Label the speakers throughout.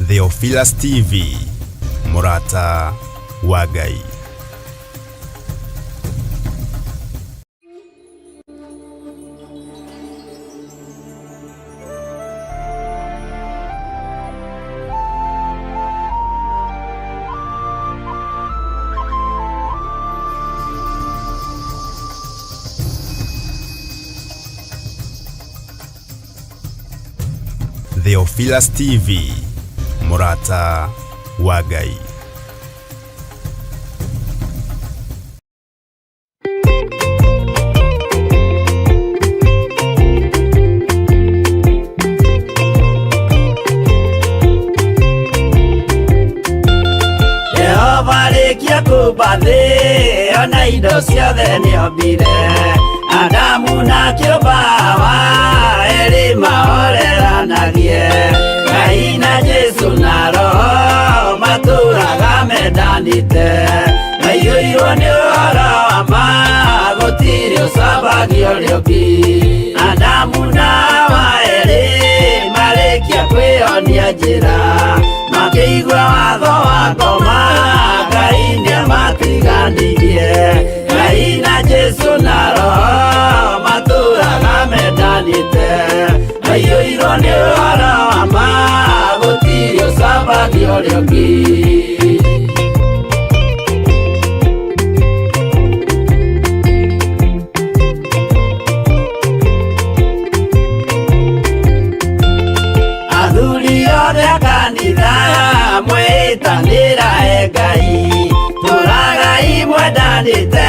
Speaker 1: Theophilus TV, Murata wa Ngai. Theophilus TV, Murata wa Ngai.
Speaker 2: Jehova rĩkia kũmba thĩ, ona indo ciothe nĩombire. Adamu na kĩũmba Hawa erĩ mahoreranagie. Ngai na Jesu na Roho matũraga mendanĩte. Maiyũirwo nĩ ũhoro wa ma, gũtirĩ ũcambagio ũrĩa ũngĩ. Adamu na Hawa erĩ marĩkia kwĩyonia njĩra, makĩigua watho wa ngoma, Ngai nĩamatiganirie. Ngai na Jesu na Roho matũraga mendanĩte. Maiyũirwo nĩ ũhoro wa ma, gũtirĩ ũcambagio ũrĩa ũngĩ. Athuri othe a kanitha mwĩtanĩra Ngai, tũragai mwendanĩte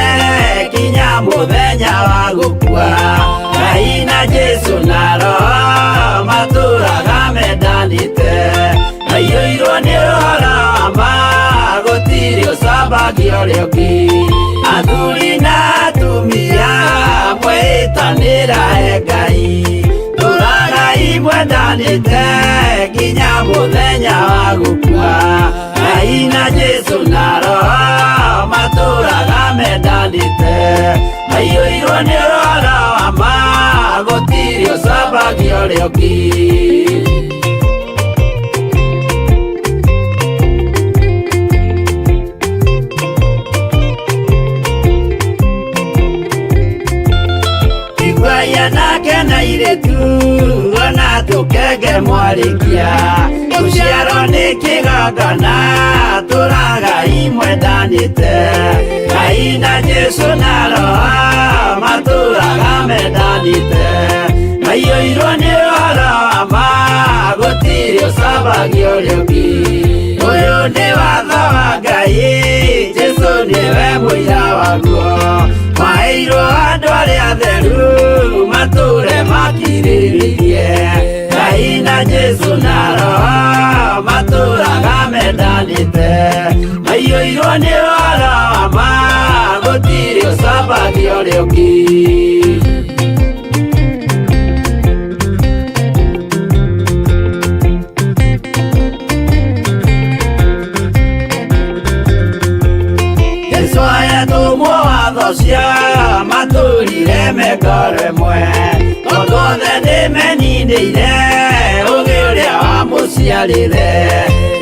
Speaker 2: kinya mũthenya wa gũkua. Ngai na Jesu na Roho matũraga mendanĩte. Maiyũirwo nĩ ũhoro wa ma, gũtirĩ ũcambagio ũrĩa ũngĩ. Athuri na atumia mwĩtanĩra Ngai, tũragai mwendanĩte kinya mũthenya wa gũkua. Ngai na Jesu na Roho matũraga mendanĩte. Maiyũirwo nĩ ũhoro wa ma, gũtirĩ ũcambagio ũrĩa ũngĩ. Iguaya nake na airĩtu, ona tũkenge mwarĩkia. Gũciarwo nĩ kĩgongona, tũragai mwendanĩte. Ngai na Jesu na Roho matũraga mendanĩte. Maiyũirwo nĩ ũhoro wa ma, gũtirĩ ũcambagio ũrĩa ũngĩ. Ũyũ nĩ watho wa Ngai, Jesu nĩwe mũira waguo. Maheirwo andũ arĩa atheru, matũre makirĩrĩirie. Ngai na Jesu na Roho matũraga mendanĩte. Maiyũirwo nĩ ũhoro wa ma, gũtirĩ ũcambagio ũrĩa ũngĩ. Jesũ ayatũmwo watho cia matũrire mekoro ĩmwe, tondũ othe nĩmeninĩire ũgĩ ũrĩa wamũciarire.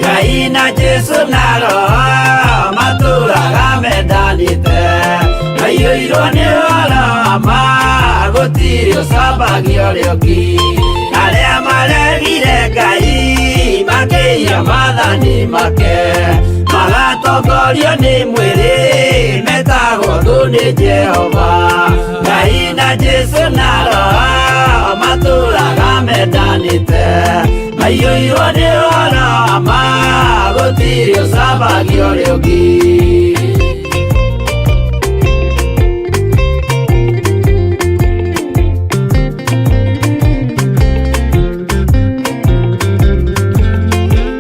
Speaker 2: Ngai na Jesu na Roho matũraga mendanĩte. Maiyũirwo nĩ ũhoro wa ma, gũtirĩ ũcambagio ũrĩa ũngĩ. Arĩa maregire Ngai makĩiya maathani make, magatongorio nĩ mwĩrĩ, metagwo thũ nĩ Jehova. Ngai na Jesu na Roho matũraga mendanĩte. Maiyũirwo nĩ ũhoro wa ma, gũtirĩ ũcambagio ũrĩa ũngĩ.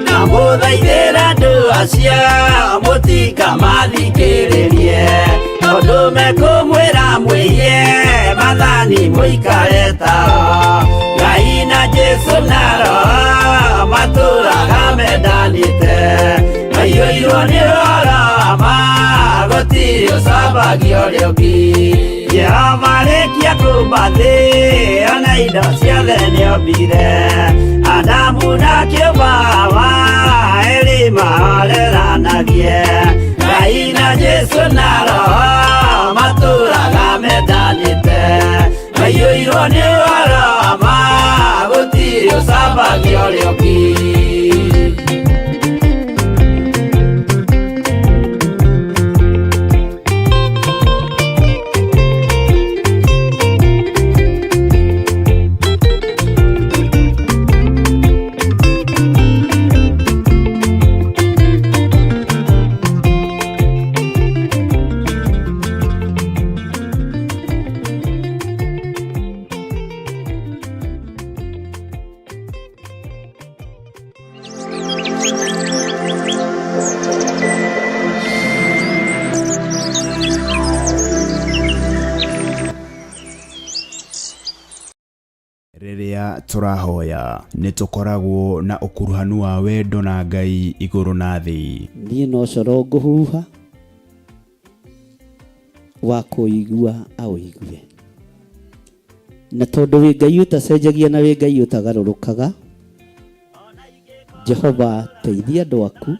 Speaker 2: Namũthaithĩra andũ acio mũtikamathikĩrĩrie, tondũ mekũmwĩra mwĩhie maathani mũikare tao. Ngai na Jesu na Roho matũraga mendanĩte. Maiyũirwo nĩ ũhoro wa ma, gũtirĩ ũcambagio ũrĩa ũngĩ. Jehova rĩkia kũmba thĩ, ona indo ciothe nĩombire. Adamu na kĩũmba Hawa maareranagie Ngai na Jesu na Roho matũũraga mendanĩte maiyũirwo nĩ ũhoro wa ma gũtirĩ ũcambagia ũrĩa ũngĩ
Speaker 1: Rĩrĩa tũrahoya nĩtũkoragwo na ũkuruhanu wa wendo na Ngai igũrũ na thĩ.
Speaker 3: Niĩ no coro ngũhuha wa kũigua awĩigue. Na tondũ wĩ Ngai ũtacenjagia na wĩ Ngai ũtagarũrũkaga, Jehova teithia andũ aku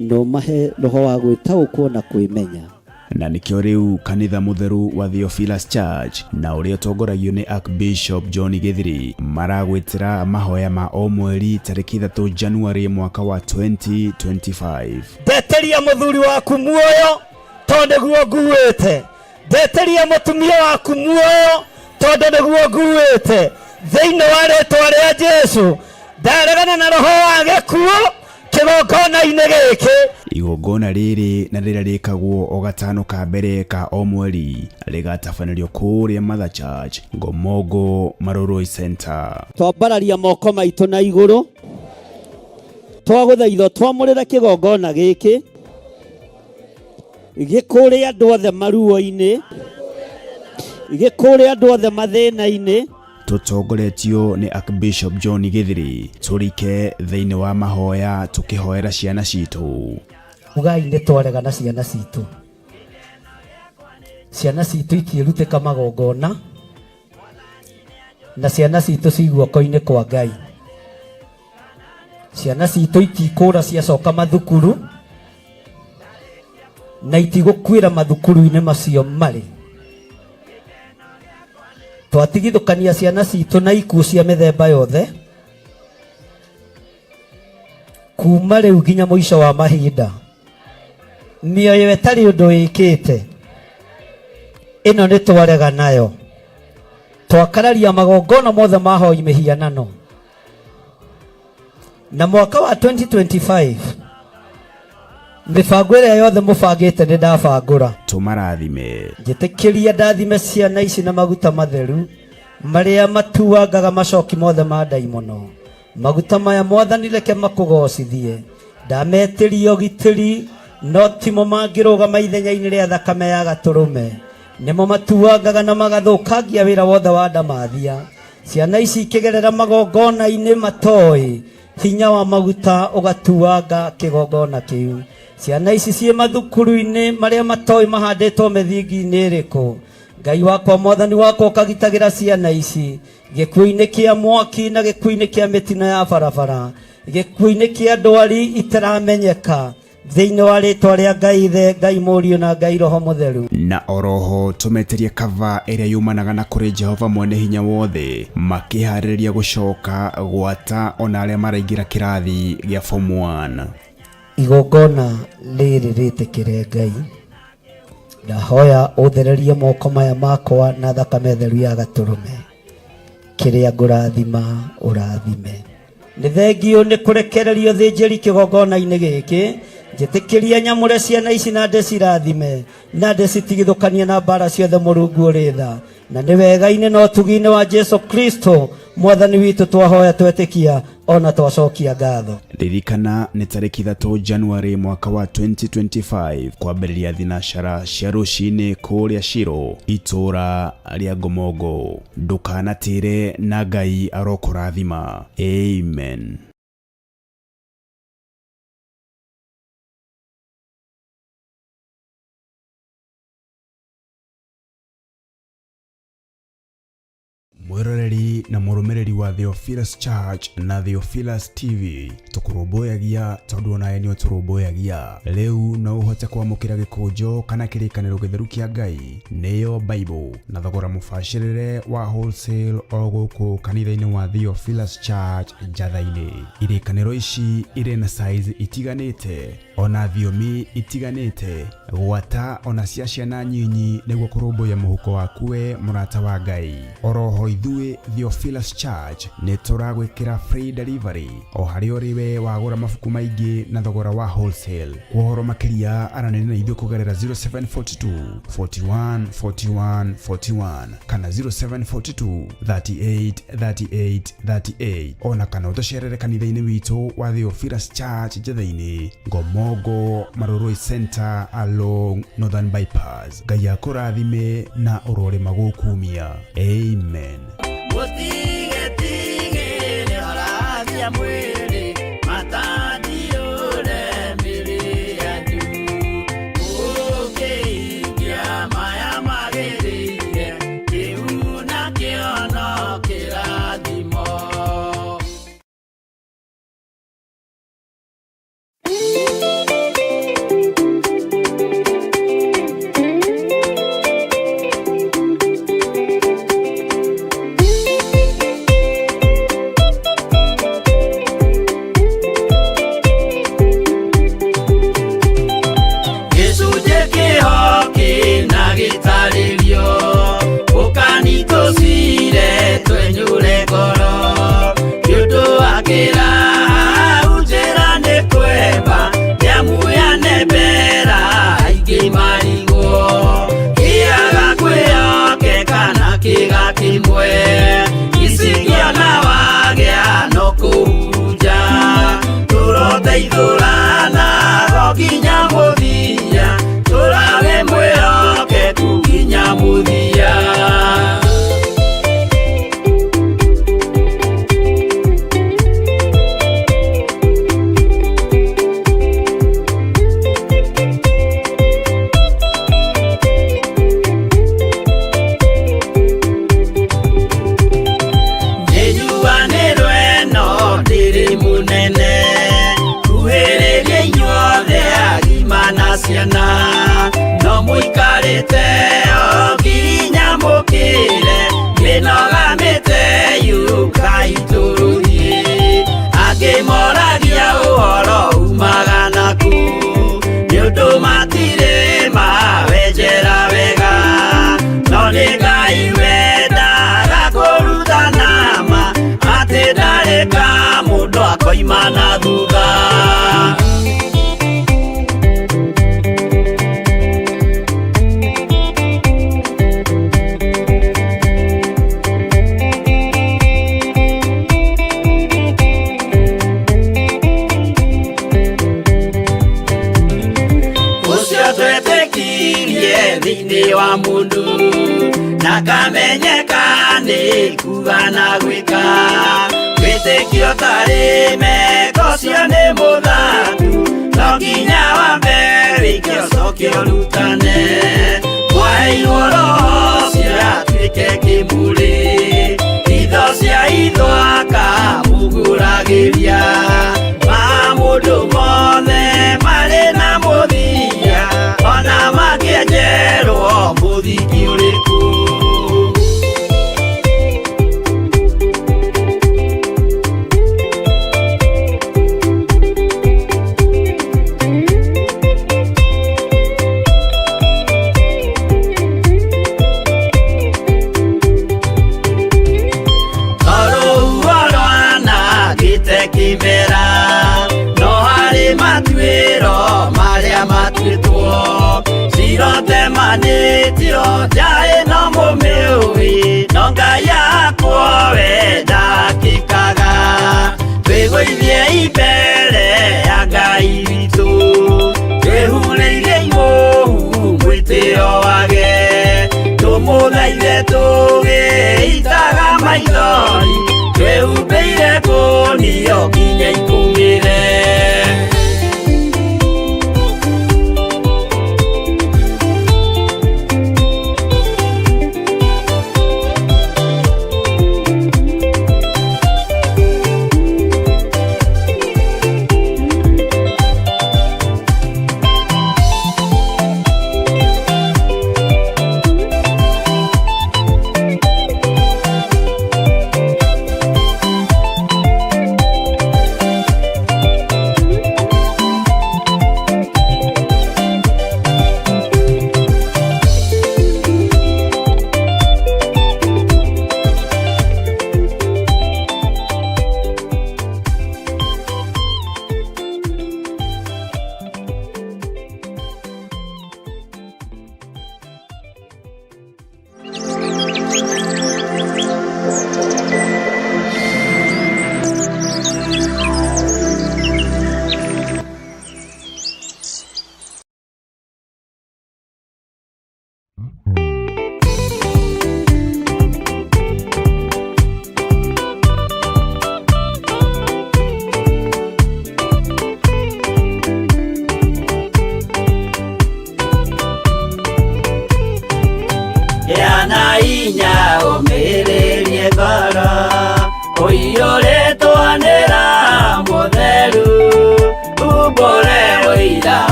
Speaker 3: no mahe roho wa gwĩtaũkwo na kwĩmenya.
Speaker 1: Na nĩkĩo rĩu kanitha mũtheru wa Theophilus Church na ũrĩa ũtongoragio nĩ Archbishop John Githiri maragwĩtĩra mahoya ma o mweri tarĩki 3 January mwaka wa 2025.
Speaker 4: Ndeteria mũthuri waku muoyo tondũ nĩguo nguĩte. Ndeteria mũtumia waku muoyo tondũ nĩguo nguĩte. Thĩinĩ wa rĩĩtwa rĩa Jesũ ndaregana na roho wa gĩkuũ kĩgongona-inĩ gĩkĩ.
Speaker 1: Igongona rĩrĩ na rĩrĩa rĩkagwo o gatano ka mbere ka o mweri rĩgatabanĩrio kũrĩa Mother Church Ngomongo Maroroi Center.
Speaker 3: Twambararia moko maitũ na igũrũ twagũthaitha twamũrĩra kĩgongona gĩkĩ gĩkũrĩ andũ othe maruo-inĩ gĩkũrĩ andũ othe mathĩna-inĩ.
Speaker 1: Tutongoretio ni Archbishop John Githiri turike thĩinĩ wa mahoya tukihoera ciana citũ.
Speaker 4: Ugai nĩ twarega na ciana citũ. Ciana citũ itiĩrutĩka magongona na ciana citũ ciguoko-inĩ kwa Ngai. Ciana citũ itikũra ciacoka mathukuru na itigũkuĩra mathukuru-inĩ macio marĩ. Twatigithũkania ciana citũ na ikuũ cia mĩthemba yothe kuma rĩu nginya mũico wa mahinda. Mĩoyo ĩtarĩ ũndũ ĩkĩte ĩno nĩ twarega nayo. Twakararia magongona mothe mahoi mĩhianano. Na mwaka wa 2025 mibango ĩrĩa yothe mũbangĩte nĩ ndabangũra.
Speaker 1: Tũmarathime.
Speaker 4: Njĩtĩkĩria ndathime ciana ici na maguta matheru marĩa matuangaga macoki mothe ma ndaimono. Maguta maya Mwathani reke makũgocithie. Ndametĩria ũgitĩri no timo mangĩrũgama ithenya-inĩ rĩa thakame ya gatũrũme. Nĩmo matuangaga na magathũkangia wĩra wothe wa ndamathia. Ciana ici ikĩgerera magongona-inĩ matoĩ hinya wa maguta ũgatuanga kĩgongona kĩu. Ciana ici ciĩ mathukuru-inĩ marĩa matoĩ mahandĩtwo mĩthingi-inĩ ĩrĩkũ. Ngai wakwa Mwathani wakwa ũkagitagĩra ciana ici gĩkuũ-inĩ kĩa mwaki na gĩkuũ-inĩ kĩa mĩtino ya barabara, gĩkuũ-inĩ kĩa ndwari itaramenyeka. Thĩinĩ wa rĩĩtwa rĩa Ngai Ithe, Ngai Mũriũ na Ngai Roho Mũtheru.
Speaker 1: Na oroho tũmeterie kava ĩrĩa yumanaga na kũrĩ Jehova mwene hinya wothe makĩharĩrĩria gũcoka gwata ona arĩa maraingĩra kĩrathi gĩa form 1.
Speaker 4: Igongona rĩrĩ rĩtĩkĩre Ngai. Ndahoya ũthererie moko maya makwa na thakame theru ya gatũrũme. Kĩrĩa ngũrathima ũrathime. Nĩ thengio nĩ kũrekererio thĩnjĩri kĩgongona-inĩ gĩkĩ. Njĩtĩkĩria nyamũre ciana ici na ndĩcirathime na ndĩcitigithũkanie na mbara ciothe Mũrungu ũrĩ tha. Na nĩ wega-inĩ na ũtugi-inĩ wa Jesu Kristo Mwathani witũ twahoya twetĩkia ona twacokia ngatho.
Speaker 1: Ririkana nĩ tarĩki 3 January mwaka wa 2025 kwambĩrĩria thinacara cia rũcinĩ kũrĩa Shiro itũra rĩa Ngomongo. Ndũkanatĩre na Ngai arokũrathima. Amen. mwiroreri na murumiriri wa Theophilus Church na Theophilus TV tukuruboyagia tondu onaye ni turuboyagia riu no uhote kwamukira gikunjo kana kirikaniro githeru kia Ngai niyo Bible na thogora mubashirire wa wholesale o guku kanitha-ini wa Theophilus Church Njatha-ini. Irikaniro ici iri na size itiganite ona thiomi itiganite gwata ona cia ciana nyinyi niguo kurumbuya muhuko wakuwe murata wa Ngai. Oroho ithuĩ Theophilus Church nĩ tũragwĩkĩra free delivery o harĩ ũrĩwe wagũra mabuku maingĩ na thogora wa wholesale. Kuhoro makĩria aranĩria na ithuĩ kũgerera 0742 41 41 41 kana 0742 38 38 38 ona kana ũtũcerere kanitha-inĩ witũ wa Theophilus Church Njatha-ini Ngomongo Maroroi Center along Northern Bypass. Ngai akũrathime na ũrore magũkumia. Amen.
Speaker 2: No muikarite oginya mukire ginogamite yuka ituruhi akimoragia uhoro umaga naku niundu matire mawenjera wega no ni Ngai wendaga kuruta nama ati ndareka mundu akoima na thutha. Thini wa mundu na kamenyeka ni kuga na gwika witikio tari meko cio ni muthatu no nginya wambe wikio cokio rutane mwaheirwo roho cia tuike kimuri itho cia ithwaka muguragiria ma mundu mothe mari na muthia ona magienjerwo muthiki uriku.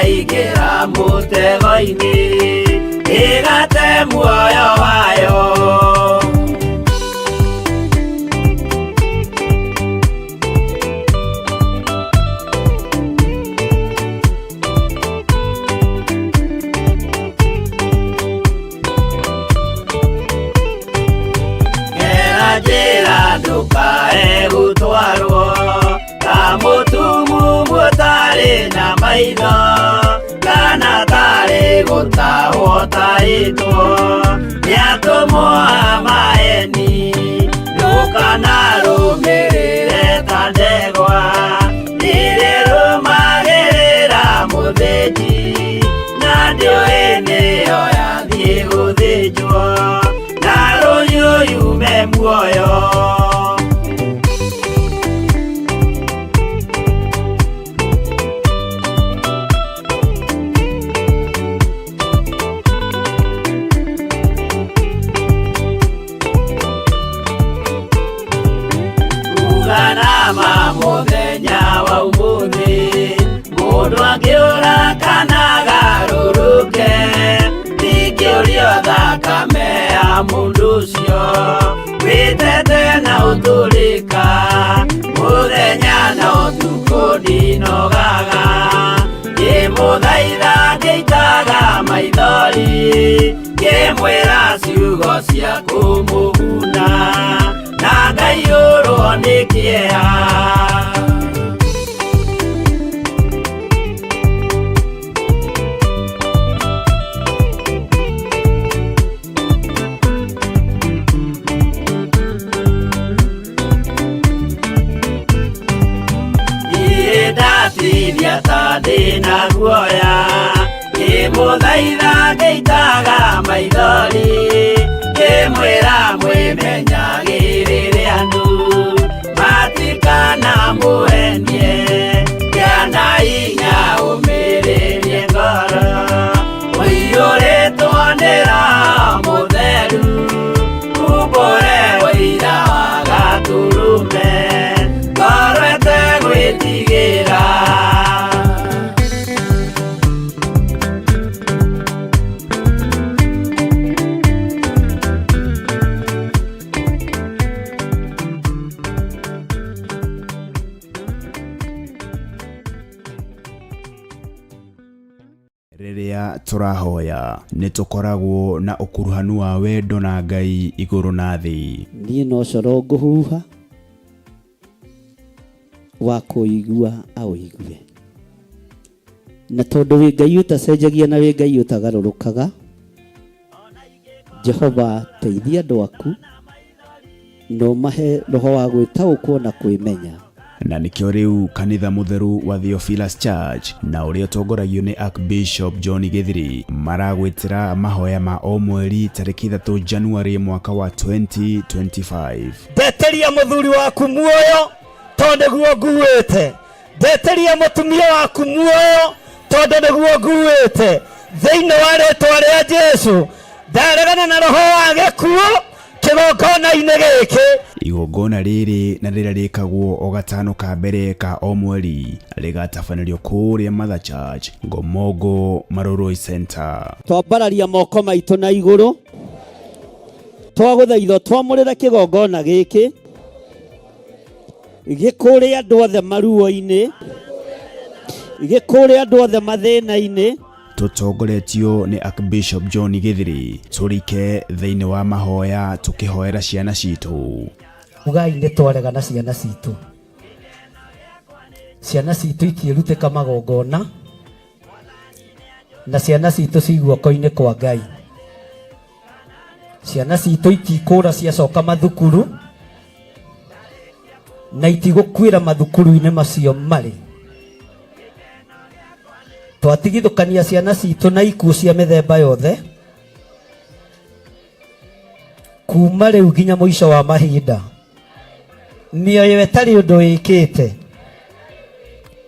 Speaker 2: yaingĩra mũtego-inĩ ĩgate muoyo wayo. Njĩra ndũkae gũtwarwo ta mũtumu mũtarĩ na maitho kana tarĩ gũtahwo tarĩtwo nĩ atũmwo a maeni. Ndũkanarũmĩrĩre ta ndegwa ĩrĩrũmagĩrĩra mũthĩnji na ndĩũĩ nĩyo yathiĩ gũthĩnjwo na rũhiũ yume muoyo. Uganama mũthenya wa ũmũthĩ mũndũ angĩũra kana agarũrũke ndingĩũrio thakame ya mũndũ ũcio wĩtete na ũtũrĩka mũthenya na ũtukũ ndinogaga ngĩmũthaitha ngĩitaga maithori ngĩmwĩra ciugo cia kũmũguna na ngaiyũrwo nĩ kĩeha. Ndatithia ta ndĩna guoya ngĩmũthaitha ngĩitaga maithori ngĩmwĩra mwĩmenyagĩrĩre andũ matikana mũhenie kĩana hinya ũmĩrĩrie ngoro ũiyũrĩtwo nĩ Roho Mũtheru umbũre ũira wa Gatũrũme ngoro ĩtegwĩtigĩra.
Speaker 1: Rĩrĩa tũrahoya nĩ tũkoragwo na ũkuruhanu wa wendo na Ngai igũrũ na thĩ.
Speaker 3: Niĩ no coro ngũhuha wa kũigua aũigue, na tondũ wĩ Ngai ũtacenjagia na wĩ Ngai ũtagarũrũkaga, Jehova teithia andũ aku no mahe roho wa gwĩtaũkwo na kwĩmenya.
Speaker 1: Na nĩkĩo rĩu kanitha mũtheru wa Theophilus Church na ũrĩa ũtongoragio nĩ Archbishop John Gĩthiri maragwĩtĩra mahoya ma o mweri tarĩki 3 January mwaka wa 2025.
Speaker 4: Ndeteria mũthuri waku muoyo tondũ nĩguo nguĩte. Ndeteria mũtumia waku muoyo tondũ nĩguo nguĩte. Thĩinĩ wa rĩĩtwa rĩa Jesũ ndaregana na roho wa gĩkuũ kĩgongona-inĩ gĩkĩ.
Speaker 1: Igongona rĩrĩ na rĩrĩa rĩkagwo o gatano ka mbere ka o mweri rĩgatabanĩrio kũrĩa Mother Church Ngomongo Maroroi Center.
Speaker 3: Twambararia moko maitũ na igũrũ twagũthaitha twamũrĩre kĩgongona gĩkĩ gĩkũrĩ andũ othe maruo-inĩ, gĩkũrĩ andũ othe mathĩna-inĩ.
Speaker 1: Tũtongoretio nĩ Archbishop John Gĩthiri tũrike thĩinĩ wa mahoya tũkĩhoera ciana citũ.
Speaker 4: Ugai nĩ twaregana ciana citũ. Ciana citũ itiĩrutĩka magongona na ciana citũ ci guoko-inĩ kwa Ngai. Ciana citũ itikũra ciacoka mathukuru na itigũkuĩra mathukuru-inĩ macio marĩ. Twatigithũkania ciana citũ na ikuũ cia mĩthemba yothe kuma rĩu nginya mũico wa mahinda. Mĩoyo ĩtarĩ ũndũ ĩkĩte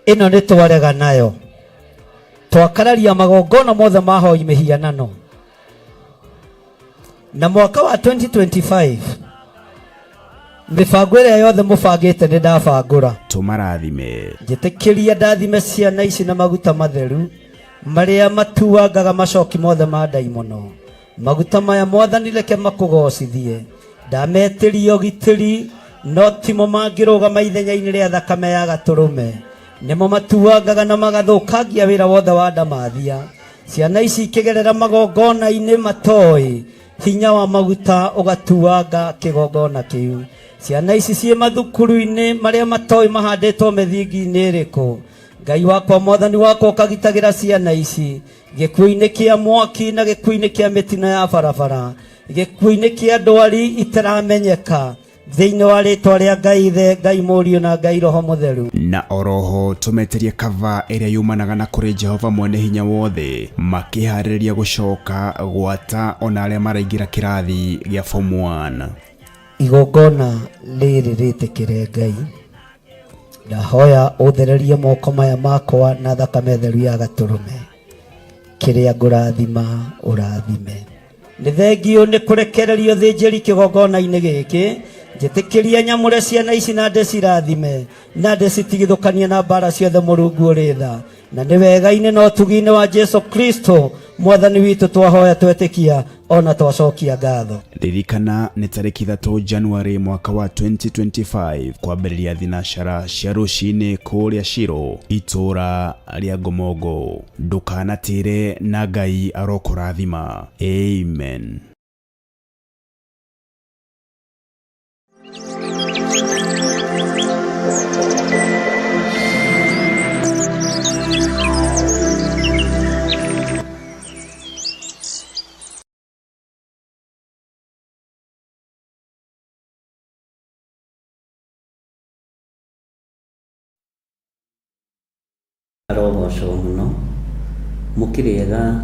Speaker 4: ĩno nĩ twarega nayo. Twakararia magongona mothe mahoi mĩhianano. Na mwaka wa 2025 mĩbango ĩrĩa yothe mũbangĩte nĩ ndabangũra.
Speaker 1: Tũmarathime.
Speaker 4: Njĩtĩkĩria ndathime ciana ici na maguta matheru maria matuangaga macoki mothe ma ndaimono maguta maya mwathani reke makugocithie ndametirio gitiri no timo mangirugama ithenya-inĩ rĩa thakame ya gaturume nimo matuangaga na magathukangia wĩra wothe wa ndamathia ciana ici ikigerera magongona-inĩ matoi hinya wa maguta ugatuanga kigongona kiu ciana ici ciĩ mathukuru-inĩ maria matoi mahandĩtwo mĩthingi-inĩ ĩrĩkũ Ngai wakwa mwathani wakwa ukagitagira ciana ici gikuo-inĩ kia mwaki na gikuo-inĩ kia mĩtino ya barabara gikuo-inĩ kia ndwari itaramenyeka thĩinĩ wa rĩtwa rĩa Ngai Ithe Ngai Mũriũ na Ngai Roho Mũtheru.
Speaker 1: Na oroho tumeterie kava ĩrĩa yumanaga na kũrĩ Jehova Mwene Hinya Wothe makĩharĩrĩria gũcoka gwata ona arĩa maraingĩra kĩrathi gĩa form 1.
Speaker 4: Igongona rĩrĩ rĩtĩkĩre Ngai ndahoya ũthererie moko maya makwa na thakame theru ya gaturume kĩrĩa ngũrathima ũrathime. Nĩ thengio nĩ kũrekererio thĩnjĩri kĩgongona-inĩ gĩkĩ njĩtĩkĩria nyamũre ciana ici na ndĩcirathime na ndĩcitigithũkanie na mbara ciothe Mũrungu ũrĩ tha na nĩ wega-inĩ na ũtugi-inĩ wa Jesu Kristo mwathani witũ twahoya twetĩkia ona twacokia ngatho.
Speaker 1: Ririkana nĩ tarĩki 3 Januari mwaka wa 2025 kwambĩrĩria thinacara cia rũcinĩ kũrĩa Shiro itũra rĩa Gomogo. Ndũkanatĩre na Ngai arokũrathima. Amen.
Speaker 3: Arogocwo mũno mũkĩrĩega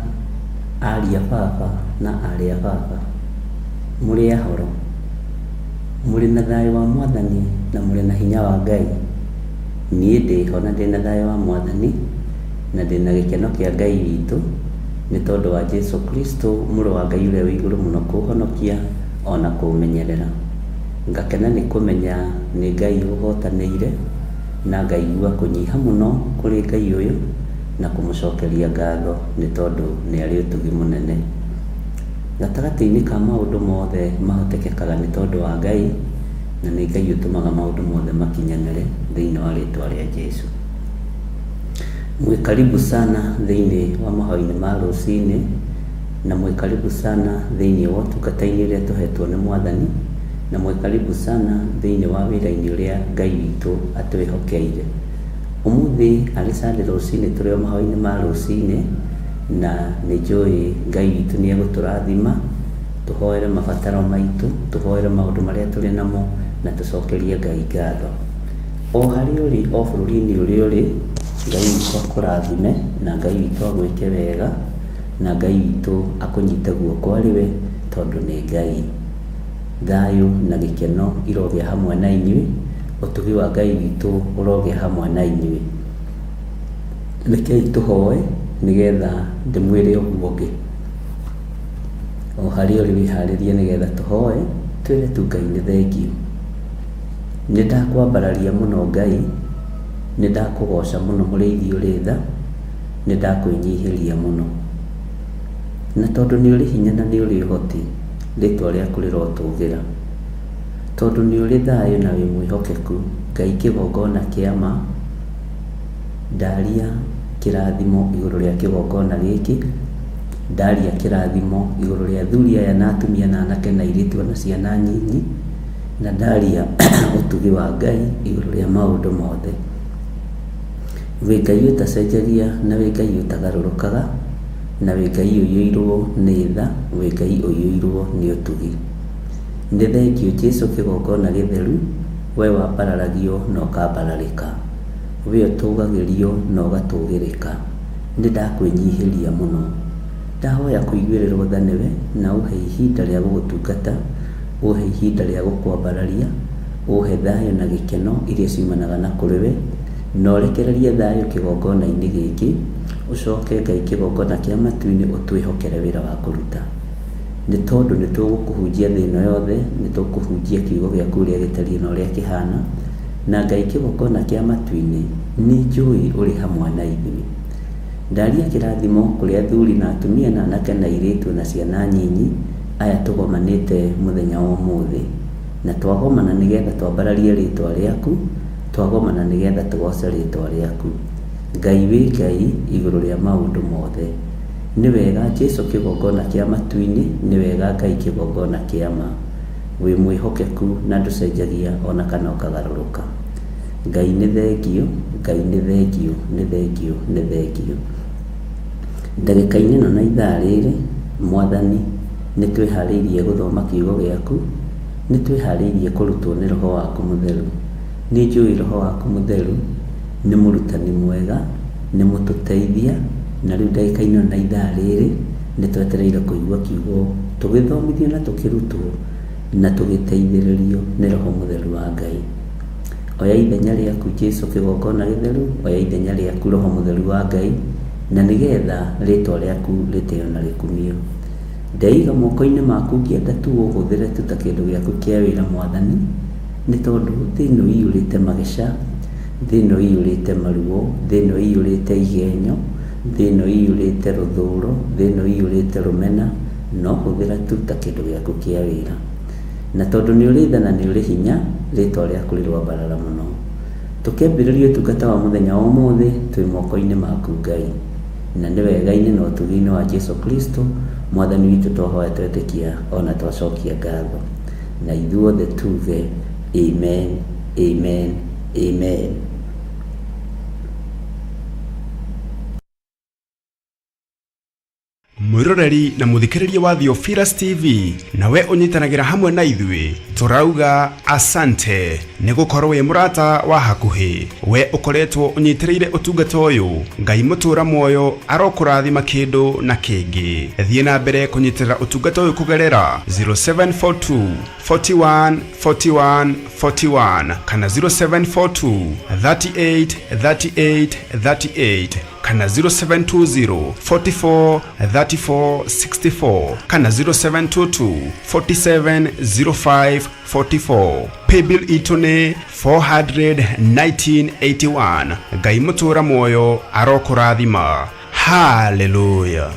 Speaker 3: aria baba na aria baba mũrĩ ahoro mũrĩ na thayũ wa mwathani na mũrĩ na hinya wa Ngai. Niĩ ndĩho na ndĩna thayũ wa mwathani na ndĩna gĩkeno kĩa Ngai witũ nĩ tondũ wa Jesu Kristo mũrũ wa Ngai ũrĩa wĩ igũrũ mũno kũhonokia ona kũmenyerera. Ngakena nĩ kũmenya nĩ Ngai ũhotanĩire na ngaigua kũnyiha mũno kũrĩ Ngai ũyũ na kũmũcokeria ngatho nĩ tondũ nĩ arĩ ũtugi mũnene. Gatagatĩ-inĩ ka maũndũ mothe mahotekekaga nĩ tondũ wa Ngai na nĩ Ngai ũtũmaga maũndũ mothe makinyanĩre thĩinĩ wa rĩtwa rĩa Jesu. Mwĩ karibu sana thĩinĩ wa mahoya-inĩ ma rũcinĩ na mwĩ karibu sana thĩinĩ wa ũtungata-inĩ ũrĩa tũhetwo nĩ mwathani na mwĩ karibu sana thĩinĩ wa wĩra-inĩ ũrĩa Ngai witũ atwĩhokeire. Ũmũthĩ arĩ Sunday rũcinĩ tũrĩ o mahoya-inĩ ma rũcinĩ na nĩ njũĩ Ngai witũ nĩ egũtũrathima tũhoere mabataro maitũ tũhoere maũndũ marĩa tũrĩ namo na tũcokerie Ngai ngatho. O harĩa ũrĩ o bũrũri-inĩ ũrĩa ũrĩ Ngai witũ akũrathime na Ngai witũ agwĩke wega na Ngai witũ akũnyite guoko arĩ we tondũ nĩ Ngai. Thayũ na gĩkeno irogĩa hamwe na inyuĩ, ũtugi wa Ngai witũ ũrogĩa hamwe na inyuĩ. Rekei tũhoe nĩgetha ndĩmwĩre ũguo ũngĩ. O harĩa ũrĩ wĩharĩrie nĩgetha tũhoe twĩre tu Ngai nĩ thengiũ. Nĩ ndakwambararia mũno Ngai, nĩ ndakũgoca mũno mũrĩithi ũrĩ tha, nĩ ndakwĩnyihĩria mũno. Na tondũ nĩ ũrĩ hinya na nĩ ũrĩ ũhoti rĩtwa rĩaku rĩrotũgĩra. Tondũ nĩ ũrĩ thayũ na wĩ mwĩhokeku Ngai kĩgongona kĩa ma, ndaria kĩrathimo igũrũ rĩa kĩgongona gĩkĩ, ndaria kĩrathimo igũrũ rĩa athuri aya na atumia na anake na airĩtu na ciana nyinyi, na ndaria ũtugi wa Ngai igũrũ rĩa maũndũ mothe. Wĩ Ngai ũtacenjagia na wĩ Ngai ũtagarũrũkaga na wĩ Ngai ũiyũirwo nĩ tha, wĩ Ngai ũiyũirwo nĩ ũtugi. Nĩ thengio Jesu kĩgongona gĩtheru, we wambararagio na ũkambararĩka, we ũtũgagĩrio na ũgatũgĩrĩka. Nĩ ndakwĩnyihĩria mũno, ndahoya kũiguĩrĩrwo tha nĩwe na ũhe ihinda rĩa gũgũtungata, ũhe ihinda rĩa gũkwambararia, ũhe thayũ na gĩkeno iria ciumanaga na kũrĩ we, na ũrekererie thayũ kĩgongona-inĩ gĩkĩ, ũcoke Ngai kĩgongona kĩa matu-inĩ ũtwĩhokere wĩra wa kũruta. Nĩ tondũ nĩ tũgũkũhunjia thĩ ĩno yothe, nĩ tũkũhunjia kiugo gĩaku ũrĩa gĩtariĩ na ũrĩa kĩhana, na Ngai kĩgongona kĩa matu-inĩ nĩ njũĩ ũrĩ hamwe na ithuĩ. Ndaria kĩrathimo kũrĩ athuri na atumia na anake na airĩtu na ciana nyinyi aya tũgomanĩte mũthenya wa ũmũthĩ, na twagomana nĩgetha twambararie rĩtwa rĩaku, twagomana nĩgetha tũgoce rĩtwa rĩaku. Ngai wĩ Ngai igũrũ rĩa maũndũ mothe. Nĩ wega Jesũ kĩgongona kĩa matu-inĩ, nĩ wega Ngai kĩgongona kĩa ma. Wĩ mwĩhokeku na ndũcenjagia ona kana ũkagarũrũka. Ngai nĩ thengio, Ngai nĩ thengio, nĩ thengio, nĩ thengio. Ndagĩka-inĩ ĩno na ithaa rĩrĩ, Mwathani, nĩ twĩharĩirie gũthoma kiugo gĩaku, nĩ twĩharĩirie kũrutwo nĩ Roho waku Mũtheru. Nĩ njũĩ Roho waku Mũtheru nĩ mũrutani mwega, nĩ mũtũteithia, na rĩu ndagĩka-inĩ na ithaa rĩrĩ nĩ twetereire kũigua kiugo, tũgĩthomithio na tũkĩrutwo na tũgĩteithĩrĩrio nĩ Roho Mũtheru wa Ngai. Oya ithenya rĩaku Jesũ kĩgongona gĩtheru, oya ithenya rĩaku Roho Mũtheru wa Ngai, na nĩgetha rĩtwa rĩaku rĩtĩo na rĩkumio. Ndaiga moko-inĩ maku ngĩenda tu ũhũthĩre tu ta kĩndũ gĩaku kĩa wĩra Mwathani, nĩ tondũ thĩ ĩno ĩiyũrĩte mageca, thĩ ĩno ĩiyũrĩte maruo, thĩ ĩno ĩiyũrĩte igenyo, thĩ ĩno ĩiyũrĩte rũthũũro, thĩ ĩno ĩiyũrĩte rũmena, no hũthĩra tu ta kĩndũ gĩaku kĩa wĩra. Na tondũ nĩ ũrĩ tha na nĩ ũrĩ hinya, rĩtwa rĩaku rĩrwambarara mũno. Tũkĩambĩrĩria ũtungata wa mũthenya wa ũmũthĩ twĩ moko-inĩ maku Ngai, na nĩ wega-inĩ na ũtugi-inĩ wa Jesũ Kristo Mwathani witũ twahoya twetĩkia ona twacokia ngatho, na ithuothe tuge amen, amen, amen.
Speaker 1: Mwiroreri na muthikiriria wa Theophilus TV, nawe unyitanagira hamwe na ithuĩ turauga asante nĩ gũkorwo wĩ mũrata wa hakuhĩ. We ukoretwo unyitĩrĩire ũtungata ũyũ, Ngai mũtũra muoyo arokũrathima kĩndũ na kĩngĩ. Thiĩ na mbere kũnyitĩrĩra ũtungata ũyũ kũgerera 0742 41 41 41 kana 0742 38 38 38 kana 0720 44 34 64 kana 0722 47 05 44. Paybill itune 41981. Ngai mũtũra muoyo arokũrathima. Hallelujah.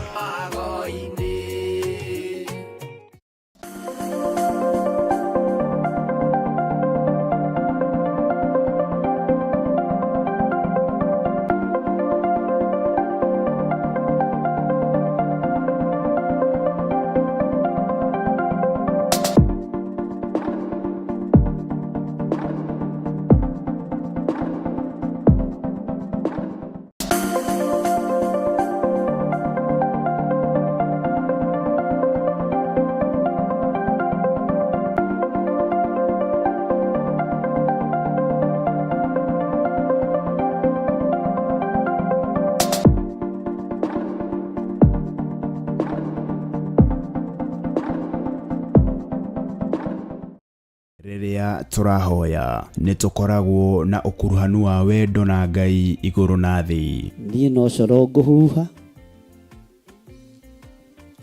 Speaker 1: Rĩrĩa tũrahoya nĩ tũkoragwo na ũkuruhanu wa wendo na Ngai igũrũ na thĩ.
Speaker 4: Niĩ no coro ngũhuha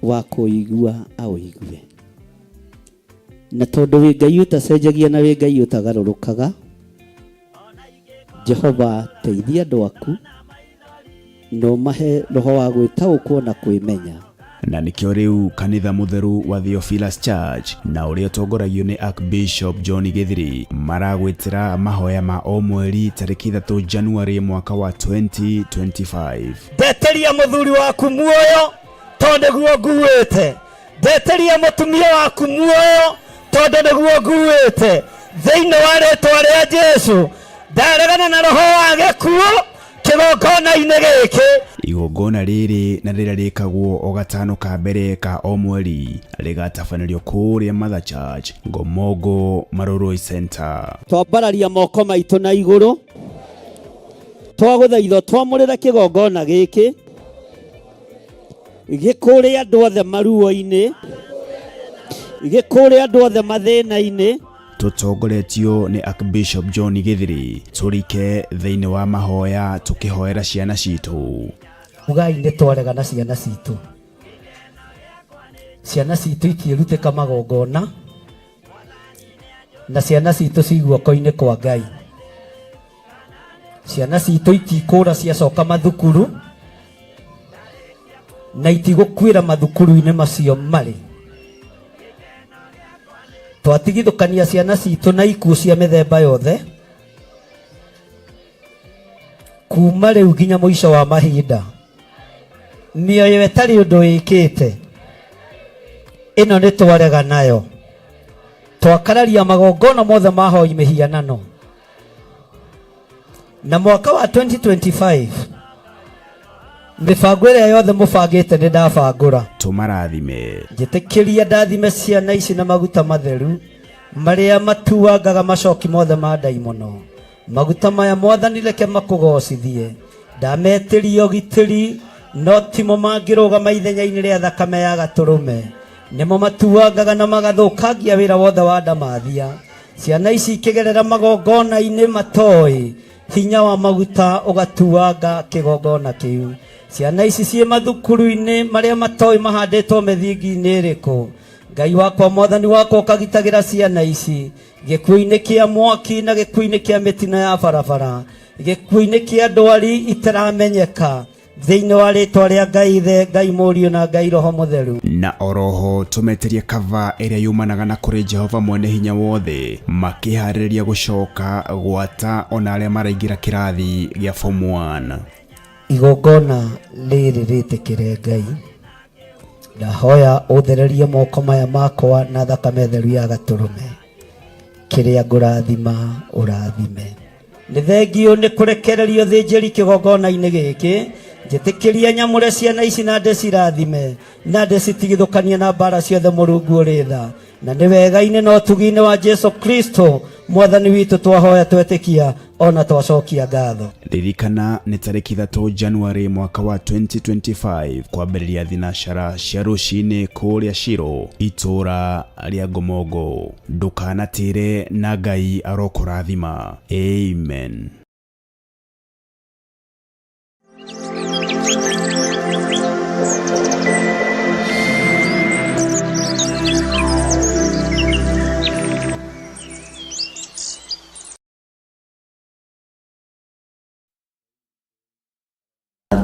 Speaker 4: wa kũigua awĩigue, na tondũ wĩ Ngai ũtacenjagia na wĩ Ngai ũtagarũrũkaga, Jehova teithia andũ aku no mahe roho wa gwĩtaũkwo na kwĩmenya.
Speaker 1: Na nĩkĩo rĩu kanitha mũtheru wa Theophilus Church na ũrĩa ũtongoragio nĩ Archbishop John Gĩthiri maragwĩtĩra mahoya ma o mweri tarĩki 3 January mwaka wa 2025.
Speaker 4: Ndeteria mũthuri waku muoyo tondũ nĩguo nguĩte. Ndeteria mũtumia waku muoyo tondũ nĩguo nguĩte. Thĩinĩ wa rĩtwa rĩa Jesũ ndaregana na roho wa gĩkuũ kĩgongona-inĩ gĩkĩ.
Speaker 1: Igongona rĩrĩ na rĩrĩa rĩkagwo o gatano ka mbere ka o mweri rĩgatabanĩrio kũrĩa Mother Church Ngomongo Maroroi Center.
Speaker 4: Twambararia moko maitũ na igũrũ, twagũthaitha twamũrĩre kĩgongona gĩkĩ gĩkũrĩa andũ othe maruo-inĩ, gĩkũrĩa andũ othe mathĩna-inĩ.
Speaker 1: Tutongoretio ni Archbishop John Gĩthiri. Tũrike thĩinĩ wa mahoya tũkĩhoera ciana citũ.
Speaker 4: Mugai nĩ twaregana ciana citũ. Ciana citũ ikĩrutĩka magongona na ciana citũ ciguoko-inĩ kwa Ngai. Ciana citũ ikikũra ciacoka mathukuru na itigũkuĩra mathukuru-inĩ macio marĩ. Twatigithũkania ciana citũ na ikuũ cia mĩthemba yothe kuma rĩu nginya mũico wa mahinda. Mĩoyo ĩtarĩ ũndũ ĩkĩte ĩno nĩ twarega nayo. Twakararia magongona mothe mahoi mĩhianano. Na mwaka wa 2025 mĩbango ĩrĩa yothe mũbangĩte nĩ ndabangũra.
Speaker 1: Tũmarathime.
Speaker 4: Njĩtĩkĩria ndathime ciana ici na maguta matheru marĩa matuangaga macoki mothe ma ndaimono. Maguta maya Mwathani reke makũgocithie. Ndametĩria ũgitĩri, no timo mangĩrũgama ithenya-inĩ rĩa thakame ya Gatũrũme. Nĩmo matuangaga na magathũkangia wĩra wothe wa ndamathia. Ciana ici ikĩgerera magongona-inĩ matoĩ, hinya wa maguta ũgatuanga kĩgongona kĩu. Ciana ici ciĩ mathukuru-inĩ marĩa matoĩ mahandĩtwo mĩthingi-inĩ ĩrĩkũ. Ngai wakwa Mwathani wakwa ũkagitagĩra ciana ici gĩkuũ-inĩ kĩa mwaki na gĩkuũ-inĩ kĩa mĩtino ya barabara, gĩkuũ-inĩ kĩa ndwari itaramenyeka, thĩinĩ wa rĩtwa rĩa Ngai Ithe, Ngai Mũriũ na Ngai Roho Mũtheru.
Speaker 1: Na oroho tũmeterie kava ĩrĩa yumanaga na kũrĩ Jehova Mwene Hinya Wothe makĩharĩrĩria gũcoka gwata ona arĩa maraingĩra kĩrathi gĩa form 1.
Speaker 4: Igongona rĩrĩ rĩtĩkĩre Ngai. Ndahoya ũthererie moko maya makwa na thakame theru ya Gatũrũme. Kĩrĩa ngũrathima ũrathime. Nĩ thengio nĩ kũrekererio thĩnjĩri kĩgongona-inĩ gĩkĩ. Njĩtĩkĩria nyamũre ciana ici na ndĩcirathime na ndĩcitigithũkanie na mbara ciothe Mũrungu ũrĩ tha. Na nĩ wega-inĩ na ũtugi-inĩ wa Jesu Kristo Mwathani witũ twahoya twetĩkia ona twacokia ngatho.
Speaker 1: Ririkana nĩ tarĩki 3 Januari mwaka wa 2025 kwambĩrĩria thinacara cia rũcinĩ kũrĩa Shiro, itũra rĩa Gomogo. Ndũkanatĩre na Ngai arokũrathima. Amen.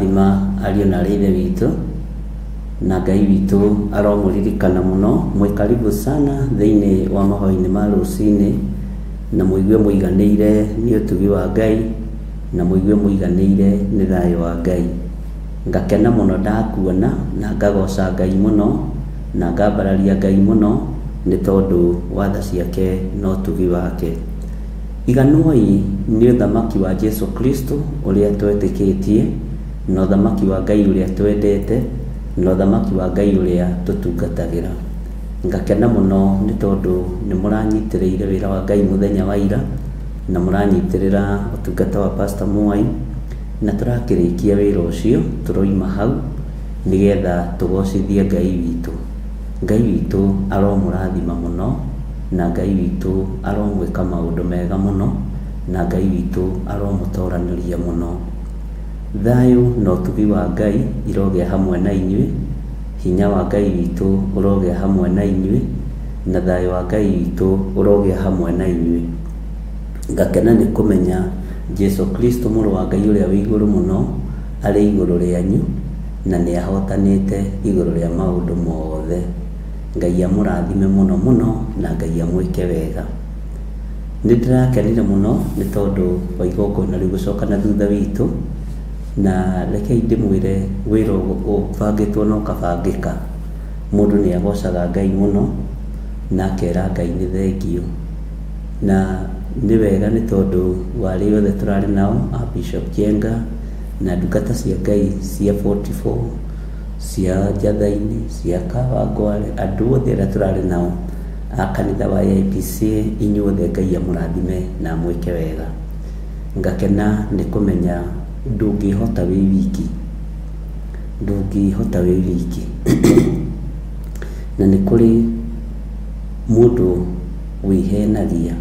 Speaker 3: Thima ariũ na ithe witũ na Ngai witũ aromũririkana mũno. Mwĩ karibu sana thĩinĩ wa mahoya-inĩ ma rũcinĩ, na mũigue mũiganĩire nĩ ũtugi wa Ngai, na mũigue mũiganĩire nĩ thayũ wa Ngai. Ngakena mũno ndakuona na ngagoca Ngai mũno na ngambararia Ngai mũno nĩ tondũ wa tha ciake na ũtugi wake. Iganuoi nĩ ũthamaki wa Jesu Kristo ũrĩa twetĩkĩtie, na ũthamaki wa Ngai ũrĩa twendete, na ũthamaki wa Ngai ũrĩa tũtungatagĩra. Ngakena mũno nĩ tondũ nĩ mũranyitĩrĩire wĩra wa Ngai mũthenya wa ira, na mũranyitĩrĩra ũtungata wa Pastor Mwai, na tũrakĩrĩkia wĩra ũcio tũroima hau nĩgetha tũgocithie Ngai witũ. Ngai witũ aromũrathima mũno, na Ngai witũ aromwĩka maũndũ mega mũno, na Ngai witũ aromũtoranĩria mũno. Thayũ na ũtugi wa Ngai irogĩa hamwe na inyuĩ, hinya wa Ngai witũ ũrogĩa hamwe na inyuĩ, na thayũ wa Ngai witũ ũrogĩa hamwe na inyuĩ. Ngakena nĩ kũmenya Jesu Kristo mũrũ wa Ngai ũrĩa wĩ igũrũ mũno arĩ igũrũ rĩanyu, na nĩ ahotanĩte igũrũ rĩa maũndũ mothe. Ngai amũrathime mũno mũno na Ngai amwĩke wega. Nĩ ndĩrakenire mũno nĩ tondũ wa igongona rĩu gũcoka na thutha witũ, na rekei ndĩmwĩre wĩra ũbangĩtwo na ũkabangĩka, mũndũ nĩ agocaga Ngai mũno na akera Ngai nĩ thengio. Na nĩ wega nĩ tondũ warĩ othe tũrarĩ nao a Bishop Jenga na ndungata cia Ngai cia 44, cia Njatha-inĩ, cia Kawangware, andũ othe arĩa tũrarĩ nao a kanitha wa IPC, inyuothe Ngai amũrathime na mwĩke wega. Ngakena nĩ kũmenya ndũngĩhota wĩ wiki, ndũngĩhota wĩ wiki. Na nĩ kũrĩ mũndũ wĩhenagia,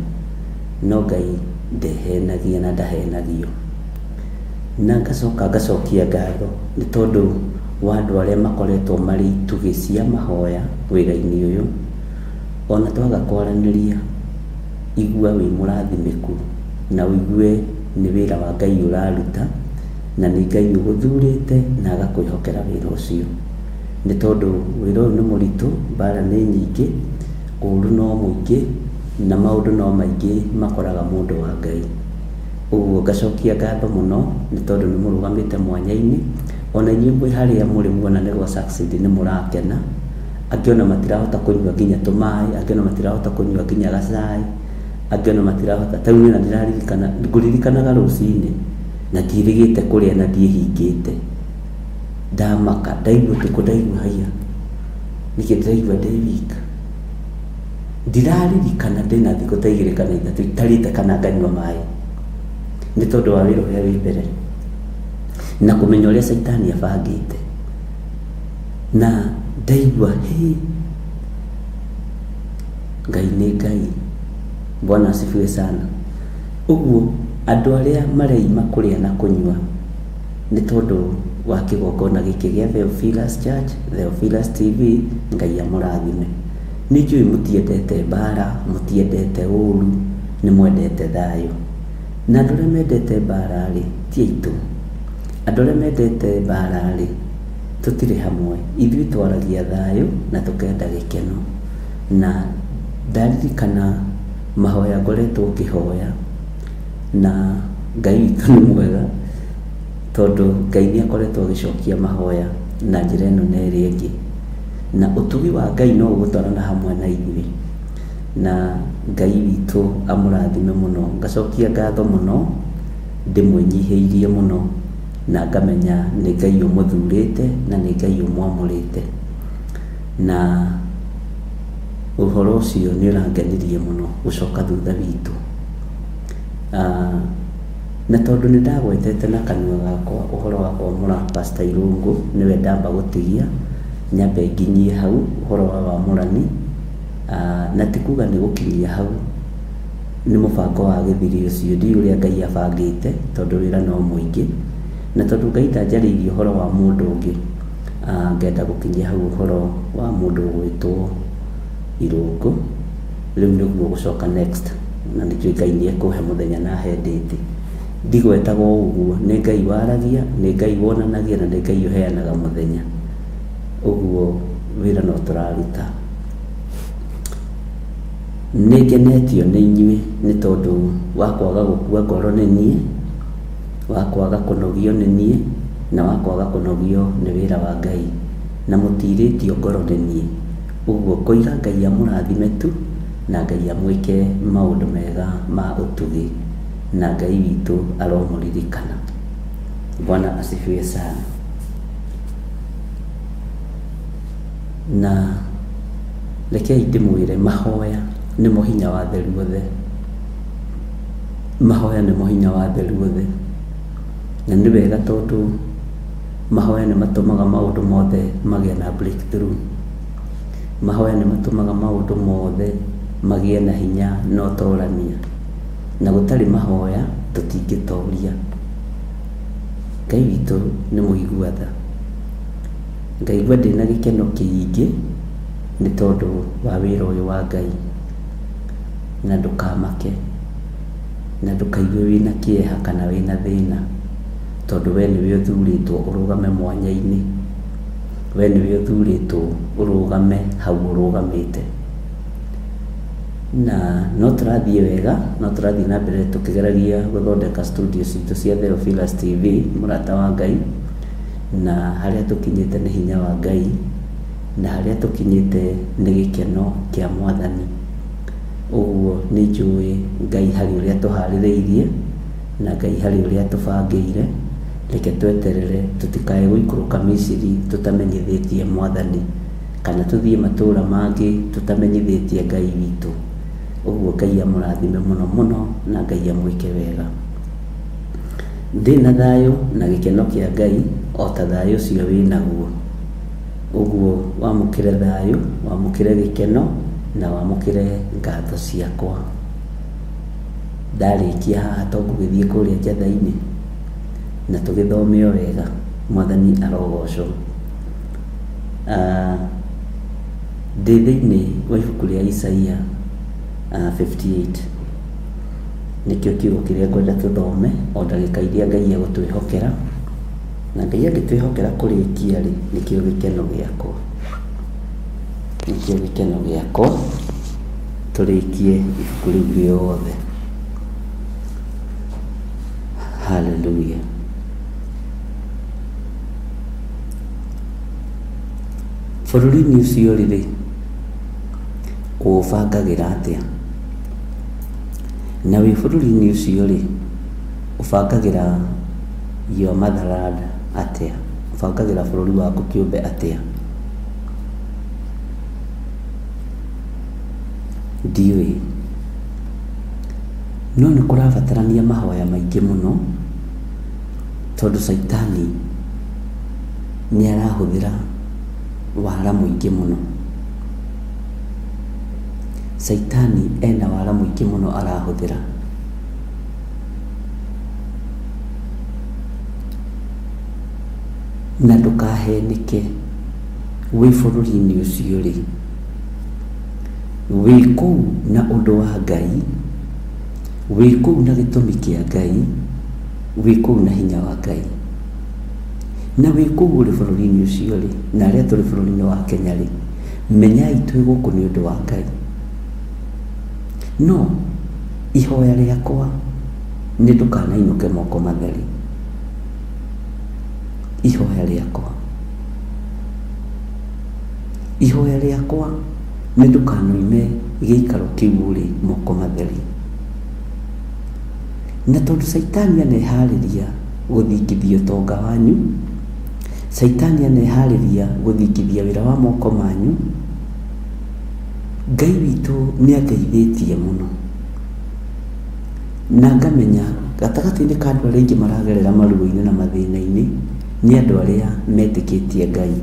Speaker 3: no Ngai ndehenagia na ndahenagio. Na ngacokia ngatho nĩ tondũ wa andũ arĩa makoretwo marĩ itugĩ cia mahoya wĩra-inĩ ũyũ. Ona twaga kwaranĩria, igua wĩ mũrathimĩku na ũigue nĩ wĩra wa Ngai ũraruta, na nĩ Ngai ũgũthurĩte na agakwĩhokera wĩra ũcio. nĩ tondũ wĩra ũyũ nĩ mũritũ, mbara nĩ nyingĩ, ũũru no mũingĩ, na maũndũ no maingĩ makoraga mũndũ wa Ngai. Ũguo ngacokia ngatho mũno nĩ tondũ nĩ mũrũgamĩte mwanya-inĩ, ona inyuĩ mwĩ harĩa mũrĩ muona nĩ gwa succeed nĩ mũrakena. Angĩ ona matirahota kũnyua nginya tũmaĩ, angĩ ona matirahota kũnyua nginya gacai, angĩ ona matirahota. Ta rĩu ngũririkanaga rũcinĩ na ndiĩrĩgĩte kũrĩa na ndiĩhingĩte, ndamaka, ndaigua ũtukũ, ndaigua haiya, nĩkĩ ndĩraigua ndĩ wika. Ndiraririkana ndĩna thikũ ta 2 kana 3 itarĩte kana nganyua maĩ, nĩ tondũ wa wĩra ũrĩa wĩ mbere na kũmenya ũrĩa Saitani abangĩte. Na ndaigua Ngai nĩ Ngai, Bwana asifiwe sana. Ũguo andũ arĩa mareima kũrĩa na kũnyua nĩ tondũ wa kĩgongona gĩkĩ gĩa Theophilus Church, Theophilus TV, Ngai amũrathime. Nĩ njũĩ mũtiendete mbara, mũtiendete ũũru, nĩ mwendete thayũ. Na andũ arĩa mendete mbara rĩ, ti aitũ. Andũ arĩa mendete mbara rĩ, tũtirĩ hamwe. Ithuĩ twaragia thayũ na tũkenda gĩkeno. Na ndaririkana mahoya ngoretwo ngĩhoya, na Ngai witũ nĩ mwega tondũ Ngai nĩ akoretwo agĩcokia mahoya na njĩra ĩno na ĩrĩa ĩngĩ, na ũtugi wa Ngai no ũgũtwarana hamwe na ithuĩ, na Ngai witũ amũrathime mũno. Ngacokia ngatho mũno, ndĩmwĩnyihĩirie mũno, na ngamenya nĩ Ngai ũmũthurĩte na nĩ Ngai ũmwamũrĩte, na ũhoro ũcio nĩ ũrangenirie mũno gũcoka thutha witũ. Na tondũ nĩ ndagwetete na kanua gakwa ũhoro wa kwamũra Pastor Irũngũ, nĩwe ndamba gũtigia nyambe nginyie hau ũhoro wa wamũrani, na ti kuga nĩ gũkinyia hau, nĩ mũbango wa gĩthiri ũcio, ndi ũrĩa Ngai abangĩte tondũ wĩra no mũingĩ, na tondũ Ngai ndanjarĩirie ũhoro wa mũndũ ũngĩ, ngenda gũkinyia hau ũhoro wa mũndũ ũgwĩtwo Irũngũ. Rĩu nĩguo gũcoka next, na nĩkĩo Ngai nĩ ekũhe mũthenya na he date. Ndigwetaga ũguo, nĩ Ngai waragia, nĩ Ngai wonanagia, na nĩ Ngai ũheanaga mũthenya. Ũguo wĩra no tũraruta. Nĩ ngenetio nĩ inyuĩ nĩ tondũ wa kwaga gũkua ngoro nĩ niĩ, wa kwaga kũnogio nĩ niĩ, na wa kwaga kũnogio nĩ wĩra wa Ngai, na mũtirĩtio ngoro nĩ niĩ. Ũguo ngoiga Ngai amũrathime tu, na Ngai amwĩke maũndũ mega ma ũtugi, na Ngai witũ aromũririkana. Bwana asifiwe sana. Na rekei ndĩmwĩre mahoya nĩmo hinya wa theru othe, mahoya nĩmo hinya wa theru othe, na nĩ wega tondũ mahoya nĩ matũmaga maũndũ mothe magĩe na breakthrough. Mahoya nĩ matũmaga maũndũ mothe magĩe na hinya na ũtorania, na gũtarĩ mahoya tũtingĩtoria. Ngai witũ nĩ mũigua tha, ngaigua ndĩna gĩkeno kĩingĩ nĩ tondũ wa wĩra ũyũ wa Ngai, na ndũkamake, na ndũkaigue wĩna kĩeha kana wĩna thĩna, tondũ we nĩwe ũthurĩtwo ũrũgame mwanya-inĩ, we nĩwe ũthurĩtwo ũrũgame hau ũrũgamĩte. Na no tũrathiĩ wega, no tũrathiĩ na mbere tũkĩgeragia gũthondeka studio citũ cia Theophilus TV, mũrata wa Ngai, na harĩa tũkinyĩte nĩ hinya wa Ngai, na harĩa tũkinyĩte nĩ gĩkeno kĩa Mwathani. Ũguo nĩ njũĩ Ngai harĩ ũrĩa tũharĩrĩirie, na Ngai harĩ ũrĩa tũbangĩire. Reke tweterere, tũtikae gũikũrũka Misiri tũtamenyithĩtie Mwathani, kana tũthiĩ matũũra mangĩ tũtamenyithĩtie Ngai witũ. Ũguo Ngai amũrathime mũno mũno, na Ngai amwĩke wega. Ndĩna thayũ na gĩkeno kĩa Ngai, o ta thayũ ũcio wĩnaguo. Ũguo wamũkĩre thayũ, wamũkĩre gĩkeno, na wamũkĩre ngatho ciakwa. Ndarĩkia haha to ngũgĩthiĩ kũrĩa njatha-inĩ na tũgĩthome o wega, Mwathani arogocwo. Ndĩ thĩinĩ wa ibuku rĩa Isaia 58, nĩkĩo kiugo kĩrĩa ngwenda tũthome o ndagĩka iria Ngai egũtwĩhokera, na Ngai agĩtwĩhokera kũrĩkia rĩ, nĩkĩo gĩkeno gĩakwa, nĩkĩo gĩkeno gĩakwa tũrĩkie ibuku rĩu rĩothe. Haleluya. Bũrũri-inĩ ũcio rĩ, ũbangagĩra atĩa? Na wĩ bũrũri-inĩ ũcio rĩ, ũbangagĩra your motherland atĩa? Ũbangagĩra bũrũri waku kĩũmbe atĩa? Ndiũĩ, no nĩ kũrabatarania mahoya maingĩ mũno, tondũ Saitani nĩ arahũthĩra wara mũingĩ mũno. Saitani ena wara mũingĩ mũno arahũthĩra. Na ndũkahenĩke wĩ bũrũri-inĩ ũcio rĩ, wĩ kũu na ũndũ wa Ngai, wĩ kũu na gĩtũmi kĩa Ngai, wĩ kũu na hinya wa Ngai, na wĩ kũu ũrĩ bũrũri-inĩ ũcio rĩ, na arĩa tũrĩ bũrũri-inĩ wa Kenya rĩ, menyai twĩ gũkũ nĩ ũndũ wa Ngai. No ihoya rĩakwa nĩ ndũkanainũke moko matheri. Ihoya rĩakwa, ihoya rĩakwa nĩ ndũkanoime gĩikaro kĩu rĩ moko matheri. Na tondũ Saitani aneharĩria gũthingithia ũtonga wanyu, Saitani aneharĩria gũthingithia wĩra wa moko manyu, Ngai witũ nĩ angeithĩtie mũno, na ngamenya gatagatĩ-inĩ ka andũ arĩa aingĩ maragerera maruo-inĩ na mathĩna-inĩ nĩ andũ arĩa metĩkĩtie Ngai,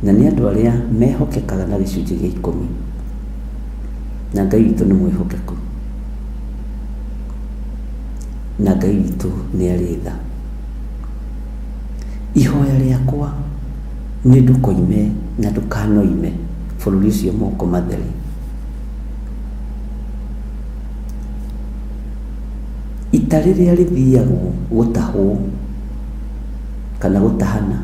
Speaker 3: na nĩ andũ arĩa mehokekaga na gĩcunjĩ gĩa 10, na Ngai witũ nĩ mwĩhokeku, na Ngai witũ nĩ arĩ tha. Ihoya rĩakwa nĩ ndũkoime na ndũkanoime bũrũri ũcio moko matheri. Ita rĩrĩa rĩthiagwo gũtahwo kana gũtahana,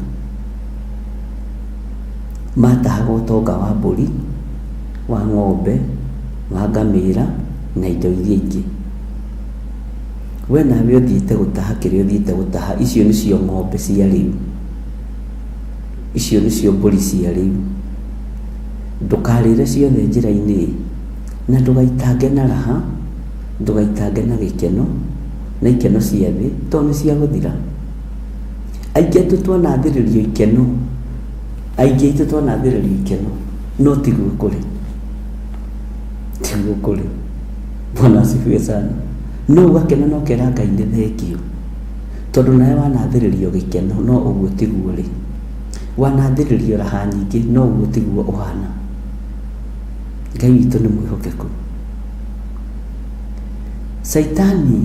Speaker 3: matahaga ũtonga wa mbũri, wa ng'ombe, wa ngamĩra na indo iria ingĩ. We nawe ũthiĩte gũtaha kĩrĩa ũthiĩte gũtaha, icio nĩcio ng'ombe cia rĩu, icio nĩcio mbũri cia rĩu. Ndũkarĩre ciothe njĩra-inĩ, na ndũgaitange na raha, ndũgaitange na gĩkeno, na ikeno cia thĩ, tondũ nĩ cia gũthira. Aingĩ aitũ twanathĩrĩrio ikeno, aingĩ aitũ twanathĩrĩrio ikeno, no tiguo kũrĩ, tiguo kũrĩ. Bwana asifiwe sana. No ũgakena na ũkera Ngai nĩ thengio, tondũ nawe wanathĩrĩrio gĩkeno, no ũguo tiguo rĩ. Wanathĩrĩrio raha nyingĩ, no ũguo tiguo ũhana. Ngai witũ nĩ mwĩhokeku. Saitani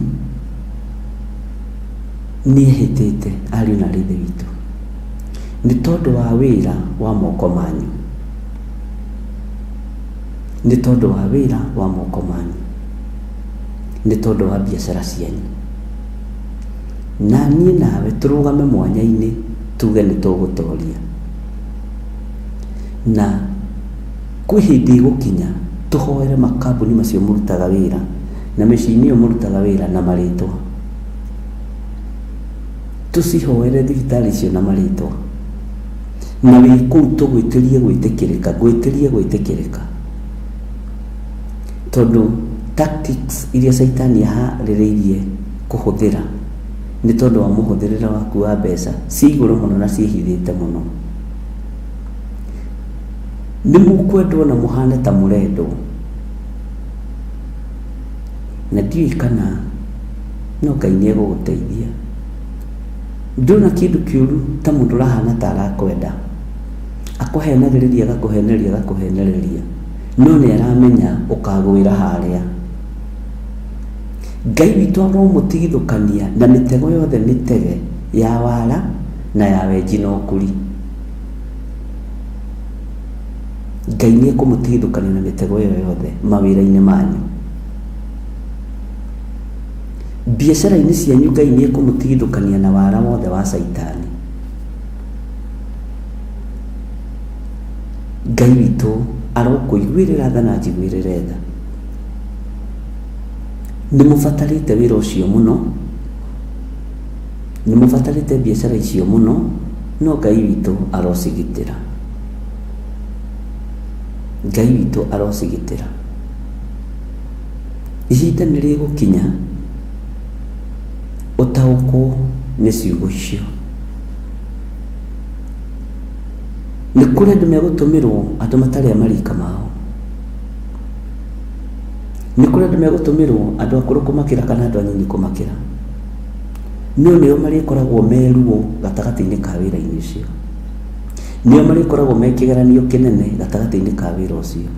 Speaker 3: nĩ ehĩtĩte ariũ na ithe witũ nĩ tondũ wa wĩra wa moko manyu, nĩ tondũ wa wĩra wa moko manyu, nĩ tondũ wa biacara cianyu. Na niĩ nawe tũrũgame mwanya-inĩ tuge nĩ tũgũtoria, na kwĩ hĩndĩ ĩgũkinya tũhoere makambuni macio mũrutaga wĩra na mĩciĩ-inĩ ĩyo mũrutaga wĩra na marĩtwa, tũcihoere thibitarĩ icio na marĩtwa, na wĩ kũu tũgwĩtĩrie gwĩtĩkĩrĩka, gwĩtĩrie gwĩtĩkĩrĩka, tondũ tactics iria Saitani aharĩrĩirie kũhũthĩra nĩ tondũ wa mũhũthĩrĩre waku wa mbeca ci igũrũ mũno na ciĩhithĩte mũno. Nĩ mũkwendwo na mũhane ta mũrendwo, na ndiũĩ kana no Ngai nĩ egũgũteithia. Ndona kĩndũ kĩũru ta mũndũ ũrahana ta arakwenda, akũhenagĩrĩria agakũheneria agakũhenereria, no nĩ aramenya ũkagwĩra harĩa. Ngai witũ aromũtigithũkania na mĩtego yothe mĩtege ya wara na ya wenji na ũkuri. Ngai nĩ ekũmũtigithũkania na mĩtego ĩyo yothe mawĩra-inĩ manyu. Biacara-inĩ cianyu Ngai nĩ ekũmũtigithũkania na wara wothe wa Saitani. Ngai witũ arokuiguĩrĩra tha na njiguĩrĩre tha. Nĩ mũbatarĩte wĩra ũcio mũno, nĩ mũbatarĩte biacara icio mũno, no Ngai witũ arocigitĩra. Ngai witũ arocigitĩra. Ihinda nĩ rĩgũkinya ũtaũkwo nĩ ciugo icio. Nĩ kũrĩ andũ megũtũmĩrwo, andũ matarĩ a marika mao. Nĩ kũrĩ andũ megũtũmĩrwo, andũ akũrũ kũmakĩra kana andũ anini kũmakĩra. No nĩo marĩkoragwo meruo gatagatĩ-inĩ ka wĩra-inĩ ũcio. Nĩo marĩkoragwo me kĩgeranio kĩnene gatagatĩ-inĩ ka wĩra ũcio.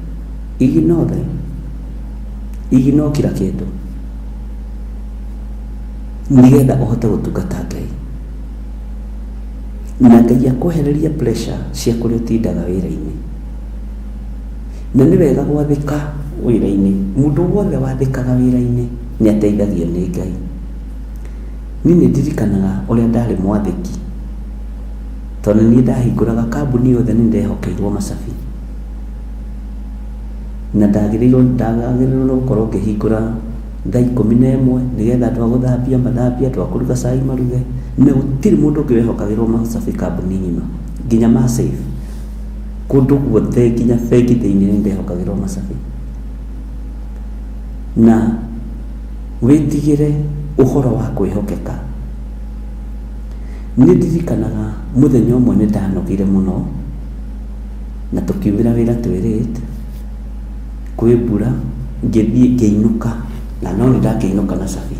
Speaker 3: Ignore them. Ignore kila kĩndũ nĩgetha ũhote gũtungata Ngai. Na Ngai akũhereria pressure cia kũrĩa ũtindaga wĩra-inĩ. Na nĩ wega gwathĩka wĩra-inĩ. Mũndũ wothe wathĩkaga wĩra-inĩ nĩ ateithagio nĩ Ngai. Niĩ nĩ ndirikanaga ũrĩa ndarĩ mwathĩki, tondũ niĩ ndahingũraga kambuni yothe nĩ ndehokeirwo Macabi, na ndagĩrĩirwo gũkorwo ngĩhingũra thaa 11 nĩgetha andũ a gũthambia mathambia, andũ a kũruga cai maruge. Na gũtirĩ mũndũ ũngĩ wehokagĩrwo Macabi kambuni ng'ima, nginya Masafe kũndũ guothe, nginya bengi thĩinĩ nĩ ndehokagĩrwo Macabi. Na wĩtigĩre ũhoro wa kwĩhokeka. Nĩ ndirikanaga mũthenya ũmwe nĩ ndanogire mũno, na tũkiumĩra wĩra twĩrĩte kwĩ mbura, ngĩthiĩ ngĩinũka, na no nĩ ndakĩinũka na cabi,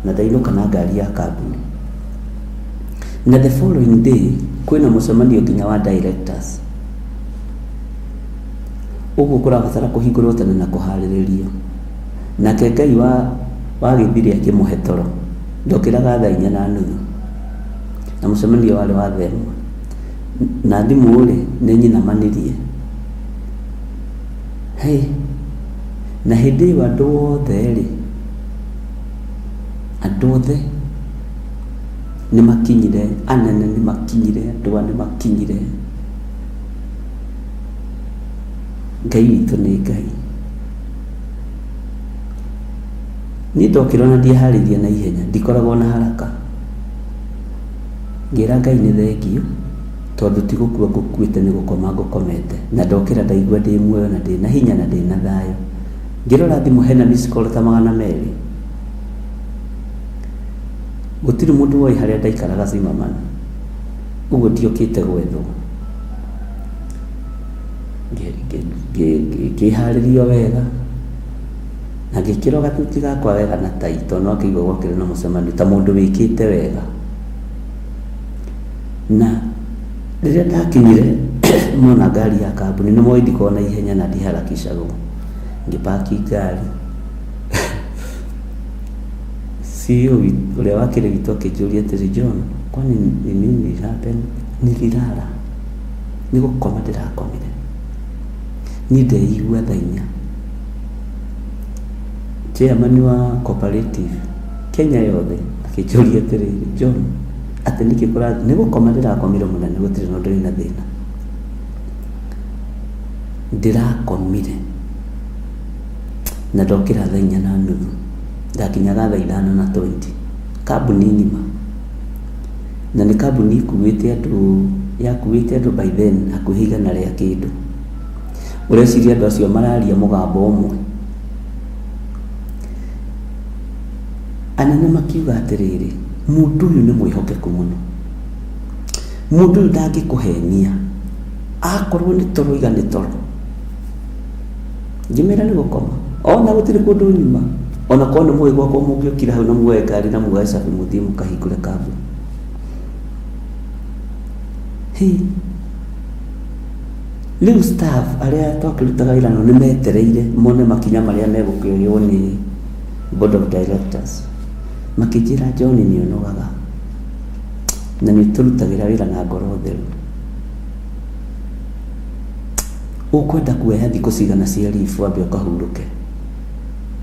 Speaker 3: na ndainũka na ngari ya kambuni. Na the following day kwĩna mũcemanio nginya wa directors. Ũguo kũrabatara kũhingũrwo tene na kũharĩrĩrio. Nake Ngai wa gĩthiri akĩmũhe toro. Ndokĩraga thaa 4:30 na mũcemanio warĩ wa thaa 1, na thimũ rĩ nĩ nyinamanirie. Na hĩndĩ ĩyo andũ othe rĩ, andũ othe nĩ makinyire, anene nĩ makinyire, andũ nĩ makinyire. Ngai witũ nĩ Ngai. Niĩ ndokĩrwo na ndiĩharĩirie na ihenya, ndikoragwo na haraka. Ngĩra Ngai nĩ thengio, tondũ ti gũkua ngũkuĩte, nĩ gũkoma ngũkomete. Na ndokĩra ndaigua ndĩ muoyo na ndĩ na hinya na ndĩ na thayũ. Ngĩrora thimũ hena missed call ta 200. Gũtirĩ mũndũ woĩ harĩa ndaikaraga Zimmerman, ũguo ndiokĩte gwethwo. Ngĩharĩrio wega na ngĩkĩrwo gatuti gakwa wega na tai, tondũ no akĩigua gwakĩrĩ na mũcemanio ta mũndũ wĩkĩte wega. Na rĩrĩa ndakinyire mona ngari ya kambuni, nĩ moĩ ndikoragwo na ihenya na ndiharakicagwo. Ngĩpaki ngari. CEO ũrĩa wakĩrĩ witũ akĩnjũria atĩrĩ, John, kwani nĩ nini happen? Nililala, nĩ gũkoma ndĩrakomire. Niĩ ndeigua thaa 4. Chairman wa cooperative Kenya yothe akĩnjũria atĩrĩ, John, atĩ nĩkĩ kũrathiĩ? Nĩ gũkoma ndĩrakomire mũnene, gũtirĩ na ũndũ na thĩna. Ndĩrakomire na ndokĩra thaa 4:30, ndakinyaga thaa 5:20. Kambuni ng'ima, na nĩ kambuni yakuĩte andũ by then hakuhĩ igana rĩa kĩndũ. Ũreciria andũ acio mararia mũgambo ũmwe. Anene makiuga atĩrĩrĩ, mũndũ ũyũ nĩ mwĩhokeku mũno, mũndũ ũyũ ndangĩkũhenia, akorwo nĩ toro iga nĩ toro. Ngĩmera nĩ gũkoma, ona gũtirĩ kũndũ nyuma, ona korwo nĩ mũĩ gwakwa mũngĩokira hau na muoye ngari na muoye cabi mũthiĩ mũkahingũre kambuni. Rĩu staff arĩa twakĩrutaga wĩra nao nĩ metereire mone makinya marĩa megũkĩoywo nĩ board of directors. Makĩnjĩra, John, nĩ ũnogaga na nĩ tũrutagĩra wĩra na ngoro theru. Ũkwenda kuoya thikũ cigana cia leave wambe ũkahurũke,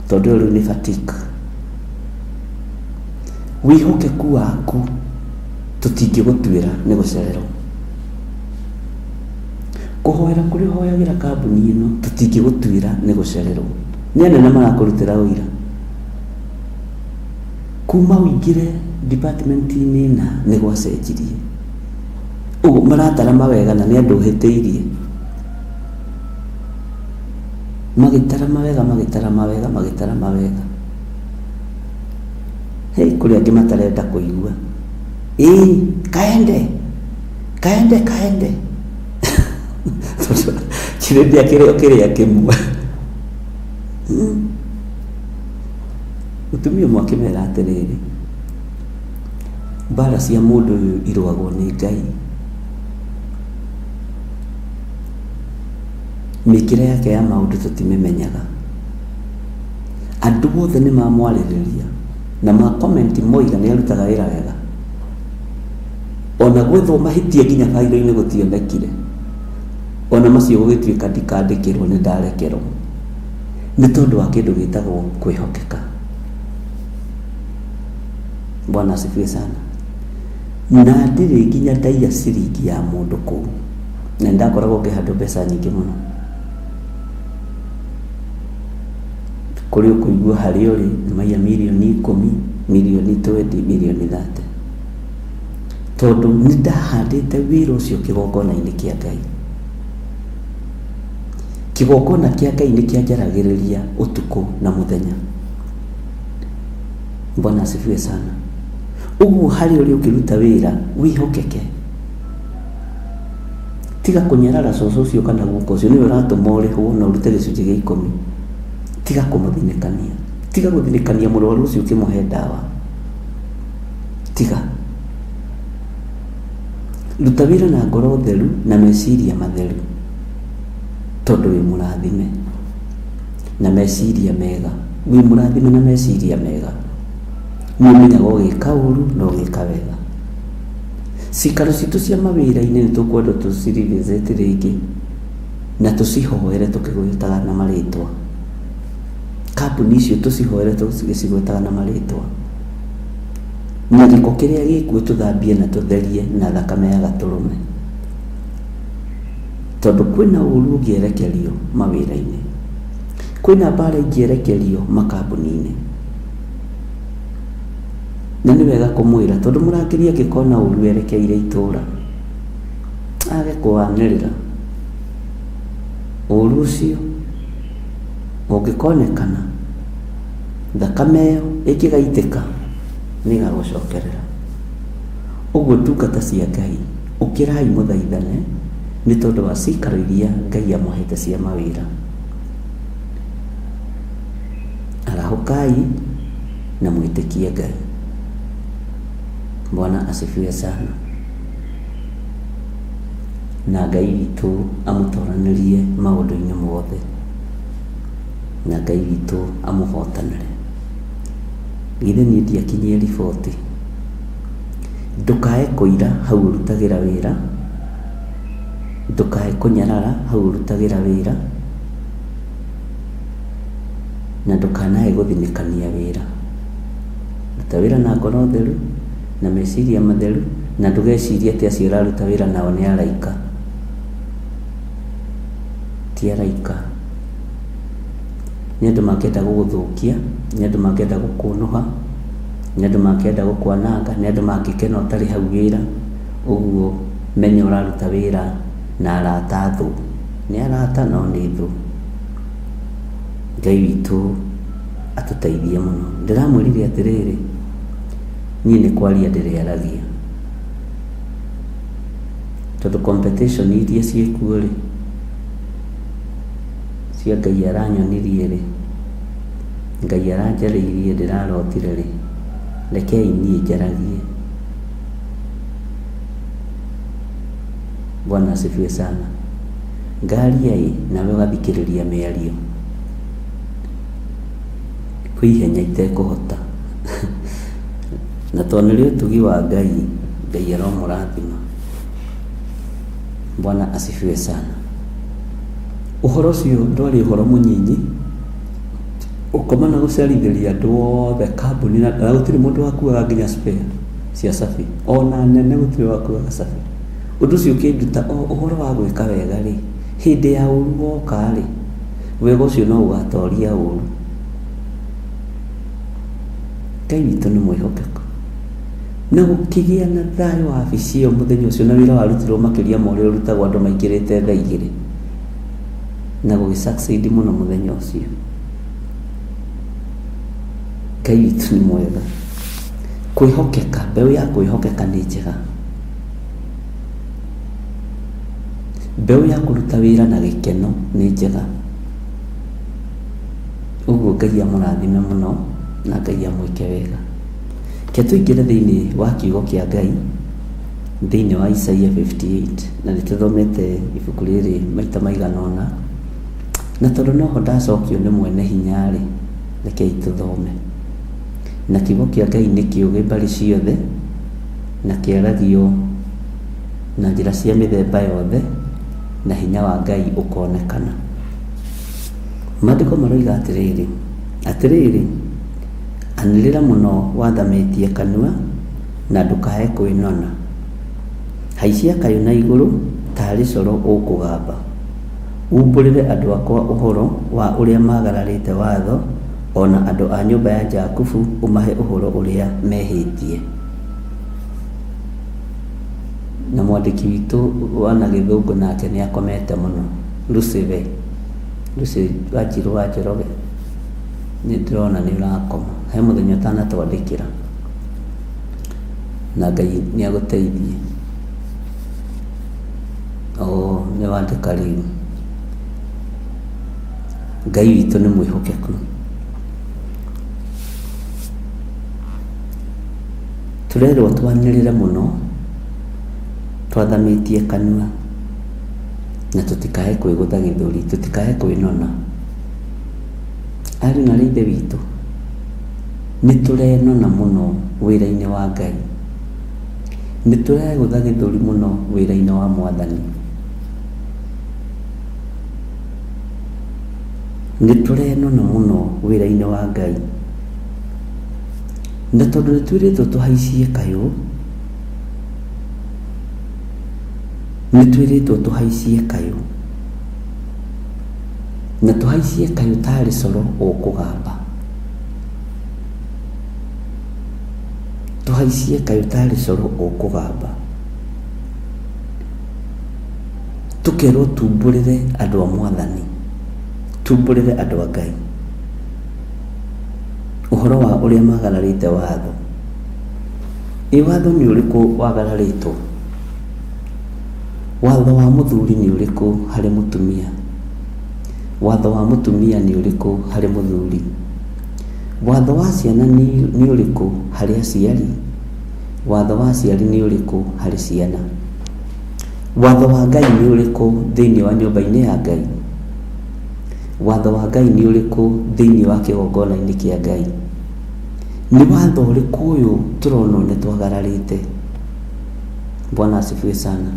Speaker 3: tondũ rĩu nĩ fatigue. Wĩhokeku waku tũtingĩgũtuĩra nĩ gũcererwo. kuhoera kuri hoyagira kambuni ino tutingigutwira ni gucererwo ni anene marakurutira wira kuma wingire department-ini na ni gwacenjirie ugu maratara mawega na ni andu hiteirie magitara mawega hei kuri angi matarenda kuigua kaende kirendia kiria kimwe utumia mwakimera atiriri mbara cia mundu uyu irwagwo ni Ngai mikire yake ya maundu tutimemenyaga andu othe ni mamwaririria na ma comment moiga ni arutaga wira wega ona gwethwo mahitie nginya failo-ini gutionekire ona macio gugituika ndikandikirwo ni ndarekerwo ni tondu wa kindu gitagwo kwihokeka. Bwana asifiwe sana. Na ndiri nginya ndaiya ciringi ya mundu kuu na ndakoragwo ngihandu mbeca nyingi muno kuri ukuigua hari uri maiya milioni 10 milioni 20 milioni 30 tondu ni ndahandite wira ucio kigongona-ini kia Ngai. Kigongona kia Ngai ni kianjaragiriria utuku na muthenya. Bwana asifiwe sana. Uguo hari uri ukiruta wira wihokeke, tiga kunyarara coco ucio kana guko ucio ni uratuma urihwo na urute gicunji gia 10. Tiga kumuthinikania, tiga guthinikania murwaru ucio ukimuhe ndawa, tiga ruta wira na ngoro theru na meciria matheru tondu wi murathime na meciria mega. Wi murathime na meciria mega mumenyaga ugika uru na ugika wega. Cikaro citu cia mawira-ini ni tukwenda tucirivisit ringi na tucihoere tukigwitaga na maritwa. Kambuni icio tucihoere tugicigwitaga na maritwa na giko kiria gikuo tuthambie na tutherie na thakame ya gaturume tondu kwina uru ungierekerio mawira-ini, kwina mbara ingierekerio makambuni-ini na ni wega kumwira tondu murakiria gikona uru erekeire itura age kuanirira uru ucio ungikonekana thakame iyo ikigaitika ni gagucokerera. Uguo tungata cia Ngai ukirai muthaithane ni tondu wa cikaro iria Ngai amuhete cia mawira. Arahukai na mwitikie Ngai. Bwana asifiwe sana. Na Ngai witu amutoranirie maundu-ini mothe na Ngai witu amuhotanire. Githe ni ndiakinyie riboti ndukae kuira hau urutagira wira, ndukae kunyarara hau urutagira wira na ndukanae guthinikania wira. Ruta wira na ngoro theru na meciria matheru na ndugeciria ati acio uraruta wira nao ni araika. Ti araika, ni andu makenda guguthukia, ni andu makenda gukunuha, ni andu makenda gukwananga, ni andu mangikena utari hau wira. Uguo menya uraruta wira na arata thu, ni arata no ni thu. Ngai witu atutaithie muno. Ndiramwirire atiriri ni ni kwaria ndiriaragia tondu competition iria ciekuo ri cia Ngai aranyonirie ri, Ngai aranjaririe ndirarotire ri, rekei nie njaragie. Bwana asifiwe sana. Ngariai nawe ugathikiriria miario kwihenya itekuhota na tonelio tugi wa Ngai, Ngai aromurathima. Bwana asifiwe sana. Uhoro ucio ndwari uhoro munyinyi ukomana gucerithiria andu othe kambuni na gutiri mundu wakuaga nginya spare cia safi ona nene gutiri wakuaga safi. Undu ucio ukinduta uhoro wa gwika wega ri Hĩndĩ ya ũru woka-rĩ, wega ũcio no ũgatoria ũru. Ngai witũ nĩ mwĩhokeku, na gũkĩgĩa na thayũ wabici ĩyo mũthenya ũcio, na wĩra warutirwo makĩria ma ũrĩa ũrutagwo andũ maingĩrĩte thaa 2 na gũgĩ-succeed mũno mũthenya ũcio. Ngai witũ nĩ mwega. Kwĩhokeka, mbeũ ya kwĩhokeka nĩ njega. Mbeũ ya kũruta wĩra na gĩkeno nĩ njega. Ũguo Ngai amũrathime mũno na Ngai amwĩke wega. Ke tũingĩre thĩinĩ wa kiugo kĩa Ngai thĩinĩ wa Isaia 58, na nĩtũthomete ibuku rĩrĩ maita maigana ũna, na tondũ noho ndacokio nĩ mwene hinya-rĩ, rekei tũthome. Na kiugo kĩa Ngai nĩ kĩũgĩ mbarĩ ciothe, na kĩaragio na njĩra cia mĩthemba yothe, na hinya wa Ngai ũkonekana. Maandĩko maroiga atĩrĩrĩ, anĩrĩra mũno wathamĩtie kanua, na ndũkae kwĩnona. Haicia kayũ na igũrũ tarĩ coro ũkũgamba. Umbũrĩre andũ akwa ũhoro wa ũrĩa magararĩte watho, ona andũ a nyũmba ya Jakubu ũmahe ũhoro ũrĩa mehĩtie. Na mwandĩki witũ wana Gĩthũngũ nake nĩ akomete mũno. Lucy Wanjirũ wa Njoroge, nĩ ndĩrona nĩ ũrakoma. He mũthenya ũtanatwandĩkĩra, na Ngai nĩ agũteithie. Nĩ wandĩka rĩu. Ngai witũ nĩ mwĩhokeku. Tũrerwo twanĩrĩre mũno, twathamĩtie kanua, na tũtikae kwĩgũtha gĩthũri, tũtikae kwĩnona. Ariũ na ithe witũ, nĩ tũrenona mũno wĩra-inĩ wa Ngai, nĩ tũregũtha gĩthũri mũno wĩra-inĩ wa Mwathani, nĩ tũrenona mũno wĩra-inĩ wa Ngai. Na tondũ nĩ twĩrĩtwo tũhaicie kayũ, na tũhaicie kayũ tarĩ coro ũkũgamba. Tũhaicie kayũ tarĩ coro ũkũgamba. Tũkerwo tumbũrĩre andũ a Mwathani, tumbũrĩre andũ a Ngai ũhoro wa ũrĩa magararĩte watho. Watho nĩ ũrĩkũ wagararĩtwo? Watho wa mũthuri nĩ ũrĩkũ harĩ mũtumia? Watho wa mũtumia nĩ ũrĩkũ harĩ mũthuri? Watho wa ciana nĩ ũrĩkũ harĩ aciari? Watho wa aciari nĩ ũrĩkũ harĩ ciana? Watho wa Ngai nĩ ũrĩkũ thĩinĩ wa nyũmba-inĩ ya Ngai? Watho wa Ngai nĩ ũrĩkũ thĩinĩ wa kĩgongona-inĩ kĩa Ngai? Nĩ watho ũrĩkũ ũyũ tũrona nĩ twagararĩte? Bwana asifiwe sana.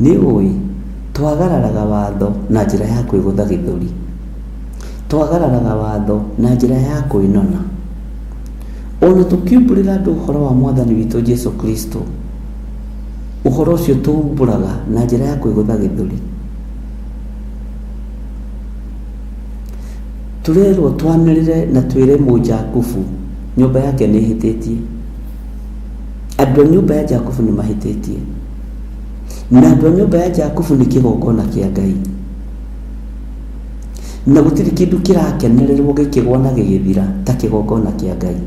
Speaker 3: Nĩ ũĩ twagararaga watho na njĩra ya kwĩgũtha gĩthũri, twagararaga watho na njĩra ya kwĩnona. Ona tũkiumbũrĩra andũ ũhoro wa Mwathani witũ Jesũ Kristo, ũhoro ũcio tũumbũraga na njĩra ya kwĩgũtha gĩthũri. Tũrerwo twanĩrĩre na twĩre Mũjakubu nyũmba yake nĩ ĩhĩtĩtie. Andũ a nyũmba ya Jakubu nĩ mahĩtĩtie, na andũ a nyũmba ya Jakubu nĩ kĩgongona kĩa Ngai, na gũtirĩ kĩndũ kĩrakenererwo gĩkĩgwa na gĩgĩthira ta kĩgongona kĩa Ngai.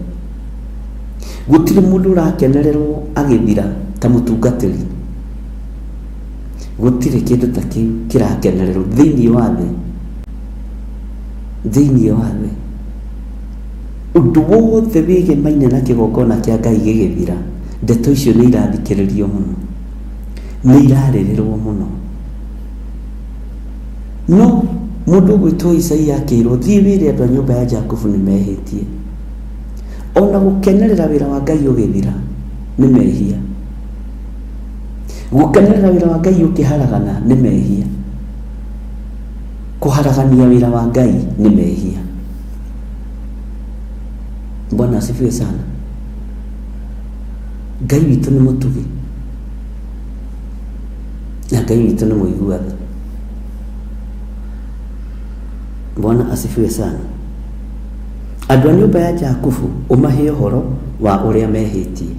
Speaker 3: Gũtirĩ mũndũ ũrakenererwo agĩthira ta mũtungatĩri. Gũtirĩ kĩndũ ta kĩu kĩrakenererwo thĩinĩ wa thĩ, thĩinĩ wa thĩ. Ũndũ wothe wĩgemaine na kĩgongona kĩa Ngai gĩgĩthira, ndeto icio nĩ irathikĩrĩrio mũno, nĩ irarĩrĩrwo mũno. No mũndũ ũgwĩtwo Isaia akĩrwo thiĩ wĩre andũ a nyũmba ya Jakubu nĩ mehĩtie. Ona gũkenerera wĩra wa Ngai ũgĩthira nĩ mehia, gũkenerera wĩra wa Ngai ũkĩharagana nĩ mehia, kũharagania wĩra wa Ngai nĩ mehia. Bwana asifiwe sana. Ngai witũ nĩ mũtugi, na Ngai witũ nĩ mũiguaga. Bwana asifiwe sana. Andũ a nyũmba ya Jakubu ũmahe ũhoro wa ũrĩa mehĩtie.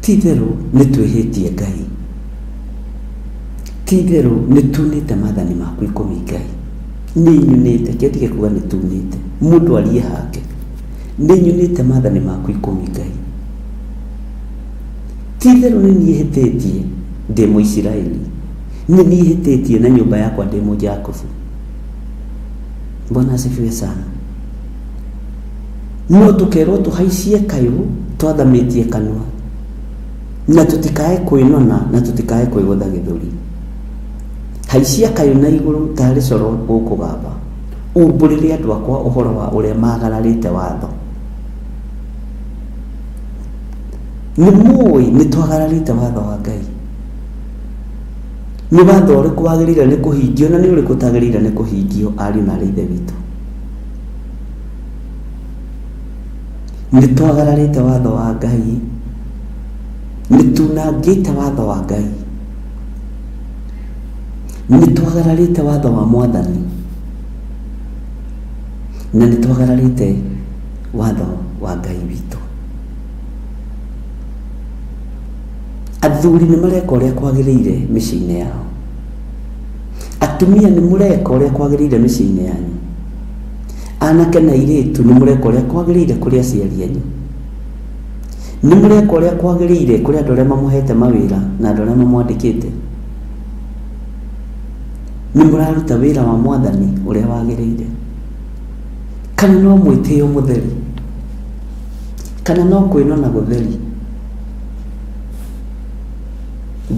Speaker 3: Ti-itherũ nĩ twĩhĩtie Ngai. Ti-itherũ nĩ tunĩte maathani maku ikũmi Ngai. Nĩ nyunĩte, kĩndige kuga nĩ tunĩte. Mũndũ arie hake. Nĩ nyunĩte maathani maku ikũmi Ngai. Ti-itherũ nĩ niĩ hĩtĩtie ndĩ Mũisiraeli. Nĩ niĩ hĩtĩtie na nyũmba yakwa ndĩ Mũjakubu. Bwana asifiwe sana. No tukerwo tuhaicie kayũ twathamĩtie kanua, na tutikae kwĩnona na tutikae kwĩgũtha gĩthũri. Haisia kayũ na igũrũ tarĩ coro ũkũgamba. Umbũrĩre andũ akwa ũhoro wa ũrĩa magararĩte watho. Nĩ mũĩ nĩ twagararĩte watho wa Ngai. Nĩ watho ũrĩkũ wagĩrĩire nĩ kũhingio na nĩ ũrĩkũ ũtagĩrĩire nĩ kũhingio, ariũ na aarĩ a Ithe witũ? Nĩ twagararĩte watho wa Ngai. Nĩ tunangĩte watho wa Ngai. Nĩ twagararĩte watho wa Mwathani. Na nĩ twagararĩte watho wa Ngai witũ. Athuri nĩ mareka ũrĩa kwagĩrĩire mĩciĩ-inĩ yao. Atumia nĩ mũreka ũrĩa kwagĩrĩire mĩciĩ-inĩ yanyu. Anake na airĩtu nĩ mũreka ũrĩa kwagĩrĩire kũrĩ aciari anyu. Nĩ mũreka ũrĩa kwagĩrĩire kũrĩ andũ arĩa mamũhete mawĩra na andũ arĩa mamwandĩkĩte. Nĩ mũraruta wĩra wa Mwathani ũrĩa wagĩrĩire. Kana no mwĩtĩo mũtheri, kana no kwĩnona gũtheri.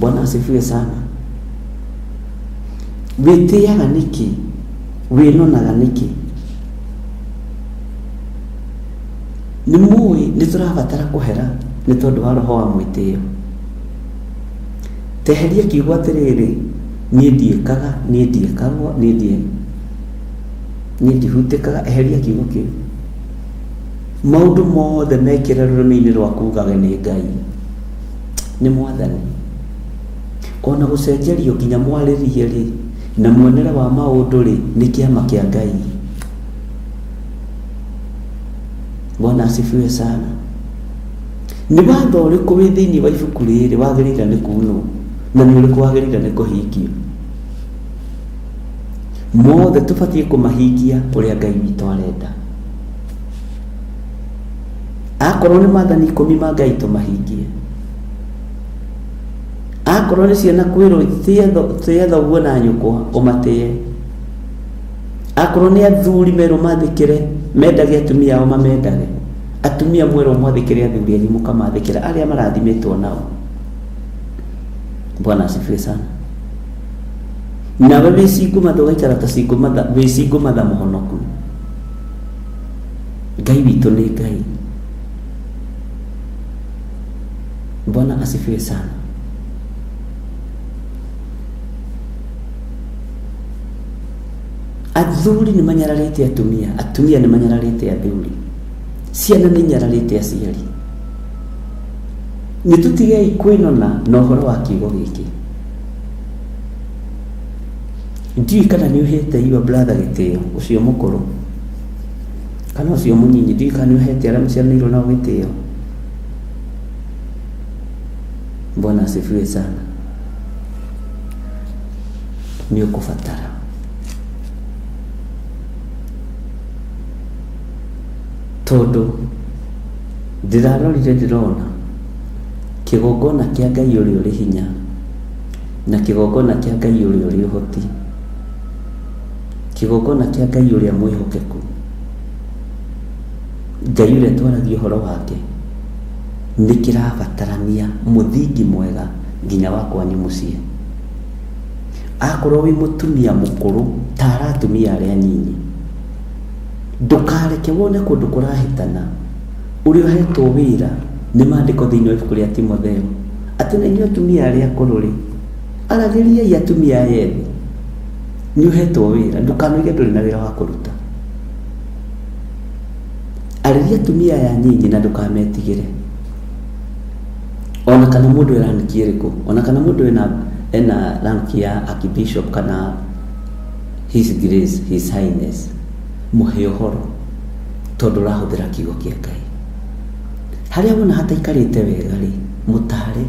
Speaker 3: Bwana asifiwe sana. Wĩtĩaga nĩkĩ? Wĩnonaga nĩkĩ? Nĩ mũĩ nĩ tũrabatara kũhera nĩ tondũ wa roho wa mwĩtĩo. Teheria kiugo atĩrĩrĩ, niĩ ndiĩkaga, niĩ ndiĩkagwo, niĩ ndihutĩkaga. Eheria kiugo kĩu. Maũndũ mothe mekĩre rũrĩmĩ-inĩ rwaku ugage nĩ Ngai, nĩ Mwathani. Ona gũcenjerio nginya mwarĩrie rĩ na muonere wa maũndũ rĩ nĩ kĩama kĩa Ngai. Bwana asifiwe sana. Nĩ watho ũrĩkũ wĩ thĩinĩ wa ibuku rĩrĩ wagĩrĩire nĩ kuunwo na nĩ ũrĩkũ wagĩrĩire nĩ kũhingio? Mothe tũbatiĩ kũmahingia ũrĩa Ngai witũ arenda. Akorwo nĩ maathani 10 ma Ngai tũmahingie. Akorwo nĩ ciana kwĩrwo tĩe thoguo na nyũkwa ũmatĩe. Akorwo nĩ athuri merwo mathĩkĩre mendage atumia ao mamendage. Atumia mwerwo mwathĩkĩre athuri anyu mũkamathĩkĩra arĩa marathimĩtwo nao. Bwana asifiwe sana. Nawe wĩcingũmatha ũgaikara ta wĩcingũmatha mũhonoku. Ngai witũ nĩ Ngai. Bwana asifiwe sana. Athuri nĩ manyararĩte atumia, atumia nĩ manyararĩte athuri, ciana nĩ nyararĩte aciari. Nĩ tũtigei kwĩnona na ũhoro wa kiugo gĩkĩ. Ndiũĩ kana nĩ ũhete your brother gĩtĩo, ũcio mũkũrũ kana ũcio mũnyinyi. Ndiũĩ kana nĩ ũhete arĩa mũciaranĩirwo nao gĩtĩo. Bwana asifiwe sana. Nĩ ũkũbatara tondũ ndĩrarorire ndĩrona kĩgongona kĩa Ngai ũrĩa ũrĩ hinya na kĩgongona kĩa Ngai ũrĩa ũrĩ ũhoti, kĩgongona kĩa Ngai ũrĩa mwĩhokeku, Ngai ũrĩa twaragia ũhoro wake, nĩ kĩrabatarania mũthingi mwega nginya wa kwanyu mũciĩ. Akorwo wĩ mũtumia mũkũrũ tara atumia arĩa anyinyi, ndũkareke wone kũndũ kũrahĩtana. Ũrĩa ũhetwo wĩra nĩ maandĩko thĩinĩ wa ibuku rĩa Timotheo atĩ na inyuĩ atumia arĩa akũrũ rĩ, aragĩriai atumia aya ethĩ. Nĩ ũhetwo wĩra, ndũkanoige ndũrĩ na wĩra wa kũruta. Arĩria atumia aya anyinyi na ndũkametigĩre. Ona kana mũndũ wĩ ranki ĩrĩkũ, ona kana mũndũ ena ranki ya archbishop kana His Grace, His Highness, muhe uhoro tondu rahuthira kiugo kia Ngai. Haria wona hataikarite wega ri mutare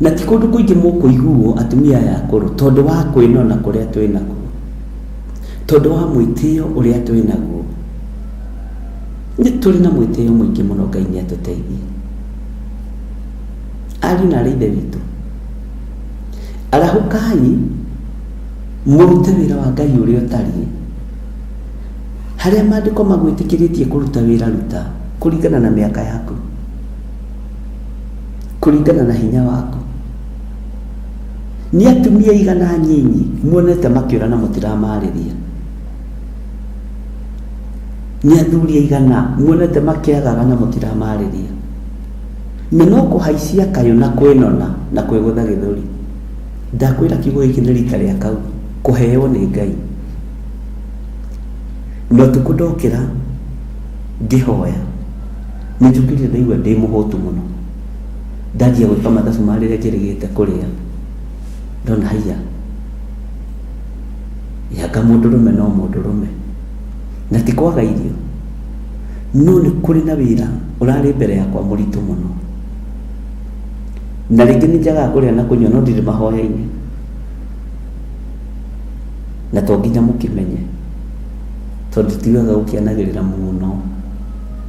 Speaker 3: na ti kundu kuingi mukuiguo atumia ya akuru tondu wa kwinona kuria twinakuo, tondu wa mwitio uria twinaguo. Ni turi na mwitio mwingi muno Ngai ni atuteithie. Ari na reithe witu arahukai murute wira wa Ngai uria utari haria maandiko magwitikiritie kuruta wira ruta kuringana na miaka yaku, kuringana na hinya waku. Ni atumia igana nyinyi muonete makiura na mutiramariria, ni athuri igana muonete makiagaga na mutiramariria, na no kuhaisia kayo na kwinona na kwegutha githuri. Ndakwira kiugo giki ni rita ria kau kuheo ni Ngai. No tukudokira ngihoya nijukire ndaigua ndi muhutu muno, ndanjia gwika mathabu marire kirigite kuria ndona haya yaka mundurume no mundurume na ti kwaga irio, no ni kuri na wira urari mbere yakwa muritu muno, na ringi ni njaga kuria na kunywa no ndiri mahoya-ini, na to nginya mukimenye tondu tiwaga gukianagirira muno.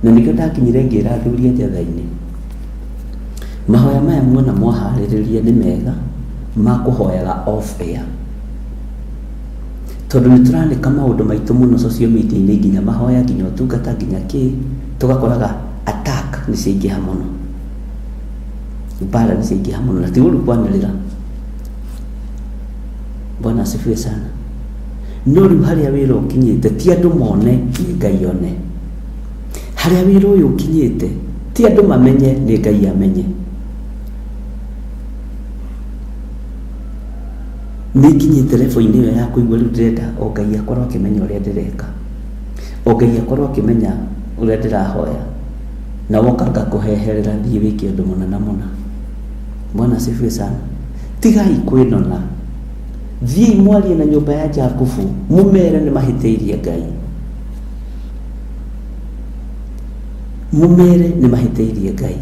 Speaker 3: Na nikio ndakinyire ngira athuri njatha-ini, mahoya maya muona mwahaririria ni mega ma kuhoyaga off air, tondu ni turandika maundu maitu muno social media-ini, nginya mahoya nginya utungata nginya ki tugakoraga attack ni ciingiha muno, mbara ni ciingiha muno, na tiguru kwanirira. Bwana asifiwe sana. No riu haria wira ukinyite ti andu mone ni Ngai one. Haria wira uyu ukinyite ti andu mamenye ni Ngai amenye. Ni kinyite level-ini iyo ya kuigua riu ndirenda o Ngai akorwo akimenya uria ndireka, o Ngai akorwo akimenya uria ndirahoya, na woka ngakuheherera thii wiki undu munana muna. Bwana asifiwe sana. Tigai kwinona, thii mwarie na nyumba ya Jakubu mumere ni mahiteirie Ngai, mumere ni mahiteirie Ngai.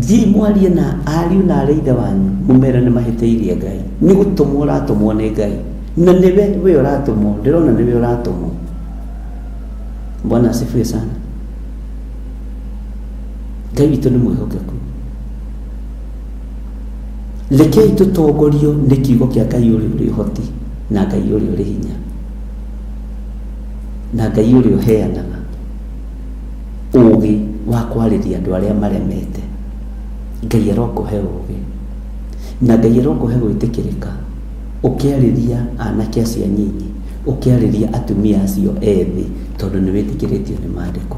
Speaker 3: Thii mwarie na ariu na areithe wanyu mumere ni mahiteirie Ngai, ni gutumwo uratumwo ni Ngai, na niwe we uratumwo, ndirona niwe uratumwo. Bwana asifiwe sana. Ngai witu ni mwihokeku. Rekei tutongorio ni kiugo kia Ngai uri uri hoti, na Ngai uri uri hinya, na Ngai uri uheanaga ugi wa kwariria andu aria maremete. Ngai arokuhe ugi, na Ngai arokuhe gwitikirika ukiariria anake acio nyinyi, ukiariria atumia acio ethi, tondu ni witikiritio ni maandiko.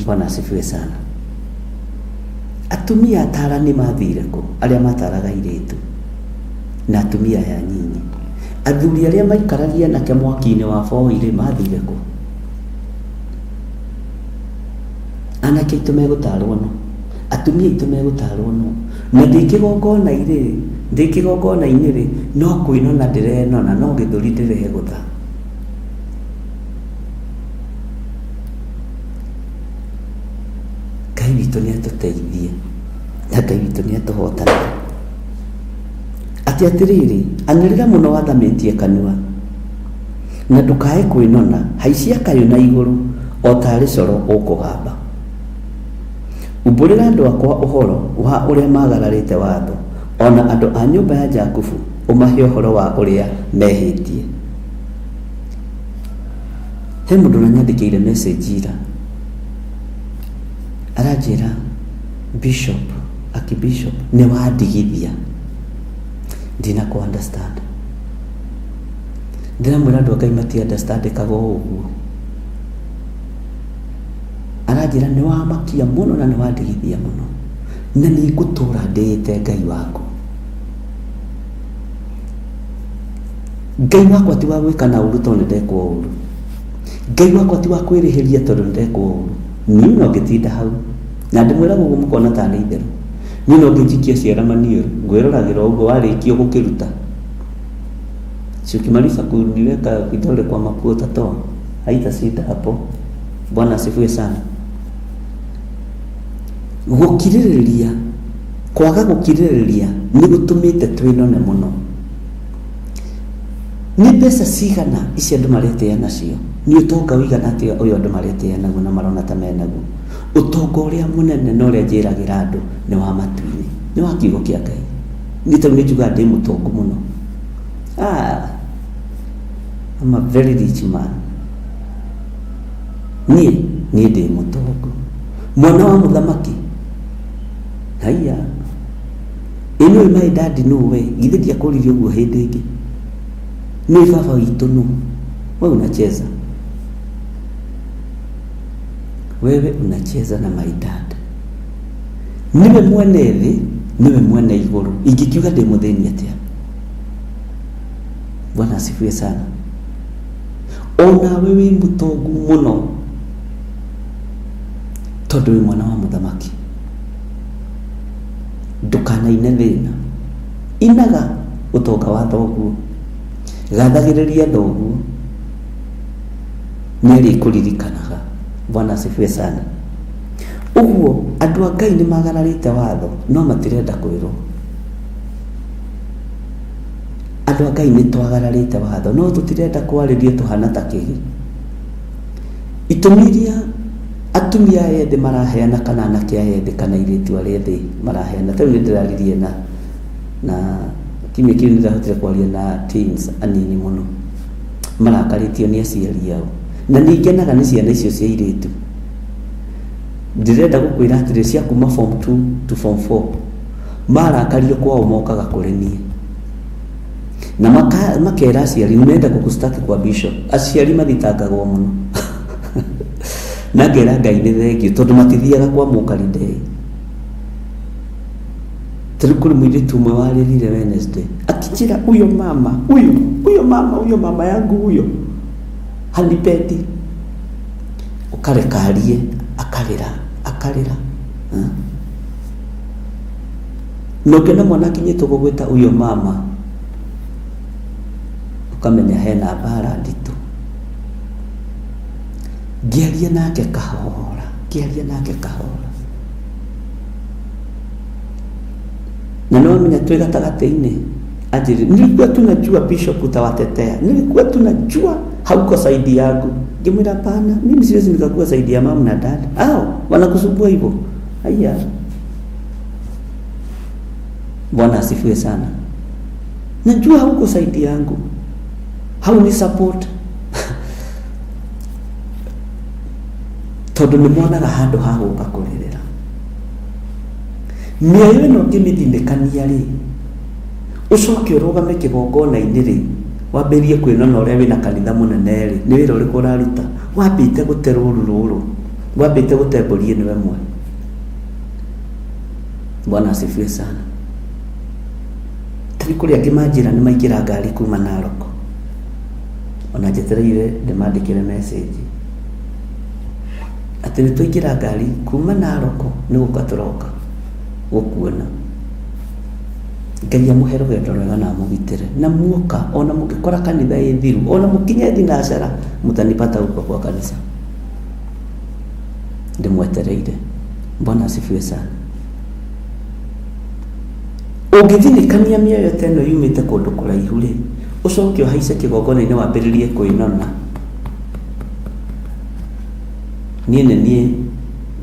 Speaker 3: Bwana asifiwe sana. Atumia atarani mathire ku aria mataraga iritu, na atumia ya nyinyi, athuri aria maikaragia nake mwaki-ini wa foire mathire ku. Anake itu megutarwo no, atumia itu megutarwo no, na ndikigongona-ini ri no kwinona ndirenona, no githuri ndiregutha. Ngai witu ni atuteithie, na Ngai witu ni atuhotanire. Ati atiriri, anirira muno wathamitie kanua, na ndukae kwinona, haisia kayo na iguru o tari coro ukugamba. Umburira andu akwa uhoro wa uria magararite watho, ona andu a nyumba ya Jakubu umahe uhoro wa uria mehitie. He mundu nanyandikire message ira arajira bishop akibishop ni wadigithia, ndina ku understand, ndina mwira andu Ngai mati understand kago uguo. Arajira ni wamakia muno na ni wadigithia muno, na ni gutura ndite Ngai wako. Ngai wakwa ti wa gwika na uru tondu ndekwo uru, Ngai wakwa ti wa kwirihiria tondu ndekwo uru. Ni no gitinda hau, na ndimwira gugu mukona ta ni itheru, nino ngijikia ciaramanio ngwĩroragira ũguo warĩkio gũkĩruta ukimaliza kuniweka vidole kwa mapua utatoa, haitasita hapo. Bwana asifiwe sana. Gukiririria, kwaga gukiririria ni gutumite twinone muno. Ni pesa cigana ici andu mareteana nacio, ni utonga wigana atia uyu andu mareteana naguo na marona ta menaguo. Utonga uria munene no uria njiragira andu ni wa matuini, ni wa kiugo kia Ngai. Ni taru nijuga ndi mutongu muno. I'm a very rich man. Ni ndi mutongu, mwana wa muthamaki. Haya, ino my dad no way, githe dia koririo guo hindi ingi. Ni baba witu no. Wewe unacheza. Wewe unacheza na my dad. Niwe mwene thi, niwe mwene iguru. Ingikiuga ndi mutheni atia. Bwana asifiwe sana. Ona wewe mutongu muno, tondu wi mwana wa muthamaki. Ndukanaine thina, inaga utonga wa thoguo, gathagiriria thoguo, nĩarĩ kũririkanaga. Bwana asifiwe sana. Uguo andu a Ngai nĩ magararĩte watho no matirenda kwĩrwo. Andu a Ngai nĩ twagararĩte watho no tutirenda kwarĩria tuhana ta kĩgi. Itumiria atumia ethĩ maraheana kana anake ethĩ kana airĩtu arĩa ethĩ maraheana. Tarĩu nĩ ndĩraririe na kimwe kĩu nĩndĩrahotire kwaria na teens anini mũno marakarĩtio nĩ aciari ao, na nĩngenaga nĩ ciana icio cia airĩtu. Ndĩrenda gũkwĩra atĩrĩ cia kuma form 2 to form 4 marakario kwao mokaga kũrĩ niĩ na makera aciari nĩmenda gũkũstaki kwa bishop. Aciari mathitangagwo mũno na ngera Ngai nĩ thengio tondũ matithiaga kwa mũkarinde. Tarĩu kũrĩ mũirĩtu ũmwe warĩrire Wednesday akĩnjĩra huyo mama yangu huyo hanipendi. Ukarekarie akarĩra no ngena mwana akinyĩtwo gũgwĩta huyo mama, ukamenya hena mbara nditũ. Ngĩaria nake kahora na no menya twĩ gatagatĩ-inĩ ajiri. Nilikuwa tunajua bishop utawatetea, nilikuwa tunajua hauko saidi yangu. Ngimwira pana, mimi siwezi nikakuwa saidi ya mama na dada. Wanakusumbua hivyo. Haya. Bwana asifiwe sana. Najua hauko saidi yangu, hauni support. Tondu nĩmonaga handũ ha gũka kũrĩrĩra. Mĩayo ĩno ngĩmĩthimĩkania rĩ, ũcoke ũrũgame kĩgongona-inĩ rĩ, wambĩrĩrie kwĩnona ũrĩa wĩna kanitha mũnene rĩ, nĩ wĩra ũrĩkũ ũraruta? Wambĩte gũte rũrũ, wambĩte gũte mbũri ĩno ĩmwe. Bwana asifiwe sana. Tarĩu kũrĩ angĩ manjĩra nĩ maingĩra ngari kuma Narok, ona njetereire ndĩmandĩkĩre message atĩ nĩ twaingĩra ngari kuma Narok nĩ gũka tũroka gũkuona. Ngai amũhe rũgendo rwega na amũgitĩre na muoka ona mũngĩkora kanitha ĩ thiru, ona mũkinye thinacara mũtanipata huko kwa kanisa. Ndĩmwetereire. Bwana asifiwe sana. Ũngĩthinikania mĩoyo ta ĩno yumĩte kũndũ kũraihu rĩ, ũcoke ũhaice kĩgongona-inĩ wambĩrĩrie kwĩnona. Niĩ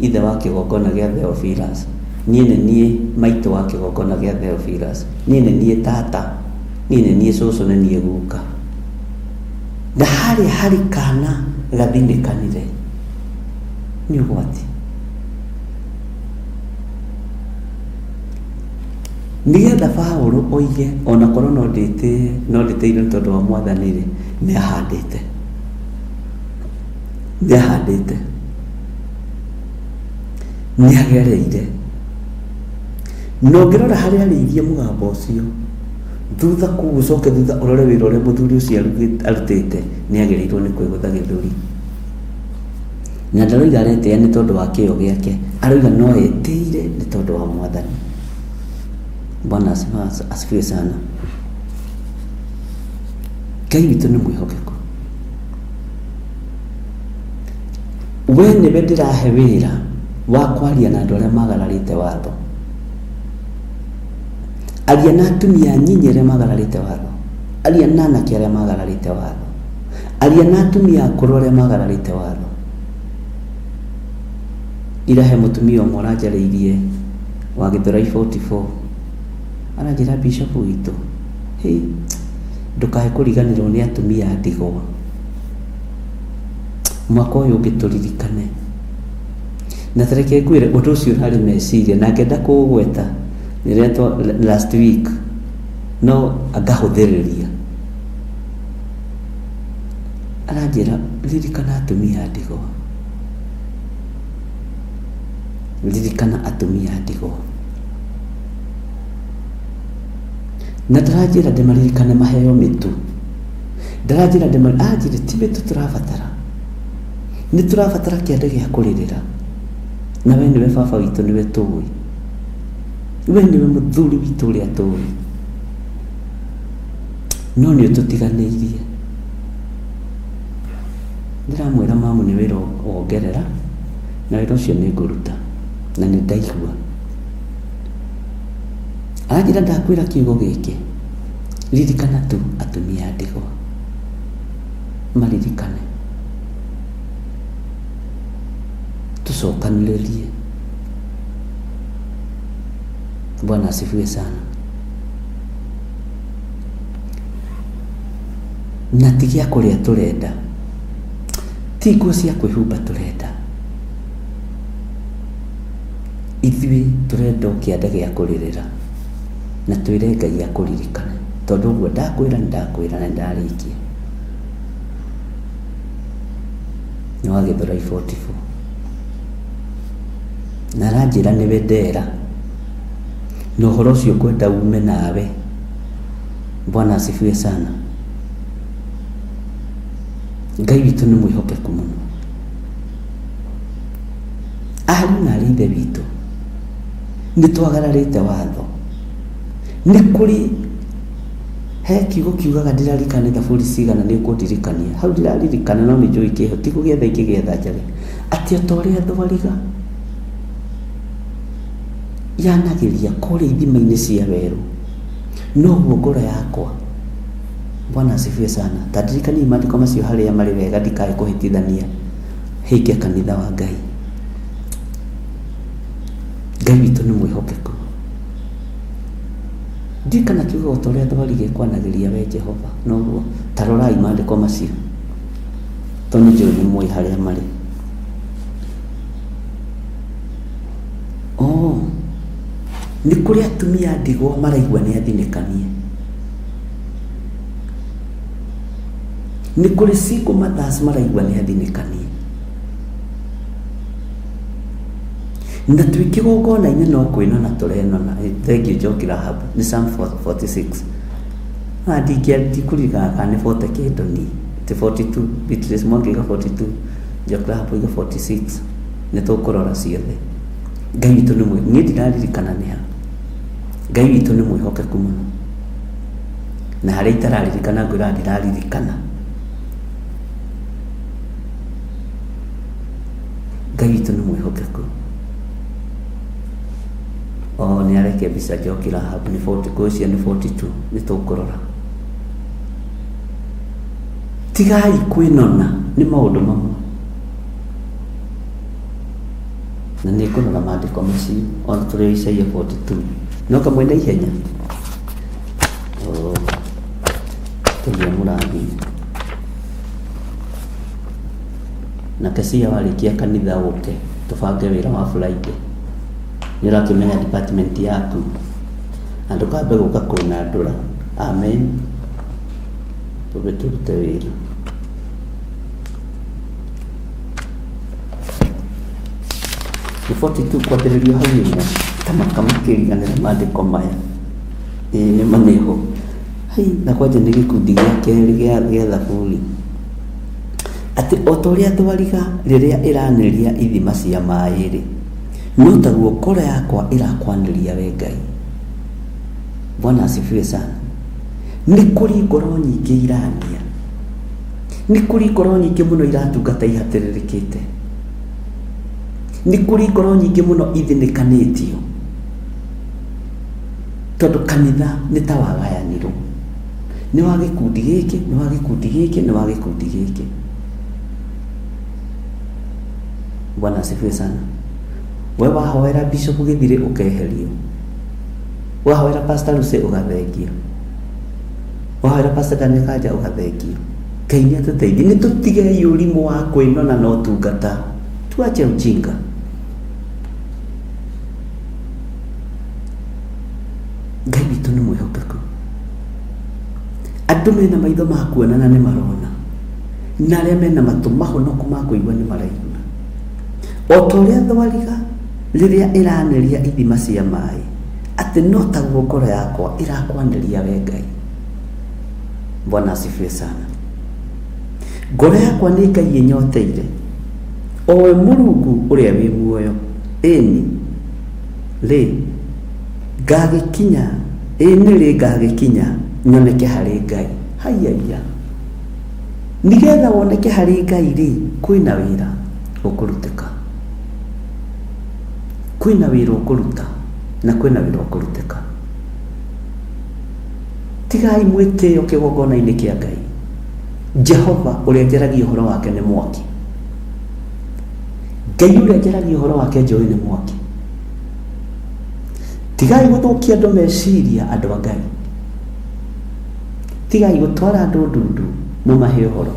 Speaker 3: ithe wa kĩgongona gĩa Theophilus, niĩ maitũ wa kĩgongona gĩa Theophilus, niĩ tata, niĩ cũcũ, niĩ guka. Na harĩa harĩ kana gathinikanire nĩ ũgwati. Nĩgetha Paũlũ oige ona korwo no ndĩteire tondũ wa Mwathani rĩ, nĩahandĩte nĩagereire. No ngĩrora harĩa arĩirie mũgambo ũcio thutha kũu, ũcoke thutha ũrore wĩra ũrĩa mũthuri ũcio arutĩte, nĩagereirwo nĩ kwĩgũtha gĩthũri. Na ndaroiga aretĩĩa nĩ tondũ wa kĩyo gĩake, aroiga no etĩire nĩ tondũ wa Mwathani. Bwana asifiwe sana. Ngai witũ nĩ mwĩhokeku. We nĩwe ndĩrahe wĩra wa kwaria na andũ arĩa magararĩte watho. Aria na atumia nyinyi arĩa magararĩte watho. Aria na anake arĩa magararĩte watho. Aria na atumia akũrũ arĩa magararĩte watho. Irahe mũtumia ũmwe aranjarĩirie wa Gĩthũrai 44. Aranjĩra bishop witũ, ndũkahe kũriganĩrwo nĩ atumia a ndigwa. Mwaka ũyũ ũngĩtũririkane. Na tareke ngwĩre ũndũ ũcio ũrarĩ meciria na ngenda kũũgweta nĩretwo last week no angahũthĩrĩria. Aranjĩra ririkana atumia a ndigwa. Ririkana atumia a ndigwa. Na ndaranjĩra ndĩmaririkane maheo mĩtu. Ndaranjĩra anjĩre ti mĩtu tũrabatara. Nĩ tũrabatara kĩande gĩa kũrĩrĩra. Na we nĩwe baba witũ nĩwe tũĩ. We nĩwe mũthuri witũ ũrĩa tũĩ. No nĩ ũtũtiganĩirie. Ndĩramwĩra mamu nĩ wĩra wongerera na wĩra ũcio nĩ ngũruta na nĩ ndaigua. Aranjĩra ndakwĩra kiugo gĩkĩ. Ririkana tu atumia a ndigwa. Maririkane. Tucokanĩrĩrie. Bwana asifiwe sana. Na ti gĩa kũrĩa tũrenda. Ti nguo cia kwĩhumba tũrenda. Ithuĩ tũrenda kĩande gĩa kũrĩrĩra. Na twĩre Ngai akũririkane. Tondũ ũguo ndakwĩra na ndarĩkia. Nĩ wa Gĩthũrai 44. Na aranjĩra nĩwe ndera. Na ũhoro ũcio ngwenda ume nawe. Bwana asifiwe sana. Ngai witũ nĩ mwĩhokeku mũno. Ariũ na aithe witũ nĩ twagararĩte watho. Nĩ kũrĩ he kiugo kiugaga ndĩraririkana thaburi cigana nĩ kũndirikania. Hau ndĩraririkana no nĩ njũĩ kĩho ti kũgetha ingĩgetha njage. Atĩ o ta ũrĩa thwariga yanagĩria kũrĩa ithima-inĩ cia werũ, noguo ngoro yakwa. Bwana asifiwe sana. Tadirikani maandĩko macio harĩa marĩ wega ndikae kũhĩtithania hinge kanitha wa Ngai. Ngai witũ nĩ mwĩhokeku. Ndikana kiugo ta ũrĩa thwariga kwanagĩria we Jehova. Noguo tarorai maandĩko macio. Tondũ njũĩ nĩ mũĩ harĩa marĩ. Nĩ kũrĩ atumia a ndigwa maraigua nĩ athinĩkanie. Nĩ kũrĩ single mothers maraigua nĩ athinĩkanie. Na twĩ kĩgongona-inĩ no kwĩnona tũrenona. Thengiũ Njoki Rahab nĩ Psalm 46. Ndikũririkana kana nĩ 40 kĩndũ ni 42. Beatrice Mwangi 42. Njoki Rahab 46. Nĩ tũkũrora ciothe. Ngai witũ nĩ mwĩhokeku. Niĩ ndiraririkana nĩ ha. Ngai witũ nĩ mwĩhokeku mũno. Na harĩa itararirikana ngwĩra ndiraririkana. Ngai witũ nĩ mwĩhokeku. Nĩ areke mbica Njoki Rahab nĩ 40 kũcia nĩ 42 nĩ tũkũrora. Tigai kwĩnona nĩ maũndũ mamwe. Na nĩ kũrora maandĩko macio ona tũrĩ Isaia 42. No kamwenda ihenya. Tũgĩa mũrathi. Na Kesia warĩkia kanitha ũke tũbange wĩra wa Friday. Nĩ ũrakĩmenya department yaku. Andũ kambe gũka kũna ndũra. Amen. Tũbe tũrute wĩra. Nĩ 42 kwambĩrĩrio hau ĩmwe. Tamaka makĩriganĩra maandĩko maya. Nĩ maneho. Na kwanja nĩ gĩkundi gĩa kerĩ gĩa thaburi. Atĩ o ta ũrĩa thwariga rĩrĩa ĩranĩria ithima cia maĩ-rĩ, no taguo ngoro yakwa ĩrakwanĩria we Ngai. Bwana asifiwe sana. Nĩ kũrĩ ngoro nyingĩ irania, nĩ kũrĩ ngoro nyingĩ mũno iratungata ihatĩrĩrĩkĩte, nĩ kũrĩ ngoro nyingĩ mũno ithinĩkanĩtio, tondũ kanitha nĩ ta wagayanirwo, nĩ wa gĩkundi gĩkĩ, nĩ wa gĩkundi gĩkĩ, nĩ wa gĩkundi gĩkĩ. Bwana asifiwe sana. We wahoera bishop gĩthire ũkeherio, wahoera pastor Lucy ũgathengio, wahoera pastor Daniel Kanja ũgathengio. Ngai nĩ atũteithie, nĩ tũtige ũrimũ wa kwĩnona na ũtungata, tuache ujinga. Ngai witũ nĩ mwĩhokeku, andũ mena maitho ma kuonana nĩ marona, na arĩa mena matũ mahonoku ma kũigua nĩ maraigua. O ta ũrĩa thwariga rĩrĩa ĩranĩria ithima cia maĩ, atĩ no taguo ngoro yakwa ĩrakwanĩria we Ngai. Bwana asifiwe sana. Ngoro yakwa nĩ Ngai ĩnyoteire, o we Mũrungu ũrĩa wĩ muoyo. Ĩni rĩ ngagĩkinya, ĩni rĩ ngagĩkinya nyoneke harĩ Ngai. Haiya, nĩgetha woneke harĩ Ngai rĩ, kwĩna wĩra ũkũrutĩka, kwĩna wĩra ũkũruta na kwĩna wĩra ũkũrutĩka. Tigai mwĩtĩo kĩgongona-inĩ kĩa Ngai. Jehova ũrĩa njaragia ũhoro wake nĩ mwaki, Ngai ũrĩa njaragia ũhoro wake njũĩ nĩ mwaki. Tigai gũthũkia andũ meciria, andũ a Ngai. Tigai gũtwara andũ ndundu mũmahe ũhoro.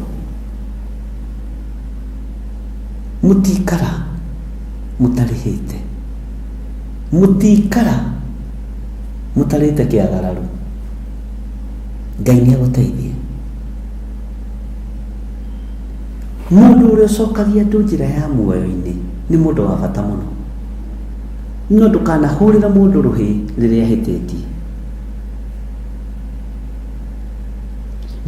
Speaker 3: Mũtikara mũtarĩhĩte, mũtikara mũtarĩte kĩagararu. Ngai nĩ agũteithie. Mũndũ ũrĩa ũcokagia andũ njĩra ya muoyo-inĩ nĩ mũndũ wa bata mũno, no ndũkanahũrĩra mũndũ rũhĩ rĩrĩa ahĩtĩtie.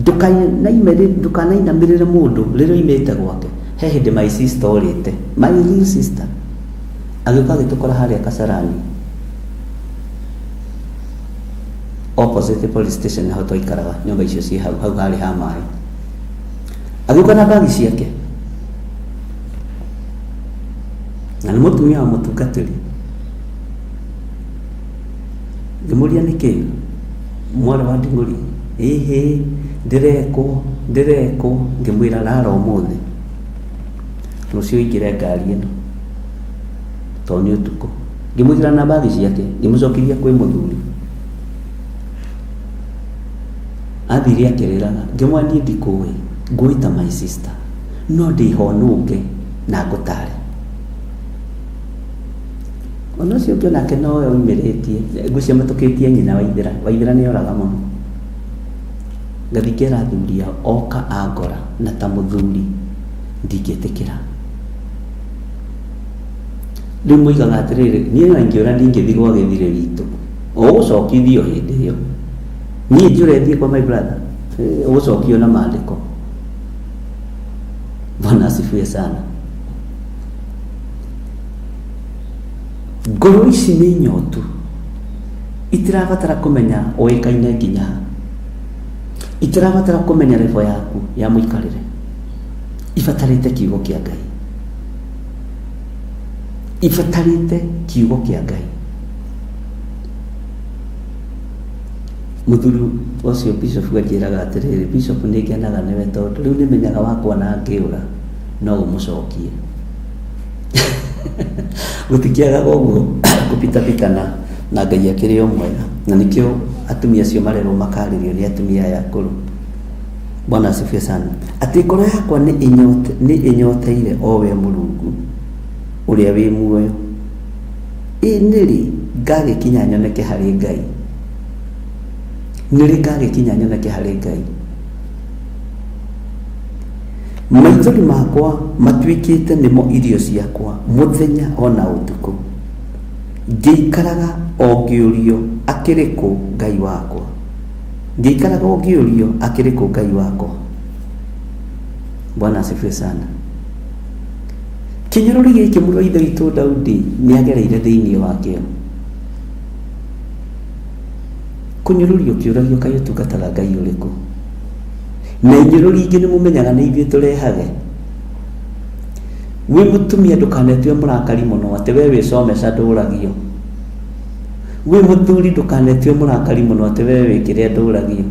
Speaker 3: Ndũkanainamĩrĩre mũndũ rĩrĩa oimĩte gwake. He hĩndĩ my sister orĩte, my real sister, agĩũka agĩtũkora harĩa Kasarani opposite police station, naho twaikaraga nyũmba icio ciĩ hau harĩ ha maĩ. Agĩũka na bagi ciake, na nĩ mũtumia wa mũtungatĩri. Ngĩmũria nĩkĩ, mwarĩ wa Nding'ũri, ĩhĩ ndĩrekwo. Ngĩmwĩra rara ũmũthĩ, rũciũ ingĩre ngari ĩno tondũ nĩ ũtukũ. Ngĩmwĩkĩra na bagi ciake, ngĩmũcokiria kwĩ mũthuri. Athire akĩrĩraga, ngĩmwĩra niĩ ndikũĩ, ngwĩta my sister, no ndĩhonũnge na ngũtare. Ona ũcio ũngĩ onake nowe oimĩrĩtie, ngũcia matũkĩtie nyina Waithĩra. Waithĩra nĩ oraga mũno. Ngathi ngera athuri oka angora na ta mũthuri, ndingĩtĩkĩra. Rĩu moigaga atĩrĩrĩ, niĩ na ingĩũra ndingĩthiĩ gwa gĩthirĩ witũ, ũgũcokithio hĩndĩ ĩyo. Niĩ njũre thiĩ kwa my brother, ũgũcokio na maandĩko. Bwana asifiwe sana. Ngoro ici nĩ nyotu, itirabatara kũmenya ũĩkaine nginya, itirabatara kũmenya revo yaku ya mũikarĩre, ibatarĩte kiugo kĩa Ngai, ibatarĩte kiugo kĩa Ngai. Mũthuri ũcio bishop anjĩraga atĩrĩrĩ, bishop nĩ ngenaga nĩwe tondũ rĩu nĩmenyaga wakwa na ngĩũra no ũmũcokie. Gũtikĩaga ũguo gũpitapitana na Ngai akĩrĩ o mwega, na nĩkĩo atumia acio marerwo makarĩrio nĩ atumia aya akũrũ. Bwana asifiwe sana. Atĩ ngoro yakwa nĩ ĩnyoteire o we Mũrungu ũrĩa wĩ muoyo. Nĩrĩ ngagĩkinya nyoneke harĩ Ngai, nĩrĩ ngagĩkinya nyoneke harĩ Ngai. Maithori makwa matuĩkĩte nĩmo irio ciakwa mũthenya ona ũtukũ, ngĩikaraga o ngĩũrio akĩrĩ kũ Ngai wakwa, ngĩikaraga o ngĩũrio akĩrĩ kũ Ngai wakwa. Bwana asifiwe sana. Kĩnyũrũri gĩkĩ mũrũ wa ithe witũ Daudi nĩ agereire thĩinĩ wakĩo. kunyururio kiuragio kayo tukatara Ngai uriku na inyururi ingi ni mumenyaga ni ithuĩ turehage wi mutumia ndukanetue murakari muno ati we wicomesa nduragio wi muthuri ndukanetue murakari muno ati we wikire nduragio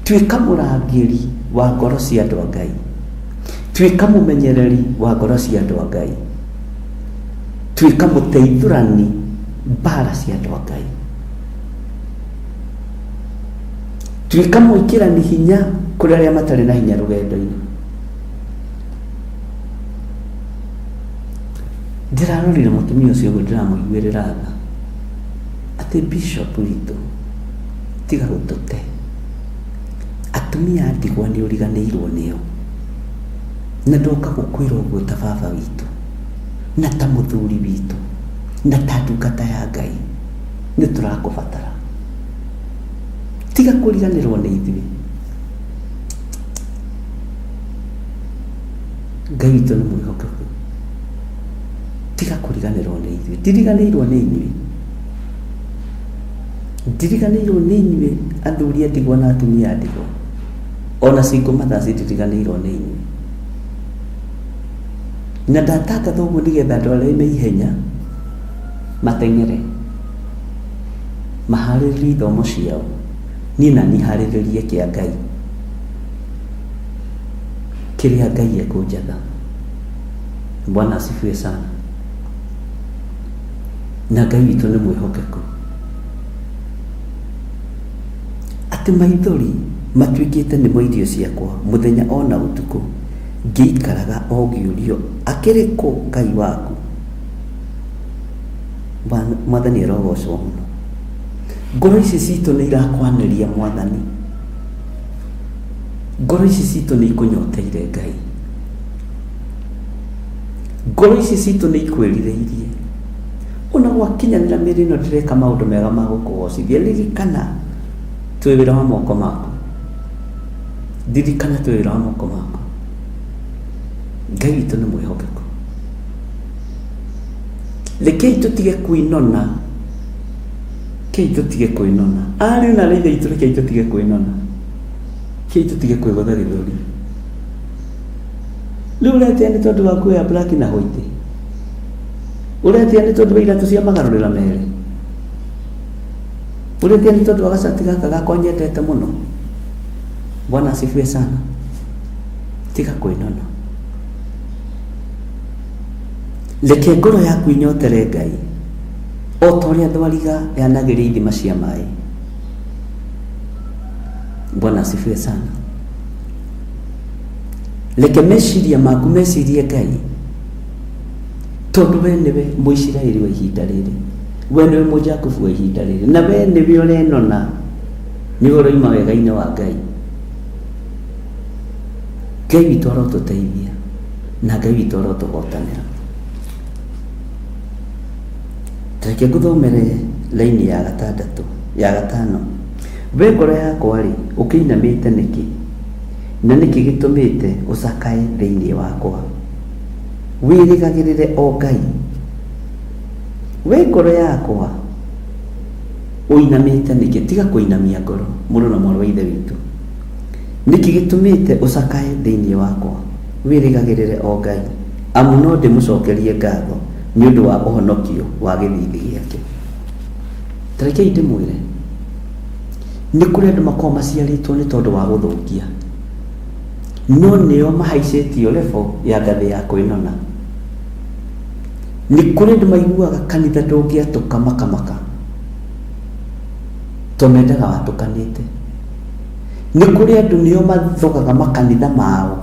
Speaker 3: tuika murangiri wa ngoro cia andu a Ngai tuika mumenyereri wa ngoro cia andu a Ngai tuika muteithurani mbara cia andu a Ngai tuika mwikirani hinya kuri aria matari na hinya rugendo-ini ndirarorire mutumia ucio guo ndiramuiguirira tha ati bishop witu tiga gutute atumia ndigwa ni uriganirwo nio na ndoka gukwira uguo ta baba witu na ta muthuri witu na ta ndungata ya Ngai ni turakubatara tiga kuriganirwo ni ithuĩ Ngai witu ni mwihokeku tiga kuriganirwo ni ithuĩ ndiriganirwo ni inyuĩ ndiriganirwo ni inyuĩ athuri ndigwa na atumia ndigwa ona singo mathasi ndiriganirwo ni inyuĩ na ndatangatha ũguo nĩgetha andũ arĩa me ihenya mateng'ere maharĩrĩrie ithomo ciao niĩ na niĩ harĩrĩrie kĩa Ngai kĩrĩa Ngai ekũnjatha. Bwana asifiwe sana. Na Ngai witũ nĩ mwĩhokeku atĩ maithori matuĩkĩte nĩmo irio ciakwa mũthenya ona ũtukũ ngĩikaraga o ngĩũrio akĩrĩ kũ Ngai waku. Mwathani arogocwo mũno. Ngoro ici citũ nĩ irakwanĩria Mwathani, ngoro ici citũ nĩ ikũnyoteire Ngai, ngoro ici citũ nĩ ikwĩrirĩirie ona gwakinyanĩra mĩrĩ ĩno ndĩreka maũndũ mega ma gũkũgocithia. Ririkana twĩ wĩra wa moko maku, ririkana twĩ wĩra wa moko maku. Ngai witũ nĩ mwĩhokeku. Rekei tũtige kwĩnona, kei tũtige kwĩnona. Ariũ na aithe aitũ rekei tũtige kwĩnona, kei tũtige kwĩgotha gĩthũri. Rĩu ũretia nĩ tondũ wa kuoya black na white, ũretia nĩ tondũ wa iratũ cia magarũrĩra merĩ, ũretia nĩ tondũ wa gacati gaka gakwa nyendete mũno. Bwana asifiwe sana. Tiga kwĩnona. Reke ngoro yaku inyotere Ngai o ta ũrĩa thwariga yanagĩria ithima cia maĩ. Bwana asifiwe sana. Reke meciria maku mecirie Ngai, tondũ we nĩwe Mũisiraeli wa ihinda rĩrĩ, we nĩwe Mũjakubu wa ihinda rĩrĩ, na we nĩwe ũrenona nĩ ũroima wega-inĩ wa Ngai. Ngai witũ arotũteithia na Ngai witũ arotũhotanĩra. Reke ngũthomere laini ya 5. We ngoro yakwa rĩ, ũkĩinamĩte nĩkĩ, na nĩkĩ gĩtũmĩte ũcakae thĩinĩ wakwa? Wĩrĩgagĩrĩre o Ngai. We ngoro yakwa ũinamĩte nĩkĩ? Tiga kũinamia ngoro, mũrũ na mwarĩ wa ithe witũ. Nĩkĩ gĩtũmĩte ũcakae thĩinĩ wakwa? Wĩrĩgagĩrĩre o Ngai, amu no ndĩmũcokerie ngatho nĩ ũndũ wa ũhonokio wa gĩthithi gĩake. Rekei ndĩmwĩre, nĩ kũrĩ andũ makoragwo maciarĩtwo nĩ tondũ wa gũthũkia, no nĩo mahaicĩtio level ya ngathĩ ya kwĩnona. Nĩ kũrĩ andũ maiguaga kanitha ndũngĩatũka makamaka, to mendaga watũkanĩte. Nĩ kũrĩ andũ nĩo mathogaga makanitha mao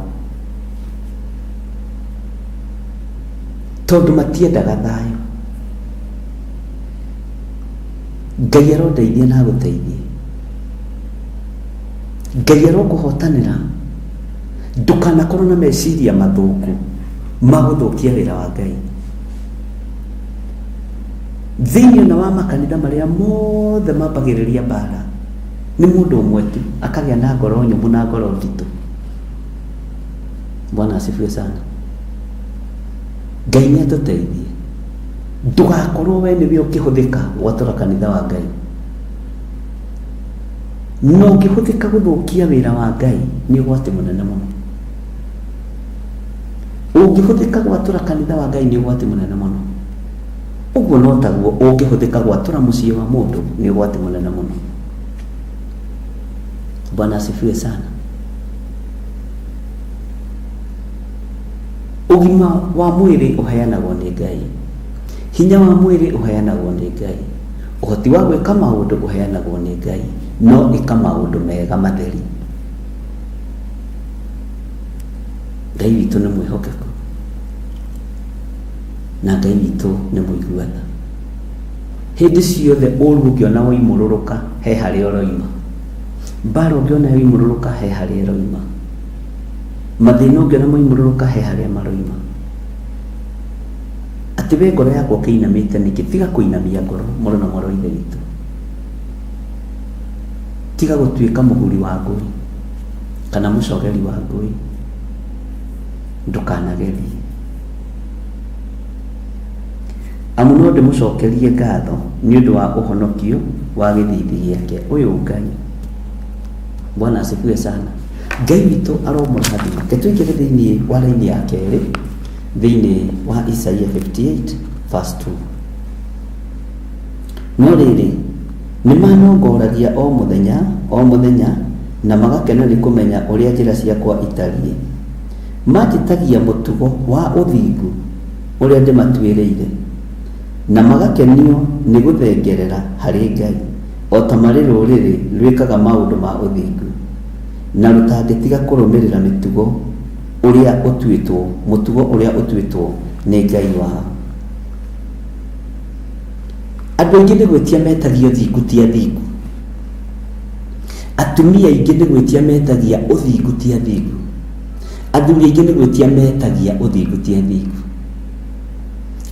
Speaker 3: tondũ matiendaga thayũ. Ngai arondeithia na gũteithia, Ngai arokũhotanĩra. Ndũkanakorwo na meciria mathũku ma gũthũkia wĩra wa Ngai. Thĩinĩ na wa makanitha marĩa mothe mambagĩrĩria mbara, nĩ mũndũ ũmwe tu akagĩa na ngoro nyũmũ na ngoro nditũ. Bwana asifiwe sana. Ngai nĩatũteithie ndugakorwo we niwe ũkĩhũthĩka gwatura kanitha wa Ngai. No ũngĩhũthĩka gũthũkia wĩra wa Ngai nĩ ũgwati mũnene mũno. Ũngĩhũthĩka gwatura kanitha wa Ngai nĩ ũgwati mũnene mũno. Ũguo no taguo ũngĩhũthĩka gwatura mũciĩ wa mũndũ nĩ ũgwati mũnene mũno. Bwana asifiwe sana. Ũgima wa mwĩrĩ ũheanagwo nĩ Ngai. Hinya wa mwĩrĩ ũheanagwo nĩ Ngai. Ũhoti wa gwĩka maũndũ ũheanagwo nĩ Ngai. No ĩka maũndũ mega matheri. Ngai witũ nĩ mwĩhokeku. Na Ngai witũ nĩ mũiguana. Hĩndĩ ciothe ũru ũngĩona woimũrũrũka he harĩa ũroima. Mbara ũngĩona woimũrũrũka he harĩa ũroima. Mathĩna ũngĩona moimũrũrũka he harĩa maroima. Atĩ we ngoro yakwa ũkĩinamĩte nĩkĩ? Tiga kũinamia ngoro mũrũ na mwarĩ wa Ithe witũ. Tiga gũtuĩka mũhuri wa ngũĩ kana mũcogeri wa ngũĩ. Ndũkanagerie. Amu no ndĩmũcokerie ngatho nĩ ũndũ wa ũhonokio wa gĩthithi gĩake ũyũ Ngai. Bwana asifiwe sana. Ngai witũ aromũrathima. Ketũingĩre thĩinĩ wa raini ya kerĩ thĩinĩ wa Isaia 58 verse 2. No rĩrĩ nĩmanongoragia o mũthenya na magakena nĩ kũmenya ũrĩa njĩra ciakwa itariĩ. Manjĩtagia mũtugo wa ũthingu ũrĩa ndĩmatuĩrĩire na magakenio nĩ gũthengerera harĩ Ngai o ta marĩ rũrĩrĩ rwĩkaga maũndũ ma ũthingu na rũtangĩtiga kũrũmĩrĩra mũtugo ũrĩa ũtuĩtwo nĩ Ngai wao. Andũ aingĩ nĩ gwĩtia metagio thingu ti athingu. Atumia aingĩ nĩ gwĩtia metagia ũthingu ti athingu. Athuri aingĩ nĩ gwĩtia metagia ũthingu ti athingu.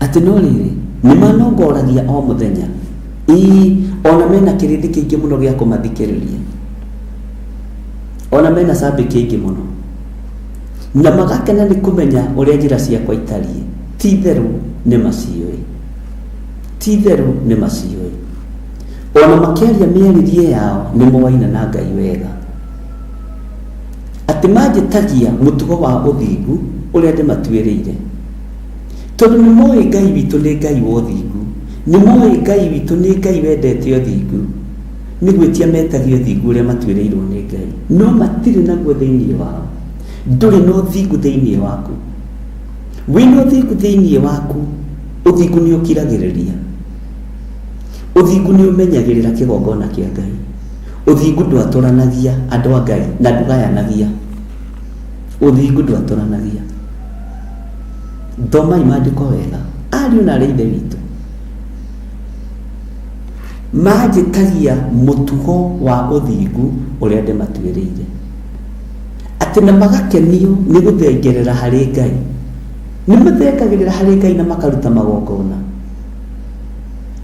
Speaker 3: Atĩ no rĩrĩ nĩmanongoragia o mũthenya. Ona mena kĩrĩndĩ kĩingĩ mũno gĩa kũmathikĩrĩria. Ona mena cambĩki aingĩ mũno. Na magakena nĩ kũmenya ũrĩa njĩra ciakwa itariĩ. Ti-itherũ nĩ maciũĩ. Ti-itherũ nĩ maciũĩ. Ona makĩaria mĩarĩrie yao nĩ moaina na Ngai wega. Atĩ manjĩtagia mũtugo wa ũthingu ũrĩa ndĩmatuĩrĩire. Tondũ nĩ moĩ Ngai witũ nĩ Ngai wa ũthingu. Nĩ moĩ Ngai witũ nĩ Ngai wendete ũthingu. Nĩ gwĩtia metagio ũthingu ũrĩa matuĩrĩirwo nĩ Ngai. No matirĩ naguo thĩinĩ wao. Ndũrĩ na ũthingu thĩinĩ waku. Wĩna ũthingu thĩinĩ waku, ũthingu nĩ ũkiragĩrĩria. Ũthingu nĩ ũmenyagĩrĩra kĩgongona kĩa Ngai. Ũthingu ndwatũranagia andũ a Ngai na ndũgayanagia. Ũthingu ndwatũranagia. Thomai maandĩko wega. Ariũ na aarĩ a Ithe witũ manjĩtagia mũtugo wa ũthingu ũrĩa ndĩmatuĩrĩire. Atĩ na magakenio nĩ gũthengerera harĩ Ngai. Nĩ mathengagĩrĩra harĩ Ngai na makaruta magongona.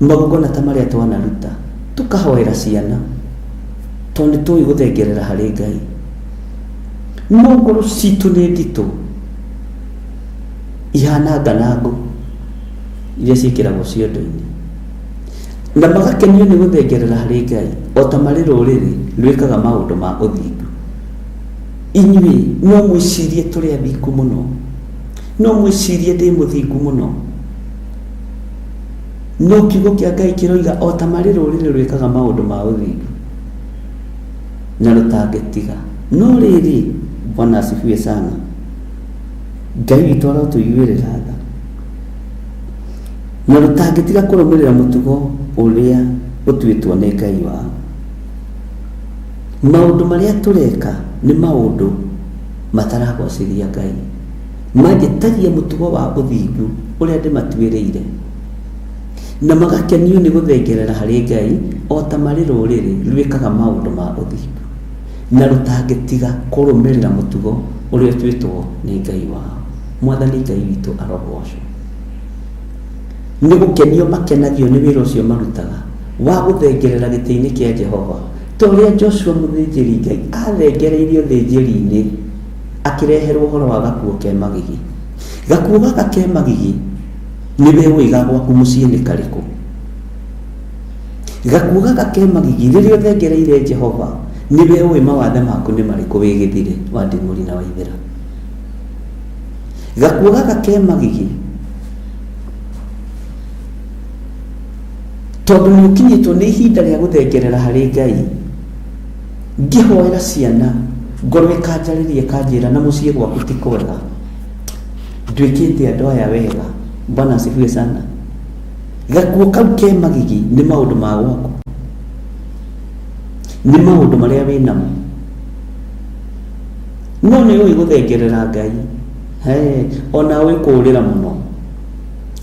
Speaker 3: Magongona ta marĩa twanaruta tukahoera ciana tondũ nĩ tũĩ gũthengerera harĩ Ngai. No ngoro citũ nĩ nditũ, ihana nganangũ iria ciĩkĩragwo ciondo-inĩ. Na magakenio nĩ gũthengerera harĩ Ngai o ta marĩ rũrĩrĩ rwĩkaga maũndũ ma ũthingu. Inyuĩ no mwĩcirie tũrĩ athingu mũno. No mwĩcirie ndĩ mũthingu mũno. No kiugo kĩa Ngai kĩroiga o ta marĩ rũrĩrĩ rwĩkaga maũndũ ma ũthingu na rũtangĩtiga. No rĩrĩ Bwana asifiwe sana. Ngai witũ arotũiguĩrĩra tha na rũtangĩtiga kũrũmĩrĩra mũtugo ũrĩa ũtuĩtwo nĩ Ngai wao. Maũndũ marĩa tũreka nĩ maũndũ mataragocĩria Ngai. Manjĩtagia mũtugo wa ũthingu ũrĩa ndĩmatuĩrĩire na magakenio nĩ gũthengerera harĩ Ngai o ta marĩ rũrĩrĩ rwĩkaga maũndũ ma ũthingu na rũtangĩtiga kũrũmĩrĩra mũtugo ũrĩa ũtuĩtwo nĩ Ngai wao. Mwathani Ngai witũ arogocwo. Nĩ gũkenio makenagio nĩ wĩra ũcio marutaga wa gũthengerera gĩtĩ-inĩ kĩa Jehova. Ta ũrĩa Joshua mũthĩnjĩri Ngai athengereirio thĩnjĩri-inĩ akĩreherwo ũhoro wa gakuo ke magigi. Gakuo gaka ke magigi niwe wiga gwaku muciĩ nĩ karĩkũ? Gakuo gaka ke magigi rĩrĩa ũthengereire Jehova, niwe ũĩ mawathe maku nĩ marĩkũ wĩ gĩthire wa Nding'ũri na Waithĩra. Gakuo gaka ke magigi tondũ nĩ ũkinyĩtwo nĩ ihinda rĩa gũthengerera harĩ Ngai. Ngĩhoera ciana ngoro ĩkanjarĩria ĩkanjĩra na mũciĩ gwaku ti kwega, nduĩkĩte andũ aya wega. Bwana asifiwe sana. Gakuo kau ke magigi nĩ maũndũ ma gwaku, nĩ maũndũ marĩa wĩ namo, no nĩ ũĩ gũthengerera Ngai. Ona ũĩ kũũrĩra mũno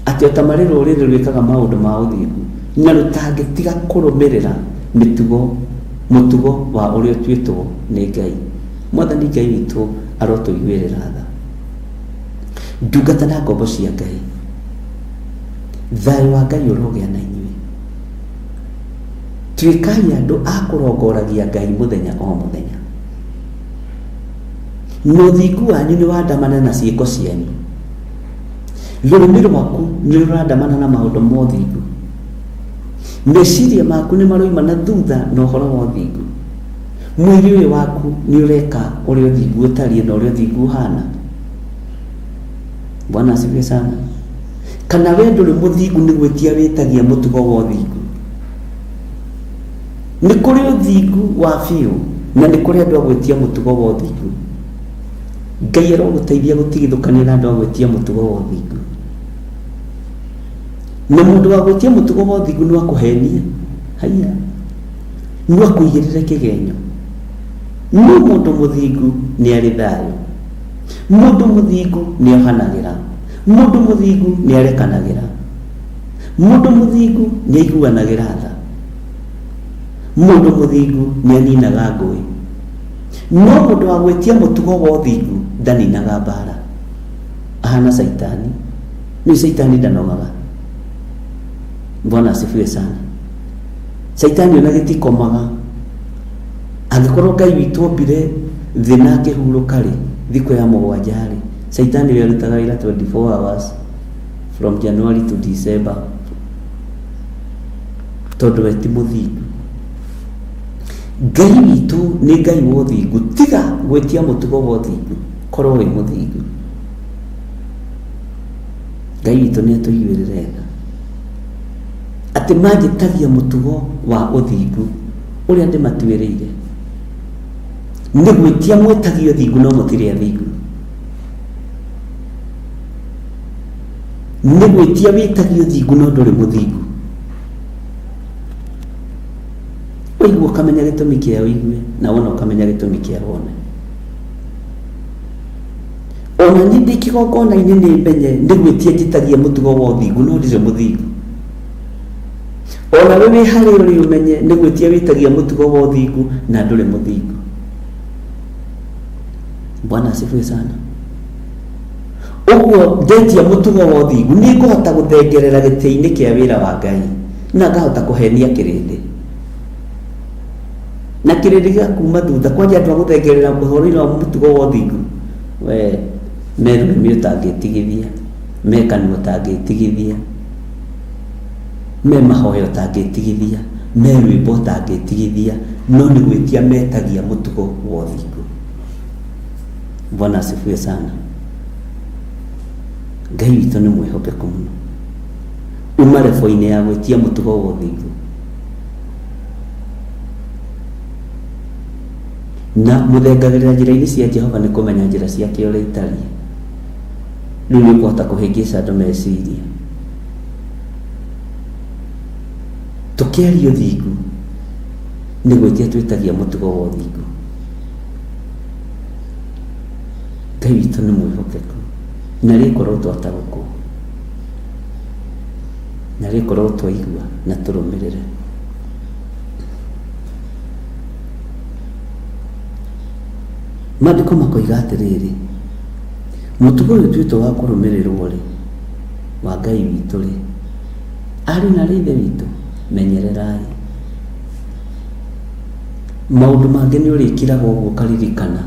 Speaker 3: atĩ ota marĩ rũrĩrĩ rwĩkaga maũndũ ma ũthingu na rũtangĩtiga kũrũmĩrĩra mũtugo wa ũrĩa ũtuĩtwo nĩ Ngai. Mwathani Ngai witũ arotũiguĩrĩra tha. Ndungata na ngombo cia Ngai, thayũ wa Ngai ũrogĩa na inyuĩ. Tuĩkai andũ a kũrongoragia Ngai mũthenya o mũthenya. Na ũthingu wanyu nĩ wandamana na ciĩko cianyu. Rũrĩmĩ rwaku nĩ rũrandamana na maũndũ ma ũthingu. Meciria maku nĩ maroima na thutha na ũhoro wa ũthingu. Mwĩrĩ ũyũ waku nĩ ũreka ũrĩa ũthingu ũtariĩ na ũrĩa ũthingu ũhana. Bwana asifiwe sana. Kana we ndũrĩ mũthingu nĩ gwĩtia wĩtagia mũtugo wa ũthingu. Nĩ kũrĩ ũthingu wa biũ na nĩ kũrĩ andũ a gwĩtia mũtugo wa ũthingu. Ngai arogũteithia gũtigithũkania na andũ a gwĩtia mũtugo wa ũthingu. Na mũndũ wa gwĩtia mũtugo wa ũthingu nĩ wa kũhenia, haiya, nĩ wa kũigĩrĩra kĩgenyo. No mũndũ mũthingu nĩ arĩ thayũ, mũndũ mũthingu nĩ ohanagĩra, mũndũ mũthingu nĩ arekanagĩra, mũndũ mũthingu nĩ aiguanagĩra tha, mũndũ mũthingu nĩ aninaga ngũĩ. No mũndũ wa gwĩtia mũtugo wa ũthingu ndaninaga mbara, ahana Saitani. Nĩ Saitani ndanogaga. Bwana asifiwe sana. Saitani ona gĩtikomaga. Angĩkorwo Ngai witũ ombire thĩ na akĩhurũka rĩ, thikũ ya mũgwanja rĩ, Saitani we arutaga wĩra 24 hours from January to December, tondũ we ti mũthingu. Ngai witũ nĩ Ngai wa ũthingu. Tiga gwĩtia mũtugo wa ũthingu, korwo wĩ mũthingu. Ngai witũ nĩ atũiguĩrĩre tha atĩ manjĩtagia mũtugo wa ũthingu ũrĩa ndĩmatuĩrĩire. Nĩ gwĩtia mwĩtagia ũthingu no mũtirĩ athingu. Nĩ gwĩtia wĩtagia ũthingu no ndũrĩ mũthingu. Waigua ũkamenya gĩtũmi kĩa ũigue, na wona ũkamenya gĩtũmi kĩa wone. Ona niĩ ndĩ kĩgongona-inĩ nĩ menye nĩ gwĩtia njĩtagia mũtugo wa ũthingu no ndirĩ mũthingu. Ona we wĩ harĩa ũrĩ ũmenye nĩ gwĩtia wĩtagia mũtugo wa ũthingu na ndũrĩ mũthingu. Bwana asifiwe sana. Ũguo ndetia mũtugo wa ũthingu nĩ ngũhota gũthengerera gĩtĩ-inĩ kĩa wĩra wa Ngai na ngahota kũhenia kĩrĩndĩ. Na kĩrĩndĩ gĩakuma thutha kwanja andũ a gũthengerera ũhoro-inĩ wa mũtugo wa ũthingu, we me rũrĩmĩ ũtangĩtigithia, me kanua ũtangĩtigithia, me mahoya ũtangĩtigithia, me rwĩmbo ũtangĩtigithia, no nĩ gwĩtia metagia mũtugo wa ũthingu. Bwana asifiwe sana. Ngai witũ nĩ mwĩhokeku mũno. Uma rebo-inĩ ya gwĩtia mũtugo wa ũthingu na mũthengagĩrĩra njĩra-inĩ cia Jehova nĩ kũmenya njĩra ciake ũrĩa itariĩ. Rĩu nĩ ũkũhota kũhĩngĩca andũ meciria. Tũkĩaria ũthingu nĩ gwĩtia twĩtagia mũtugo wa ũthingu. Ngai witũ nĩ mwĩhokeku na rĩkorwo twataũkwo, na rĩkorwo twaigua na tũrũmĩrĩre. Maandĩko makoiga atĩrĩrĩ, mũtugo ũyũ tuĩtwo wa kũrũmĩrĩrwo rĩ, wa Ngai witũ rĩ, arĩ na Ithe witũ menyererai. Maũndũ mangĩ nĩ ũrĩkiraga ũguo, ũkaririkana,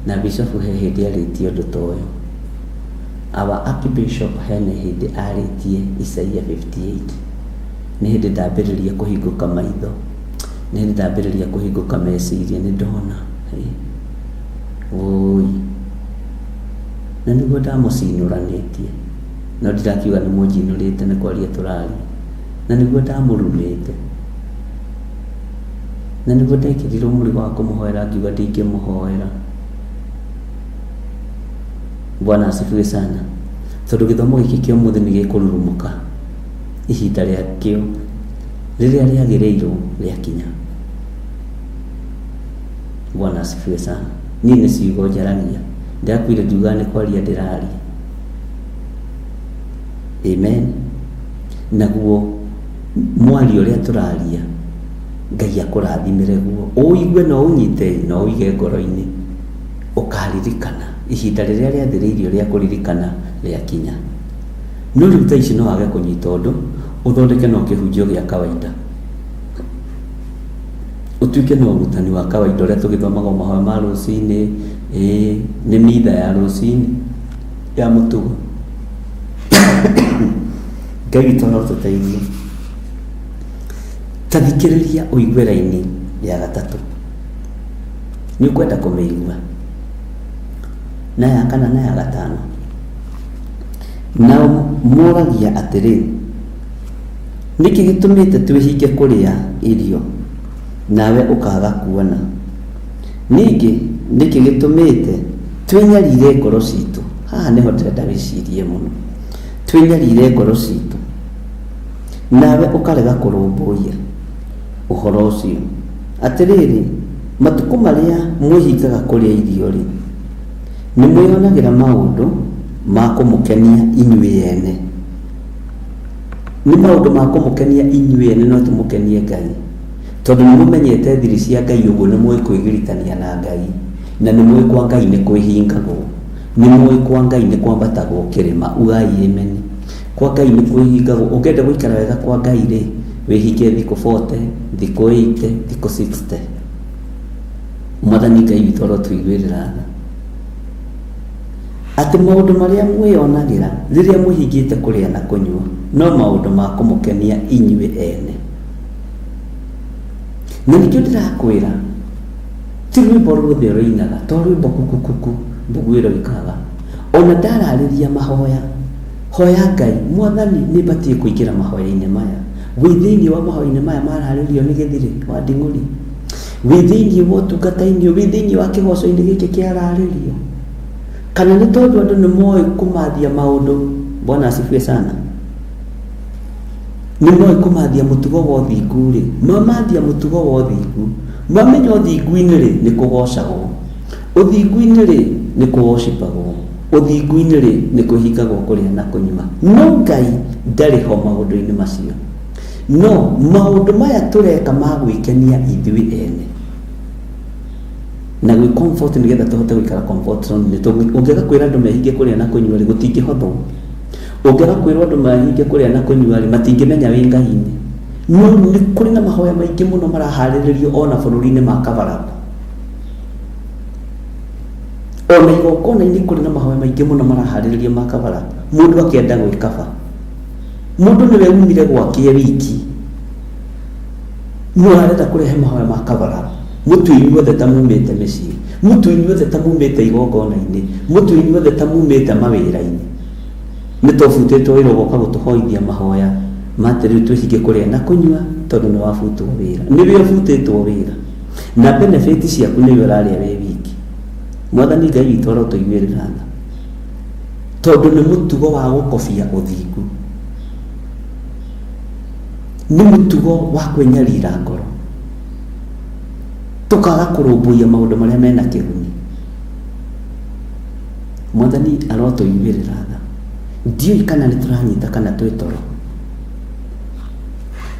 Speaker 3: na Bishop he hĩndĩ arĩtie ũndũ ta ũyũ, our Archbishop hene hindi aritie Isaia 58 ni hindi ndambiriria kuhinguka maitho, ni hindi ndambiriria kuhinguka meciria, ni ndona oi na niguo ndamucinuranitie, no ndirakiuga ni munjinurite ni kwaria turari, na niguo ndamurumite, na niguo ndekirirwo mũrigo wa kumuhoera ngiuga ndingĩmuhoera. Bwana asifiwe sana. Tondu githomo giki kio muthi ni gikururumuka, ihinda riakio riria riagiriirwo riakinya. Bwana asifiwe sana. Ni ni ciugo njaragia, ndakwire njuga ni kwaria ndiraria. Amen. Naguo mwari uria turaria Ngai akurathimire guo, uigue na unyite na uige ngoro-ini, ukaririkana ihinda riria riathiriirio ria kuririkana riakinya. No riu tha ici no wage kunyita undu uthondeke no kihunjio gia kawaida, utuike no urutani wa kawaida uria tugithomaga mahoya ma rucini, ni mitha ya rucini ya mutugo. Ngai toro tuteithie. Tathikiriria uigue raini ya gatatu, ni ukwenda kumeigua na ya kana na ya gatano, na muragia atiri niki gitumite twihinge kuria irio nawe ukaga kuona, ningi niki gitumite twinyarire ngoro citu. Haha niho ndenda wicirie muno, twinyarire ngoro citu nawe ukarega kurumbuia uhoro ucio. Atiriri, matuku maria mwihingaga kuria irio ri ni mwionagira maundu ma kumukenia inyuĩ ene, ni maundu ma kumukenia inyuĩ ene, no tumukenie Ngai, tondu ni mumenyete thiri cia Ngai. Uguo ni mwe kwigiritania na Ngai, na ni mwe kwa Ngai ni kwihingagwo, ni mwe kwa Ngai ni kwambatagwo kirima. Ugai amen. Kwa Ngai ni kwihingagwo. Ungenda guikara wega kwa Ngai ri wihinge thiku 40, thiku 80, thiku 60. Mwathani Ngai witũ ro tuiguĩrĩra tha ati maundu maria mwionagira riria mwihingite kuria na kunyua no maundu ma kumukenia inyuĩ ene. Na nikio ndirakwira ti rwimbo ruothe ruinaga, to rwimbo kukukuku mbugwiro ikaga. Ona ndararĩria mahoya, hoya Ngai, Mwathani ni batie kuingira mahoya-inĩ maya, withiini wa mahoya-inĩ maya mararĩrio ni githiri wa nding'uri, withiini wa ũtungata-inĩ, withiini wa kĩgoco-inĩ gĩkĩ kĩararĩrio, kana ni tondu andu ni moe kumathia maundu. Bwana asifiwe sana. Ni moe kumathia mutugo wa uthingu ri, mamathia mutugo wa uthingu, mamenya uthingu-inĩ ri ni kugocagwo, uthingu-inĩ ri ni kuworshipagwo, uthingu-inĩ ri ni kuhingagwo kuria na kunyua. No Ngai ndari ho maundu-inĩ macio. No maundu maya tureka ma gwikenia ithui ene na gwi comfort ni getha tuhote gwikara comfort zone. Ni ungega kwira andu mehinge kuria na kunyua ri gutingihotho, ungega kwira andu mehinge kuria na kunyua ri matingimenya wi Ngai-ini. No ni kuri na mahoya maingi muno marahariririo ona bururi-ini ma Kabaraba, ona igongona-ini kuri na mahoya maingi muno marahariririo ma Kabaraba. Mundu akienda gwikaba, mundu niwe umire gwakie wiki no arenda kurehe mahoya ma Kabaraba. Mutu inyuothe ta mumite micii, mutu inyuothe ta mumite igongona-ini, mutu inyuothe ta mumite mawira-ini, ni tofutitwo wira goka gutuhoithia mahoya matiriu twihinge kuria na kunyua tondu ni wafutwo wira. Niwe ufutitwo wira na benefit ciaku niwe uraria wi wiki. Mwathani Ngai witũ ro tuiguĩrĩra tha tondu ni mutugo wa gukobia uthingu, ni mutugo wa kwenyarira ngoro, tukaga kurumbuia maundu maria mena kiguni. Mwathani arotuiguĩrĩra tha. Ndiũĩ kana nĩ turanyita kana twĩ toro.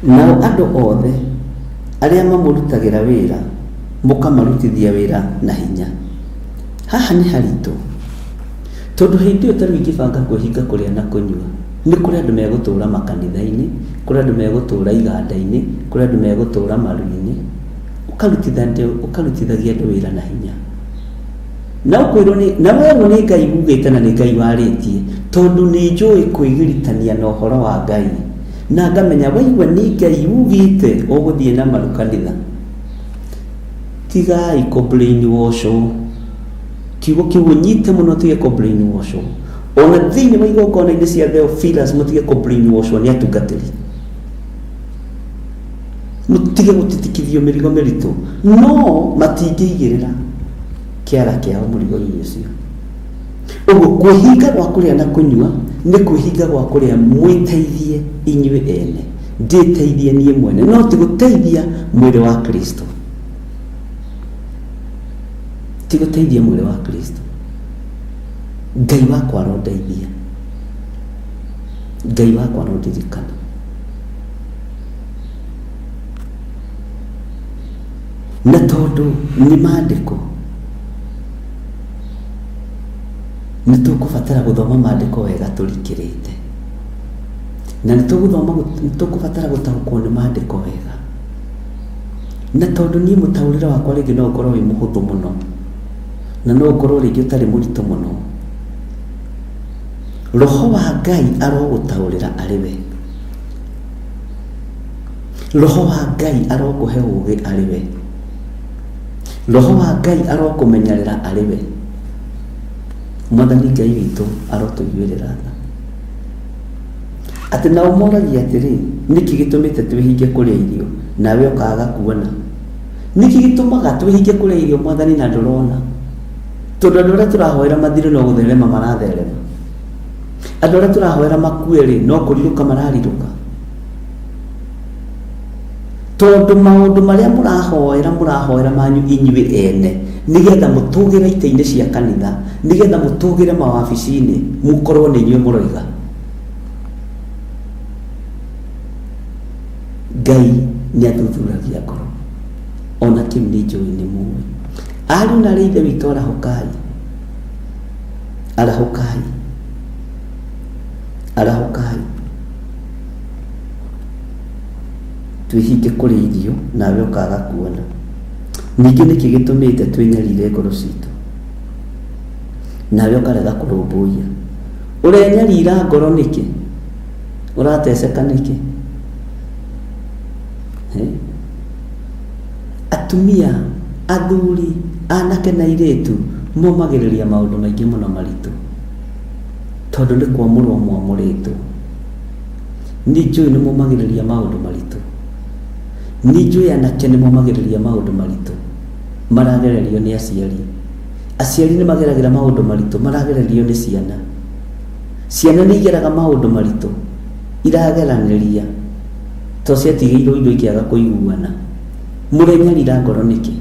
Speaker 3: Nao andũ othe arĩa mamũrutagĩra wĩra mũkamarutithia wĩra na hinya. Haha nĩ haritũ tondu hindi ĩyo tarĩu ingĩbanga kwĩhinga kũrĩa na kũnyua, nĩ kũrĩ andũ megũtũũra makanitha-inĩ, kũrĩ andũ megũtũũra iganda-inĩ, kũrĩ andũ megũtũũra maru-inĩ, ũkarutithagia andũ wĩra na hinya. Na ukwirwo ni na werwo ni Ngai ugite na ni Ngai warĩtie tondu ni njui kwigiritania na uhoro wa Ngai na ngamenya waigua ni Ngai ugite uguthie na maru kanitha. Tigai complain washo kiugo kiu nyite muno, tige complain washo ona thiini wa igongona indi cia Theophilus, mutige complain washo ni atungatiri, mutige gutitikithio mirigo miritu, no matingĩigĩrĩra kĩara kĩao mũrigo-inĩ ũcio. Ũguo kwĩhinga gwa kũrĩa na kũnyua nĩ kwĩhinga gwa kũrĩa mwĩteithie inyuĩ ene, ndĩteithie niĩ mwene, no ti gũteithia mwĩrĩ wa Kristo, ti gũteithia mwĩrĩ wa Kristo. Ngai wakwa arondeithia, Ngai wakwa arondirikana. Na tondu ni maandĩko, nĩ tũkũbatara gũthoma maandĩko wega tũrikĩrĩte, na nĩ tũkũbatara gũtaũkwo nĩ maandĩko wega. Na tondu niĩ mũtaũrĩre wakwa rĩngĩ no ũkorwo wĩ mũhũthũ mũno, na no ũkorwo rĩngĩ ũtarĩ mũritũ mũno, Roho wa Ngai arogũtaũrĩra arĩ we, Roho wa Ngai arokũhe ũũgĩ arĩ we, Roho wa Ngai arokũmenyerera arĩ we. Mwathani Ngai witũ arotũiguĩrĩra tha. Atĩ nao moragia atĩrĩ, nĩkĩ gĩtũmĩte twĩhinge kũrĩa irio nawe ũkaga kuona? Nĩkĩ gĩtũmaga twĩhinge kũrĩa irio Mwathani na ndũrona? Tondũ andũ arĩa tũrahoera mathirĩ no gũtherema maratherema, andũ arĩa tũrahoera makue no kũrirũka mararirũka. Tondu maundu maria murahoera manyu inyuĩ ene, nigetha mutugire ite-inĩ cia kanitha, nigetha mutugire mawabici-inĩ, mukorwo nĩ inyuĩ mũroiga. Ngai nĩ athuthuragia ngoro, ona kĩu nĩ njũĩ nĩ mũĩ. Ariũ na ithe witũ arahũkai, arahũkai, arahũkai, twĩhinge kũrĩa irio nawe ũkaga kuona. Ningĩ nĩkĩ gĩtũmĩte twĩnyarire ngoro citũ nawe ũkarega kũrũmbũiya? Ũrenyarira ngoro nĩkĩ? Ũrateceka nĩkĩ? Atumia, athuri, anake na airĩtu momagĩrĩria maũndũ maingĩ mũno maritũ, tondũ nĩ kwamũrwo mwamũrĩtwo. Nĩ njũĩ nĩ momagĩrĩria maũndũ maritũ, nĩ njũĩ anake nĩ momagĩrĩria maũndũ maritũ, maragererio nĩ aciari. Aciari nĩ mageragĩra maũndũ maritũ, maragererio nĩ ciana. Ciana nĩ igeraga maũndũ maritũ, irageranĩria, to ciatigĩirwo indo ikĩaga kũiguana. Mũrenyarira ngoro nĩkĩ?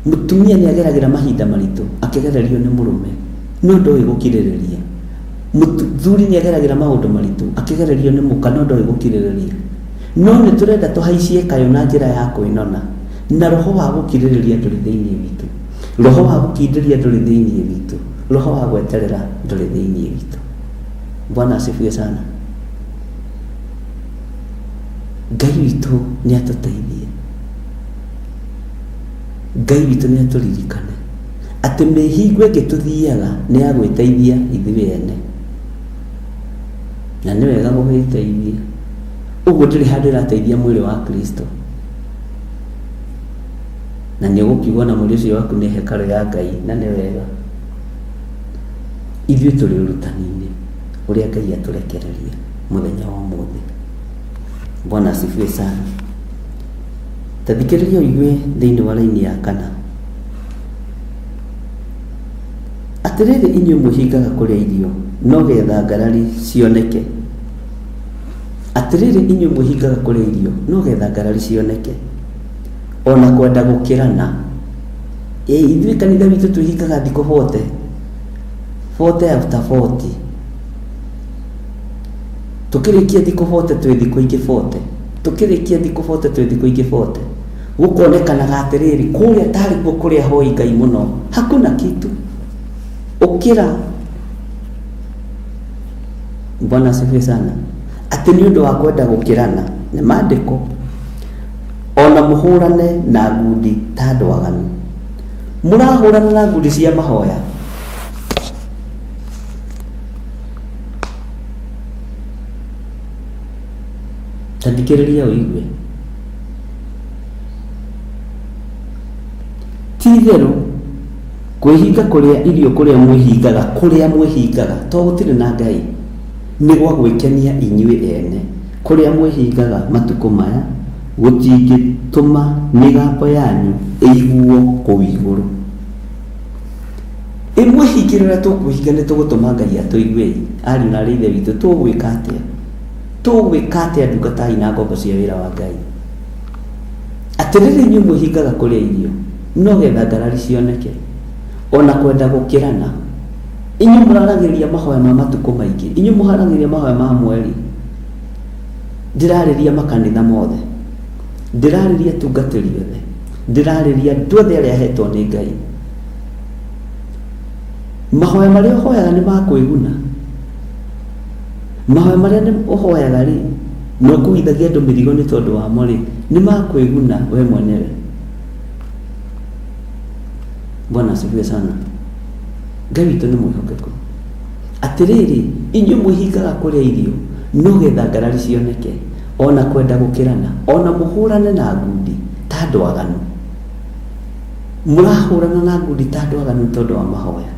Speaker 3: Mũtumia nĩ ageragĩra mahinda maritũ akĩgererio nĩ mũrũme, no ndoĩ gũkirĩrĩria. Mũthuri nĩ ageragĩra maũndũ maritũ akĩgererio nĩ mũka, no ndoĩ gũkirĩrĩria. No nĩ tũrenda tũhaicie kayũ na njĩra ya kwĩnona, na roho wa gũkirĩrĩria ndũrĩ thĩinĩ witũ, roho wa gũkindĩria ndũrĩ thĩinĩ witũ, roho wa gweterera ndũrĩ thĩinĩ witũ. Bwana asifiwe sana. Ngai witũ nĩ atũteithie, Ngai witũ nĩ atũririkane atĩ mĩhingo ĩngĩ tũthiaga nĩ ya gwĩteithia ithuĩ ene, na nĩ wega gũgĩteithia. Ũguo ndĩrĩ handũ ĩrateithia mwĩrĩ wa Kristo, na nĩ ũgũkiuga na mwĩrĩ ũcio waku nĩ hekarũ ya Ngai, na nĩ wega. Ithuĩ tũrĩ ũrutani-inĩ ũrĩa Ngai atũrekereria mũthenya wa ũmũthĩ. Bwana asifiwe sana. Tathikĩrĩria ũigue thĩinĩ wa raini ya 4. Atĩrĩrĩ inyuĩ mwĩhingaga kũrĩa irio no getha ngarari cioneke. Atĩrĩrĩ inyuĩ mwĩhingaga kũrĩa irio no getha ngarari cioneke, ona kwenda gũkĩrana. Ithuĩ kanitha witũ twĩhingaga thikũ 40 after 40. Tukĩrĩkia thikũ 40 twĩ thikũ ingĩ 40, tukĩrĩkia thikũ 40 twĩ thikũ ingĩ 40. Gũkonekanaga atĩrĩrĩ kũrĩa tarĩ kuo kũrĩa hoi Ngai mũno hakuna kitu ũkĩra. Bwana asifiwe sana. Atĩ nĩ ũndũ wa kwenda gũkĩrana nĩ maandĩko, ona mũhũrane na ngundi ta andũ aganu. Mũrahũrana na ngundi cia mahoya, Tandikĩrĩria ũigue. Ti-itherũ kwĩhinga kũrĩa irio kũrĩa mwĩhingaga to gũtirĩ na Ngai, nĩ gwa gwĩkenia inyuĩ ene. Kũrĩa mwĩhingaga matukũ maya gũtingĩtũma mĩgambo yanyu ĩiguo kũu igũrũ. Mwĩhingĩre ũrĩa tũkwĩhinga nĩ tũgũtũma Ngai atũigue. Ariũ na aarĩ a Ithe witũ, tũgwĩka atĩa? Tũgwĩka atĩa ndungatai na ngombo cia wĩra wa Ngai? Atĩrĩrĩ, inyuĩ mwĩhingaga kũrĩa irio no getha ngarari cioneke, ona kwenda gũkĩrana. Inyuĩ mũraragĩrĩria mahoya ma matukũ maingĩ, inyuĩ mũharagĩrĩria mahoya ma mweri. Ndĩrarĩria makanitha mothe, ndĩrarĩria tungatĩri othe, ndĩrarĩria andũ othe arĩa hetwo nĩ Ngai. Mahoya marĩa ũhoyaga nĩ makwĩguna. Mahoya marĩa ũhoyaga rĩ, no kũhithagia andũ mĩrigo nĩ tondũ wamo rĩ, nĩ makwĩguna we mwenyewe. Bwana asifiwe sana. Ngai witũ nĩ mwĩhokeku. Atĩrĩrĩ, inyuĩ mwĩhingaga kũrĩa irio no getha ngarari cioneke, ona kwenda gũkĩrana, ona mũhũrane na ngundi ta andũ aganu. Mũrahũrana na ngundi ta andũ aganu tondũ wa mahoya.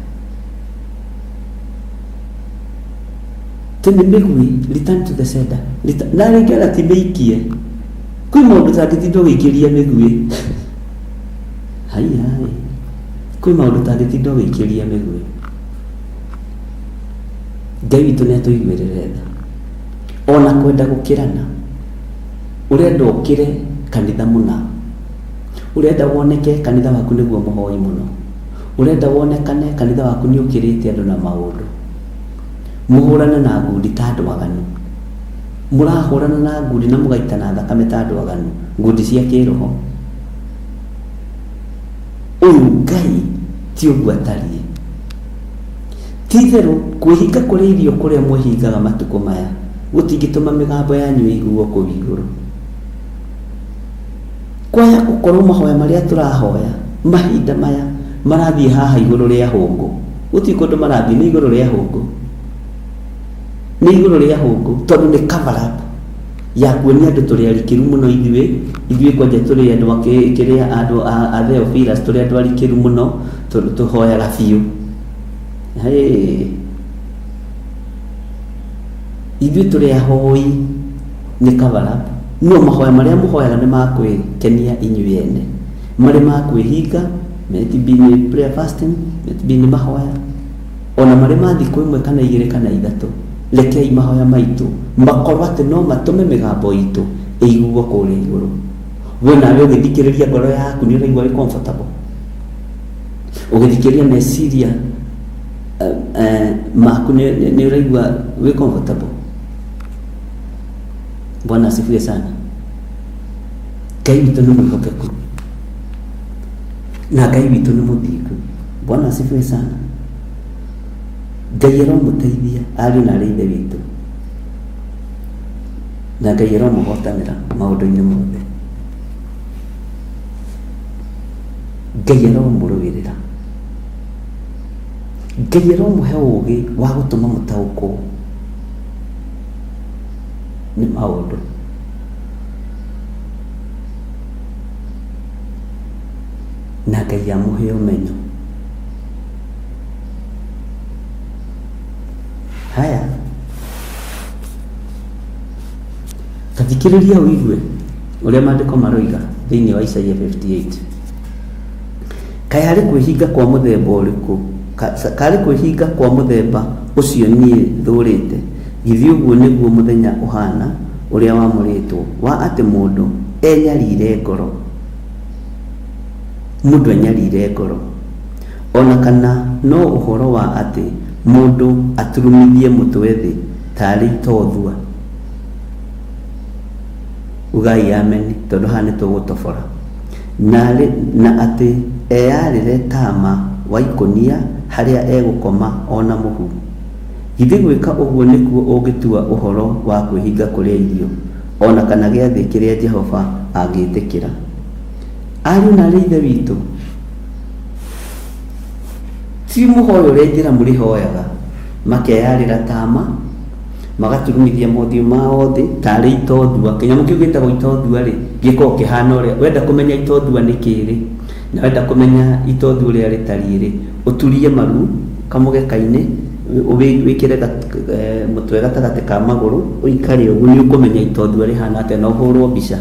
Speaker 3: Tene mĩgui, return to the sender. Na rĩngĩ ati mĩikie. Kwĩ maũndũ tangĩtinda ũgĩikĩria mĩgui. Hai. Kwĩ maũndũ tangĩtinda ũgĩikĩria mĩgui. Ngai witũ nĩ atũiguĩrĩre tha. Ona kwenda gũkĩrana, ũrenda ũkĩre kanitha mũna, ũrenda woneke kanitha waku nĩguo mũhoi mũno, ũrenda wonekane kanitha waku nĩ ũkĩrĩte andũ na maũndũ. Mũhũrane na ngundi ta andũ aganu. Mũrahũrana na ngundi na mũgaitana thakame ta andũ aganu, ngundi cia kĩroho. Ũyũ Ngai ti ũguo atariĩ. Ti-itherũ kwĩhinga kũrĩa irio kũrĩa mwĩhingaga matukũ maya gũtingĩtũma mĩgambo yanyu ĩiguo kũu igũrũ. Kwaya gũkorwo mahoya marĩa tũrahoya mahinda maya marathiĩ haha igũrũ rĩa hũngũ. Gũtirĩ kũndũ marathiĩ, nĩ igũrũ rĩa hũngũ. Nĩ igũrũ rĩa hũngũ tondũ nĩ cover up ya kuonia andũ tũrĩ arikĩru mũno ithuĩ kwanja tũrĩ andũ akĩrĩa andũ a Theophilus, tũrĩ andũ arikĩru mũno tũhoyaga biũ. Ithuĩ tũrĩ ahoi nĩ cover up. No mahoya marĩa mũhoyaga nĩ makwĩkenia inyuĩ ene, marĩ makwĩhinga, maybe nĩ prayer fasting, maybe nĩ mahoya, ona marĩ ma thikũ ĩmwe kana igĩrĩ kana ithatũ. Rekei mahoya maitũ makorwo atĩ no matũme mĩgambo itũ ĩiguo kũrĩa igũrũ. We nawe ũgĩthikĩrĩria ngoro yaku nĩ ũraigua wĩ comfortable, ũgĩthikĩrĩria meciria maku nĩ ũraigua wĩ comfortable. Bwana asifiwe sana. Ngai witũ nĩ mwĩhokeku na Ngai witũ nĩ mũthingu. Bwana asifiwe sana. Ngai aromũteithia ariũ na aarĩ a Ithe witũ, na Ngai aromũhotanĩra maũndũ-inĩ mothe. Ngai aromũrũĩrĩra, Ngai aromũhe ũũgĩ wa gũtũma mũtaũkwo nĩ maũndũ. Na Ngai amũhe ũmenyo. Haya, kathikĩrĩria ũigue ũrĩa maandĩko maroiga thĩinĩ wa Isaia 58. Kaĩ harĩ kwĩhinga kwa mũthemba ũrĩkũ? Karĩ kwĩhinga kwa mũthemba ũcio niĩ thũrĩte. Githĩ ũguo nĩguo mũthenya ũhana ũrĩa wamũrĩtwo wa atĩ mũndũ enyarire ngoro. Mũndũ enyarire ngoro. Ona kana no ũhoro wa atĩ mũndũ aturumithie mũtwe thĩ tarĩ itothua. Ugai ameni tondũ haha nĩ tũgũtobora. Na atĩ eyarĩre tama wa ikũnia harĩa egũkoma ona mũhu. Githĩ gwĩka ũguo nĩkuo ũngĩtua ũhoro wa kwĩhinga kũrĩa irio, ona kana gĩathĩ kĩrĩa Jehova angĩtĩkĩra. Ariũ na aarĩ a Ithe witũ, ti mũhoyo ũrĩa njĩra mũrĩhoyaga makeyarĩra tama magaturumithia mothiũ mao thĩ tarĩ itothua. Kĩnyamũ kĩu gĩtagwo itothua rĩ gĩkoragwo kĩhana ũrĩa wenda kũmenya itothua nĩ kĩrĩ na wenda kũmenya itothua ũrĩa rĩtariĩ rĩ ũturie maru kamũgeka-inĩ wĩkĩre mũtwe gatagatĩ ka magũrũ ũikare ũguo nĩ ũkũmenya itothua rĩhana atĩa na ũhũrwo mbica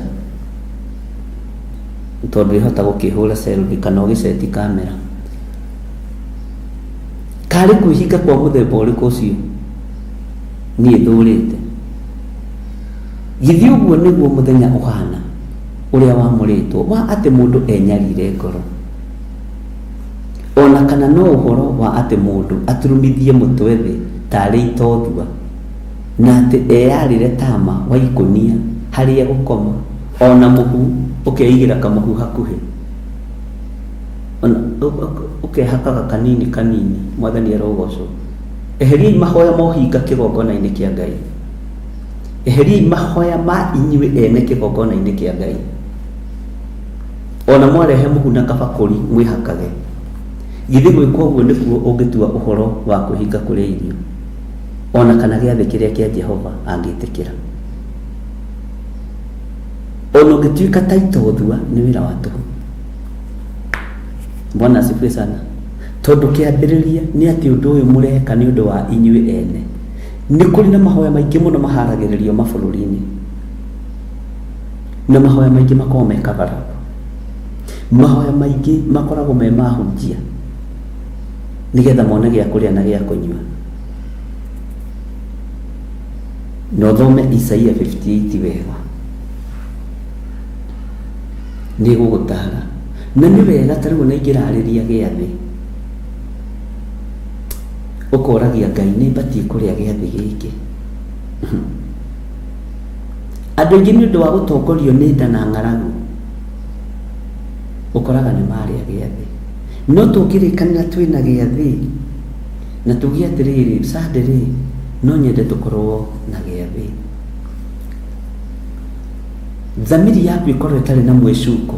Speaker 3: tondũ rĩhota gũkĩhũra selfie kana ũgĩceti kamera. Karĩ kwĩhinga kwa mũthemba ũrĩkũ ũcio niĩ thũrĩte. Githĩ ũguo nĩguo mũthenya ũhana ũrĩa wamũrĩtwo wa atĩ mũndũ enyarire ngoro, ona kana no ũhoro wa atĩ mũndũ aturumithie mũtwe thĩ tarĩ itothua na atĩ eyarĩre tama wa ikũnia harĩa gũkoma ona mũhu ũkeigĩra kamũhu hakuhĩ ũkehakaga kanini kanini. Mwathani arogocwo. Eheriai mahoya mohinga kĩgongona-inĩ kĩa Ngai. Eheriai mahoya ma inyuĩ ene kĩgongona-inĩ kĩa Ngai. Ona mwarehe mũhu na kabakũri mwĩhakage. Githĩ gwĩka ũguo nĩkuo ũngĩtua ũhoro wa kwĩhinga kũrĩa irio ona kana gĩathĩ kĩrĩa kĩa Jehova angĩtĩkĩra. Ona ũngĩtuĩka ta itothua nĩ wĩra wa tũhũ. Bwana asifiwe sana. Tondũ kĩambĩrĩria nĩ atĩ ũndũ ũyũ mũreka nĩ ũndũ wa inyuĩ ene. Nĩ kũrĩ na mahoya maingĩ mũno maharagĩrĩrio mabũrũri-inĩ na mahoya maingĩ makoragwo me cover up. Mahoya maingĩ makoragwo me mahunjia nĩgetha mone gĩa kũrĩa na gĩa kũnyua. No thome Isaia 58 wega nĩ gũgũtara na nĩ wega tarĩu na ingĩrarĩria gĩathĩ ũkoragia Ngai nĩ mbatie kũrĩa gĩathĩ gĩkĩ. Andũ aingĩ nĩ ũndũ wa gũtongorio nĩ nda na ng'aragu ũkoraga nĩ marĩa gĩathĩ. No tũngĩrĩkanĩra twĩna gĩathĩ na tuge atĩrĩrĩ Sunday rĩ no nyende tũkorwo na gĩathĩ, thamiri yaku ĩkorwo ĩtarĩ na mwĩcuko,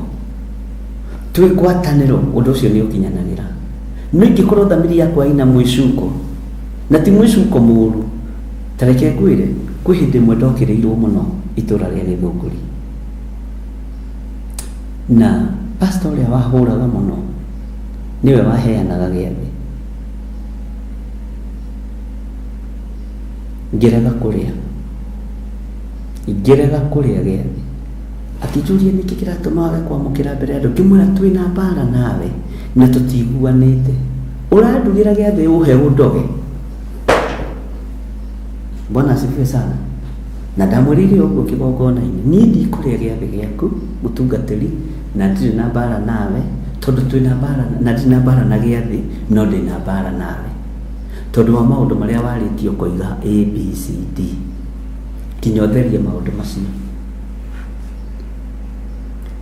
Speaker 3: twĩ ngwatanĩro ũndũ ũcio nĩ ũkinyanagĩra. No ingĩkorwo thamiri yakwa ĩna mwĩcuko na ti mwĩcuko mũũru, ta reke ngwĩre kwĩ hĩndĩ ĩmwe ndokĩrĩirwo mũno itũra rĩa Gĩthũngũri na pastor ũrĩa wahũraga mũno niwe waheanaga gĩathĩ. Ngĩrega kũrĩa gĩathĩ akĩnjũria nĩkĩ kĩratũma wage kwamũkĩra mbere andũ. Ngĩmwĩra twĩna mbara nawe na tũtiguanĩte, ũrandugĩra gĩathĩ ũhe ũndoge. Bwana asifiwe sana. Na ndamwĩrĩire ũguo kĩgongona-inĩ, niĩ ndikũrĩa gĩathĩ gĩaku mũtungatĩri na ndirĩ na mbara nawe tondũ twĩna mbara na ndirĩ na mbara na gĩathĩ no ndĩna mbara nawe tondũ wa maũndũ marĩa warĩtio kũiga ABCD. Kinya ũtherie maũndũ macio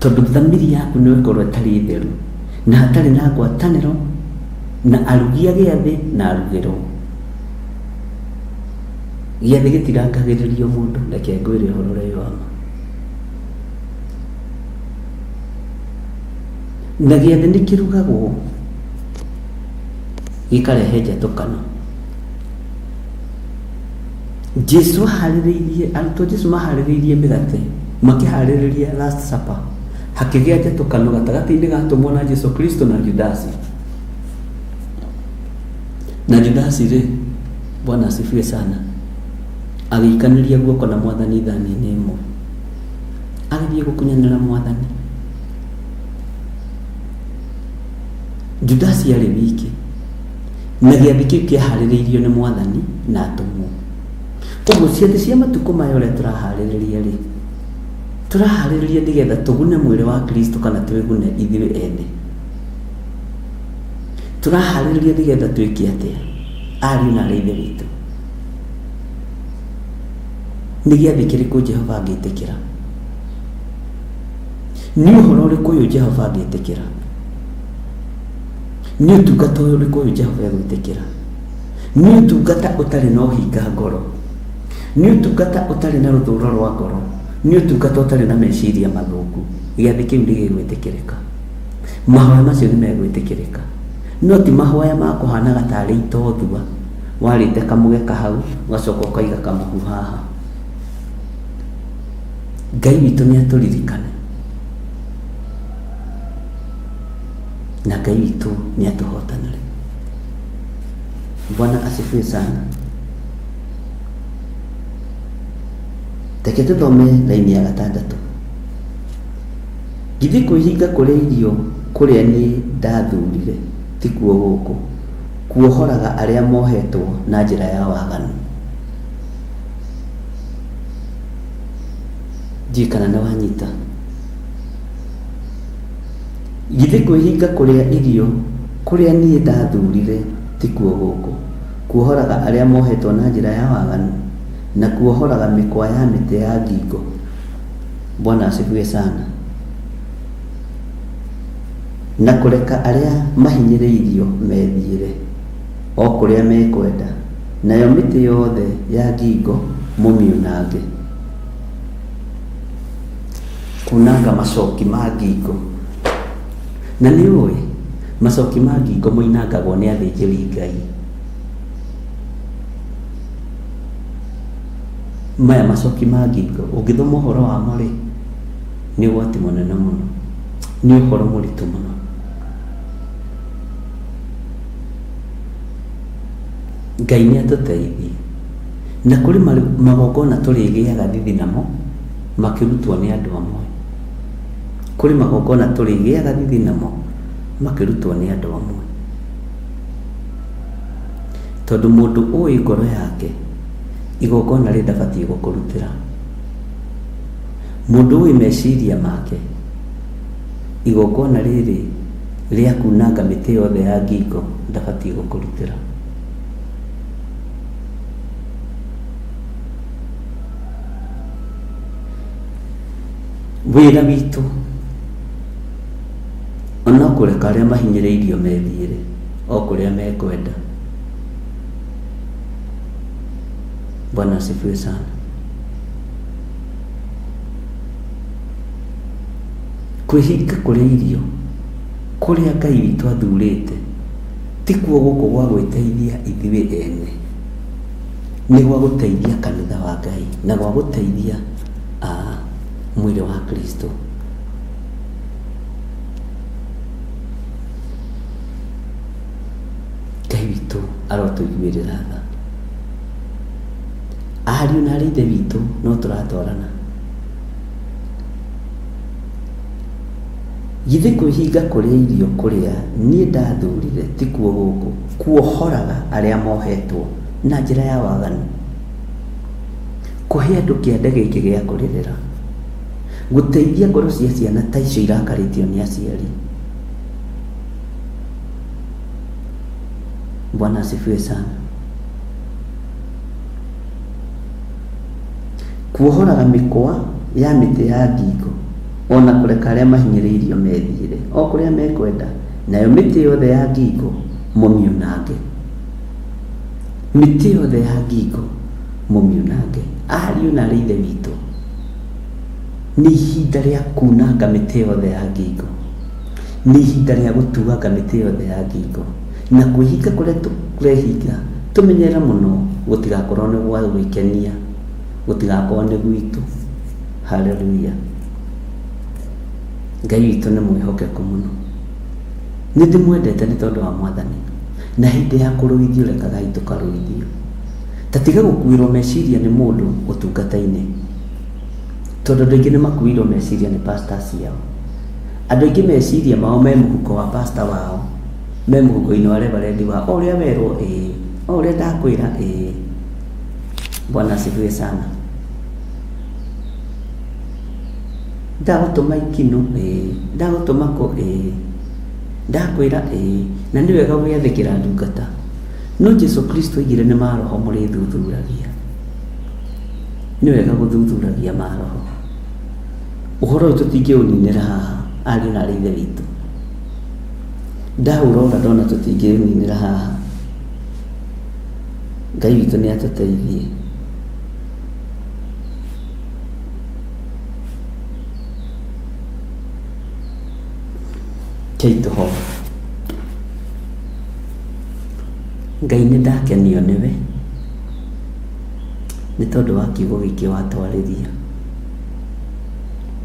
Speaker 3: tondũ thamiri yaku nĩ ĩkorwo ĩtarĩ theru na hatarĩ na ngwatanĩro na arugia gĩathĩ na arugĩrwo. Gĩathĩ gĩtirangagĩrĩrio mũndũ, reke ngwĩre ũhoro ũrĩa wa ma. Na gĩathĩ nĩ kĩrugagwo gĩkarehe njatũkano. Jesu aharĩrĩirie, arutwo Jesu maharĩrĩirie mĩgate makĩharĩrĩria last supper, hakĩgĩa njatũkano gatagatĩ-inĩ gatũmwo na Jesu Kristo na Judasi. Na Judasi rĩ, Bwana asifiwe sana, agĩikanĩria guoko na Mwathani thani-inĩ ĩmwe agĩthiĩ gũkunyanĩra Mwathani. Judasi arĩ wiki na gĩathĩ kĩu kĩaharĩrĩirio nĩ Mwathani na atũmwo. Ũguo ciathĩ cia matukũ maya ũrĩa tũraharĩrĩria rĩ, tũraharĩrĩria nĩgetha tũgune mwĩrĩ wa Kristo kana twĩgune ithuĩ ene. Tũraharĩrĩria nĩgetha twĩke atĩa ariũ na aithe witũ. Nĩ gĩathĩ kĩrĩkũ Jehova angĩtĩkĩra? Nĩ ũhoro ũrĩkũ ũyũ Jehova angĩtĩkĩra? Nĩ ũtungata ũrĩkũ ũyũ Jehova egwĩtĩkĩra? Nĩ ũtungata ũtarĩ na ũhinga ngoro, nĩ ũtungata ũtarĩ na rũthũũro rwa ngoro, nĩ ũtungata ũtarĩ na meciria mathũku. Gĩathĩ kĩu nĩ gĩgwĩtĩkĩrĩka, mahoya macio nĩ megwĩtĩkĩrĩka. No ti mahoya ma kũhanaga tarĩ itothua, warĩte kamũgeka hau ũgacoka ũkaiga kamũhu haha. Ngai witũ nĩ atũririkane na Ngai witũ nĩ atũhotanĩre. Bwana asifiwe sana. Reke tũthome raini ya 6. Githĩ kwĩhinga kũrĩa irio kũrĩa niĩ ndathurire ti kuo gũkũ kuohoraga arĩa mohetwo na njĩra ya waganu? Njikana na wanyita. Githĩ kwĩhinga kũrĩa irio kũrĩa niĩ ndathurire ti kuo gũkũ kuohoraga arĩa mohetwo na njĩra ya waganu na kuohoraga mĩkwa ya mĩtĩ ya ngingo? Bwana asifiwe sana. Na kũreka arĩa mahinyĩrĩirio methiĩre o kũrĩa mekwenda, nayo mĩtĩ yothe ya ngingo mũmiunange. Kunanga macoki ma ngingo. Na nĩ ũĩ macoki ma ngingo moinangagwo nĩ athĩnjĩri Ngai. Maya macoki ma ngingo ũngĩthoma ũhoro wamo rĩ, nĩ ũgwati mũnene mũno, nĩ ũhoro mũritũ mũno. Ngai nĩ atũteithie. Na kũrĩ magongona tũrĩgĩaga thithi namo makĩrutwo nĩ andũ amwe. Kũrĩ magongona tũrĩgĩaga thithi namo makĩrutwo nĩ andũ amwe. Tondũ mũndũ ũĩ ngoro yake igongona rĩ ndabatiĩ gũkũrutĩra. Mũndũ ũĩ meciria make igongona rĩrĩ rĩa kunanga mĩtĩ yothe ya ngingo ndabatiĩ gũkũrutĩra. Wĩra witũ ona kũreka arĩa mahinyĩrĩirio methiĩre o kũrĩa mekwenda. Bwana asifiwe sana. Kwĩhinga kũrĩa irio kũrĩa Ngai witũ athurĩte ti kuo gũkũ gwa gwĩteithia ithuĩ ene, nĩ gwa gũteithia kanitha wa Ngai na gwa gũteithia mwĩrĩ wa Kristo. Ngai witũ arotũiguĩrĩra tha. Ariũ na ithe witũ no tũratwarana. Githĩ kwĩhinga kũrĩa irio kũrĩa niĩ ndathurire ti kuo gũkũ kuohoraga arĩa mohetwo na njĩra ya waganu? Kũhe andũ kĩande gĩkĩ gĩa kũrĩrĩra, gũteithia ngoro cia ciana ta icio irakarĩtio nĩ aciari. Bwana asifiwe sana. Kuohoraga mĩkwa ya mĩtĩ ya ngingo ona kũreka arĩa mahinyĩrĩirio methiĩre o kũrĩa mekwenda, nayo mĩtĩ yothe ya ngingo mũmiunange. Mĩtĩ yothe ya ngingo mũmiunange. Ariũ na ithe witũ, nĩ ihinda rĩa kunanga mĩtĩ yothe ya ngingo, nĩ ihinda rĩa gũtuanga mĩtĩ yothe ya ngingo na kwĩhinga kũrĩa tũrehinga. Tũmenyere mũno gũtigakorwo nĩ gwa gwĩkenia, gũtigakorwo nĩ gwitũ. Haleluya. Ngai witũ nĩ mwĩhokeku mũno. Nĩ ndĩmwendete nĩ tondũ wa Mwathani, na hĩndĩ ya kũrũithio rekagai tũkarũithio. Tatiga gũkuĩrwo meciria nĩ mũndũ ũtungata-inĩ, tondũ andũ aingĩ nĩ makuĩrwo meciria nĩ pastor ciao. Andũ aingĩ meciria mao me mũhuko wa pastor wao, me mũhuko-inĩ wa reverend wao. O ũrĩa werwo o ũrĩa ndakwĩra Bwana asifiwe sana. Ndagũtũma ikino ndagũtũma ko ndakwĩra na nĩ wega gũgĩathĩkĩra ndungata. No Jesu Kristo oigire nĩ maroho mũrĩthuthuragia. Nĩ wega gũthuthuragia maroho. Ũhoro ũyũ tũtingĩũninĩra haha, ariũ na ithe witũ. Ndaũrora ndona tũtingĩũninĩra haha. Ngai witũ nĩ atũteithie. Kei tũhoe. Ngai nĩ ndakenio nĩwe nĩ tondũ wa kiugo gĩkĩ watwarĩria.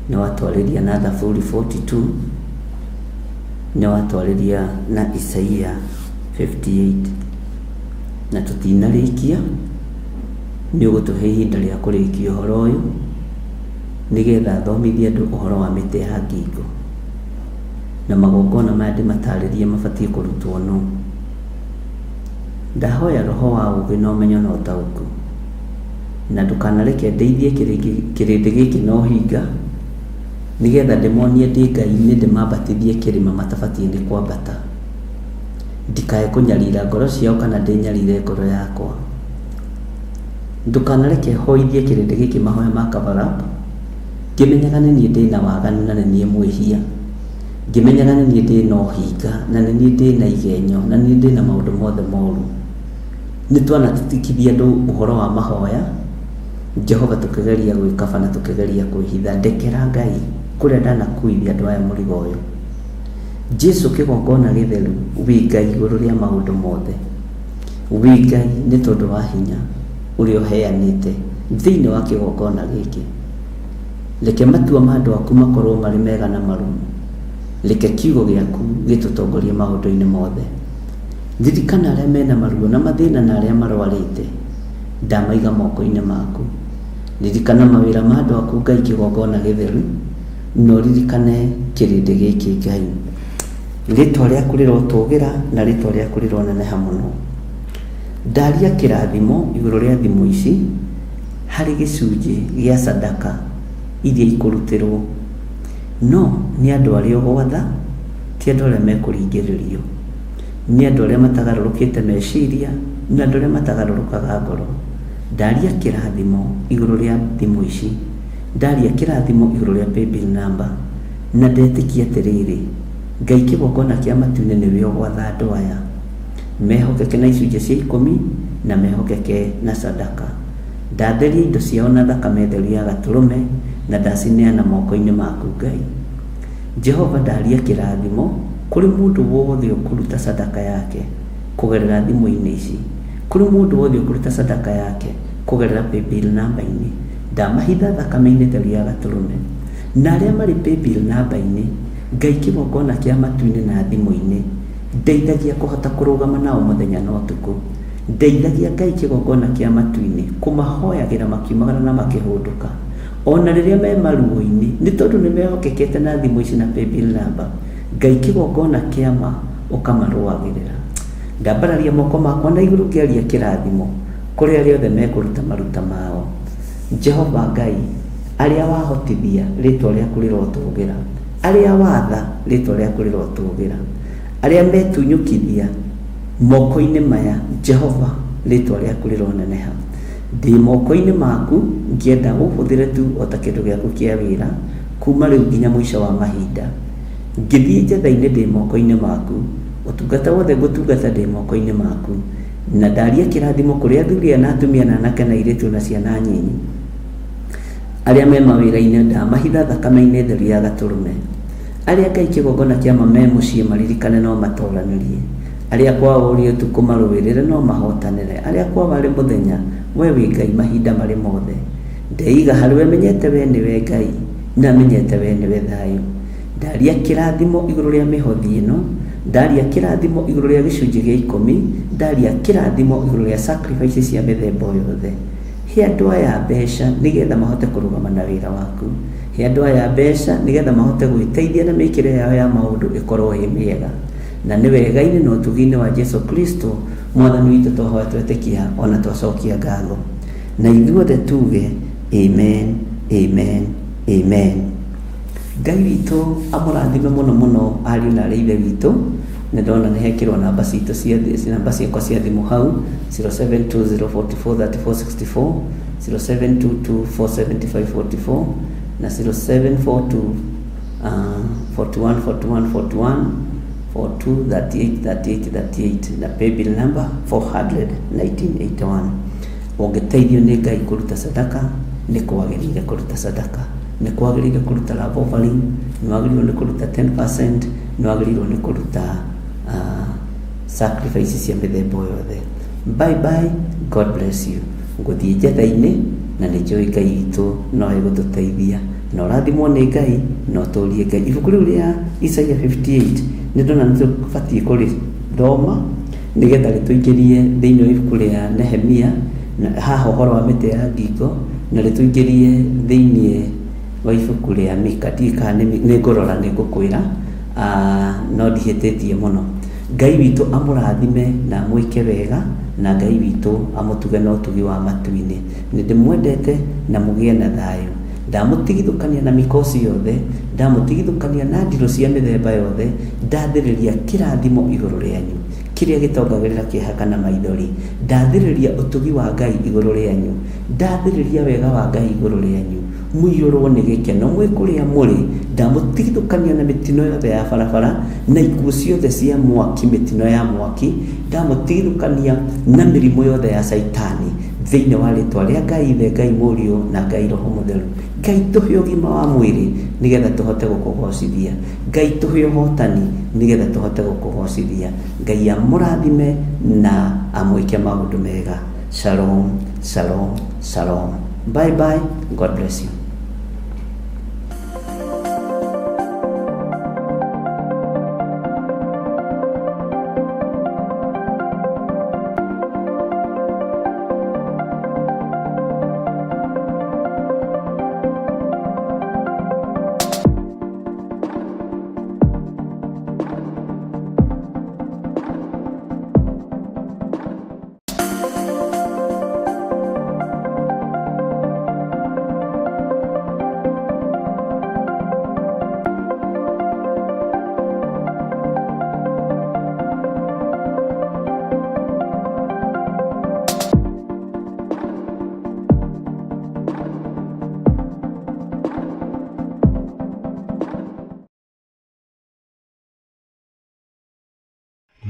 Speaker 3: Nĩ watwarĩria na Thaburi 42, nĩ watwarĩria na Isaia 58, na tũtinarĩkia. Nĩ ũgũtũhe ihinda rĩa kũrĩkia ũhoro ũyũ nĩgetha thomithie andũ ũhoro wa mĩtĩ ya ngingo, na magongona maya ndĩmatarĩrie mabatiĩ kũrutwo nũ. Ndahoya roho wa ũũgĩ na ũmenyo na ũtaũku, na ndũkanareke ndeithie kĩrĩndĩ gĩkĩ na ũhinga, nĩgetha ndĩmonie ndĩ Ngai-inĩ ndĩmambatithie kĩrĩma matabatiĩ nĩ kwambata. Ndikae kũnyarira ngoro ciao kana ndĩnyarire ngoro yakwa. Ndũkanareke hoithie kĩrĩndĩ gĩkĩ mahoya ma cover-up, ngĩmenyaga nĩ niĩ ndĩna waganu na nĩ niĩ mwĩhia, ngĩmenyaga nĩ niĩ ndĩna ũhinga na nĩ niĩ ndĩna igenyo na nĩ niĩ ndĩna maũndũ mothe moru. Nĩ twanatĩkithia andũ ũhoro wa mahoya, Jehova tũkĩgeria gwĩkaba na tũkĩgeria kwĩhitha. Ndekera Ngai kũrĩa ndanakuithia andũ aya mũrigo ũyũ. Jesu kĩgongona gĩtheru, wĩ Ngai igũrũ rĩa maũndũ mothe. Wĩ Ngai nĩ tondũ wa hinya ũrĩa ũheanĩte thĩinĩ wa kĩgongona gĩkĩ. Reke matua ma andũ aku makorwo marĩ mega na marumu. Reke kiugo gĩaku gĩtũtongorie maũndũ-inĩ mothe. Ririkana arĩa mena maruo na mathĩna na arĩa marwarĩte, ndamaiga moko-inĩ maku. Ririkana mawĩra ma andũ aku Ngai kĩgongona gĩtheru, no ririkane kĩrĩndĩ gĩkĩ Ngai. Rĩtwa rĩaku rĩrotũgĩra na rĩtwa rĩaku rĩroneneha mũno. Ndaria kĩrathimo igũrũ rĩa thimo ici harĩ gĩcunjĩ gĩa sadaka iria ikũrutĩrwo. No nĩ andũ arĩa ũgwatha, ti andũ arĩa mekũringĩrĩrio. Nĩ andũ arĩa matagarũrũkĩte meciria na andũ arĩa matagarũrũkaga ngoro. Ndaria kĩrathimo igũrũ rĩa thimo ici, ndaria kĩrathimo igũrũ rĩa paybill number, na ndetĩkia atĩrĩrĩ, Ngai kĩgongona kĩa matu-inĩ nĩwe ũgwatha andũ aya. Mehokeke na icunjĩ cia 10 na mehokeke na sadaka. Ndatheria indo ciao na thakame theru ya gatũrũme na ndacineana moko-inĩ maku Ngai. Jehova, ndaria kĩrathimo kũrĩ mũndũ wothe ũkũruta sadaka yake kũgerera thimũ-inĩ ici, kũrĩ mũndũ wothe ũkũruta sadaka yake kũgerera paybill number-inĩ. Ndamahitha thakame-inĩ theru ya gatũrũme, na arĩa marĩ paybill number-inĩ, Ngai kĩgongona kĩa matu-inĩ na thimũ-inĩ, ndeithagia kũhota kũrũgama nao mũthenya na ũtukũ. Ndeithagia Ngai kĩgongona kĩa matu-inĩ kũmahoyagĩra makiumagara na makĩhũndũka, ona rĩrĩa me maruo-inĩ, nĩ tondũ nĩ mehokekete na thimũ ici na paybill number. Ngai kĩgongona kĩama ũkamarũagĩrĩra. Ndambararia moko makwa na igũrũ ngĩaria kĩrathimo kũrĩ arĩa othe mekũruta maruta mao. Jehova Ngai, arĩa wahotithia rĩtwa rĩaku rĩrotũgĩra, arĩa watha rĩtwa rĩaku rĩrotũgĩra, arĩa metunyũkithia moko-inĩ maya, Jehova rĩtwa rĩaku rĩroneneha. Ndĩ moko-inĩ maku ngĩenda ũhũthĩre tu o ta kĩndũ gĩaku kĩa wĩra kuma rĩu nginya mũico wa mahinda. Ngĩthiĩ njetha-inĩ ndĩ moko-inĩ maku, ũtungata wothe ngũtungata ndĩ moko-inĩ maku, na ndaria kĩrathimo kũrĩ athuri na atumia na anake na airĩtu na ciana nyinyi arĩa me mawĩra-inĩ. Ndamahitha thakame-inĩ theru ya gatũrũme. Arĩa Ngai kĩgongona kĩama me mũciĩ maririkane no matoranĩrie. Arĩa kwao ũrĩ ũtukũ marũĩrĩre no mahotanĩre. Arĩa kwao arĩ mũthenya, we wĩ Ngai mahinda marĩ mothe. Ndeiga harĩ we, menyete we nĩwe Ngai na menyete we nĩwe thayũ. Ndaria kĩrathimo igũrũ rĩa mĩhothi ĩno, ndaria kĩrathimo igũrũ rĩa gĩcunjĩ gĩa 10, ndaria kĩrathimo igũrũ rĩa sacrifice cia mĩthemba yothe. He andũ aya mbeca nĩgetha mahote kũrũgama na wĩra waku. He andũ aya mbeca nĩgetha mahote gwĩteithia na mĩkĩre yao ya maũndũ ĩkorwo ĩ mĩega. Na nĩ wega-inĩ na ũtugi-inĩ wa Jesu Kristo Mwathani witũ twahoya twetĩkia ona twacokia ngatho. Na ithuothe tuge amen, amen, amen. Ngai witũ amũrathime mũno mũno ariũ na arĩa ithe witũ. Nĩ ndona nĩ hekĩrwo namba citũ ciakwa cia thimũ hau 0720443464, 0722475544 na 0742414141 423838 na paybill number 4001981. Ũngĩteithio nĩ Ngai kũruta sadaka, nĩ kwagĩrĩire kũruta sadaka, nĩ kwagĩrĩire kũruta love offering, nĩ wagĩrĩirwo nĩ kũruta 10%, nĩ wagĩrĩirwo nĩ kũruta sacrifice cia mĩthemba yothe. Bye bye, God bless you. Ngũthiĩ njetha-inĩ na nĩ njũĩ Ngai witũ no egũtũteithia, na ũrathimwo nĩ Ngai na ũtũũrie Ngai. Ibuku rĩu rĩa Isaiah 58 nĩ ndona nĩ tũbatiĩ kũrĩthoma nĩgetha rĩtũingĩrie thĩinĩ wa ibuku rĩa Nehemia, haha ũhoro wa mĩtĩ ya ngingo, na rĩtũingĩrie thĩinĩ wa ibuku rĩa Mika. Ndika nĩ ngũrora nĩ ngũkwĩra, no ndihĩtĩtie mũno. Ngai witũ amũrathime na amwĩke wega, na Ngai witũ amũtuge na ũtugi wa matu-inĩ. Nĩ ndĩmwendete na mũgĩe na thayũ. Ndamũtigithũkania na mikosi yothe, ndamũtigithũkania na ndiro cia mĩthemba yothe, ndathĩrĩria kĩrathimo igũrũ rĩanyu kĩrĩa gĩtongagĩrĩra kĩeha kana maithori. Ndathĩrĩria ũtugi wa Ngai igũrũ rĩanyu, ndathĩrĩria wega wa Ngai igũrũ rĩanyu, mũiyũrwo nĩ gĩkeno mwĩ kũrĩa mũrĩ. Ndamũtigithũkania na mĩtino yothe ya barabara na ikuũ ciothe cia mwaki, mĩtino ya mwaki. Ndamũtigithũkania na mĩrimũ yothe ya Saitani thĩinĩ wa rĩtwa rĩa Ngai Ithe, Ngai Mũriũ na Ngai Roho Mũtheru. Ngai tũhe ũgima wa mwĩrĩ nĩgetha tũhote gũkũgocithia. Ngai tũhe ũhotani nĩgetha tũhote gũkũgocithia. Ngai amũrathime na amwĩke maũndũ mega. Shalom, shalom, shalom. Bye bye. God bless you.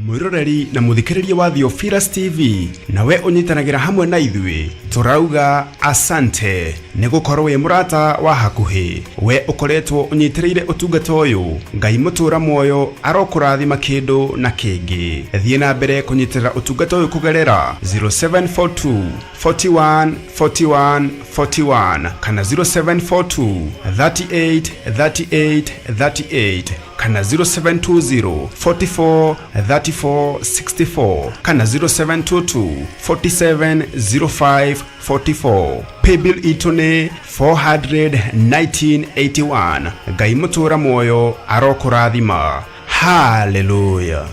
Speaker 1: Mwiroreri na muthikiriria wa Theophilus TV, nawe unyitanagira hamwe na ithuĩ turauga asante nĩ gũkorwo wĩ mũrata wa hakuhĩ. We ukoretwo unyitĩrĩire ũtungata ũyũ, Ngai mũtũra muoyo arokũrathima kĩndũ na kĩngĩ. Thiĩ na mbere kũnyitĩrĩra ũtungata ũyũ kũgerera 0742 41 41 41 kana 0742 38 38 38 kana 0720 44 34 64 kana 0722 47 05 44. Paybill itone 41981. Ngai mũtũra muoyo arokũrathima. Hallelujah.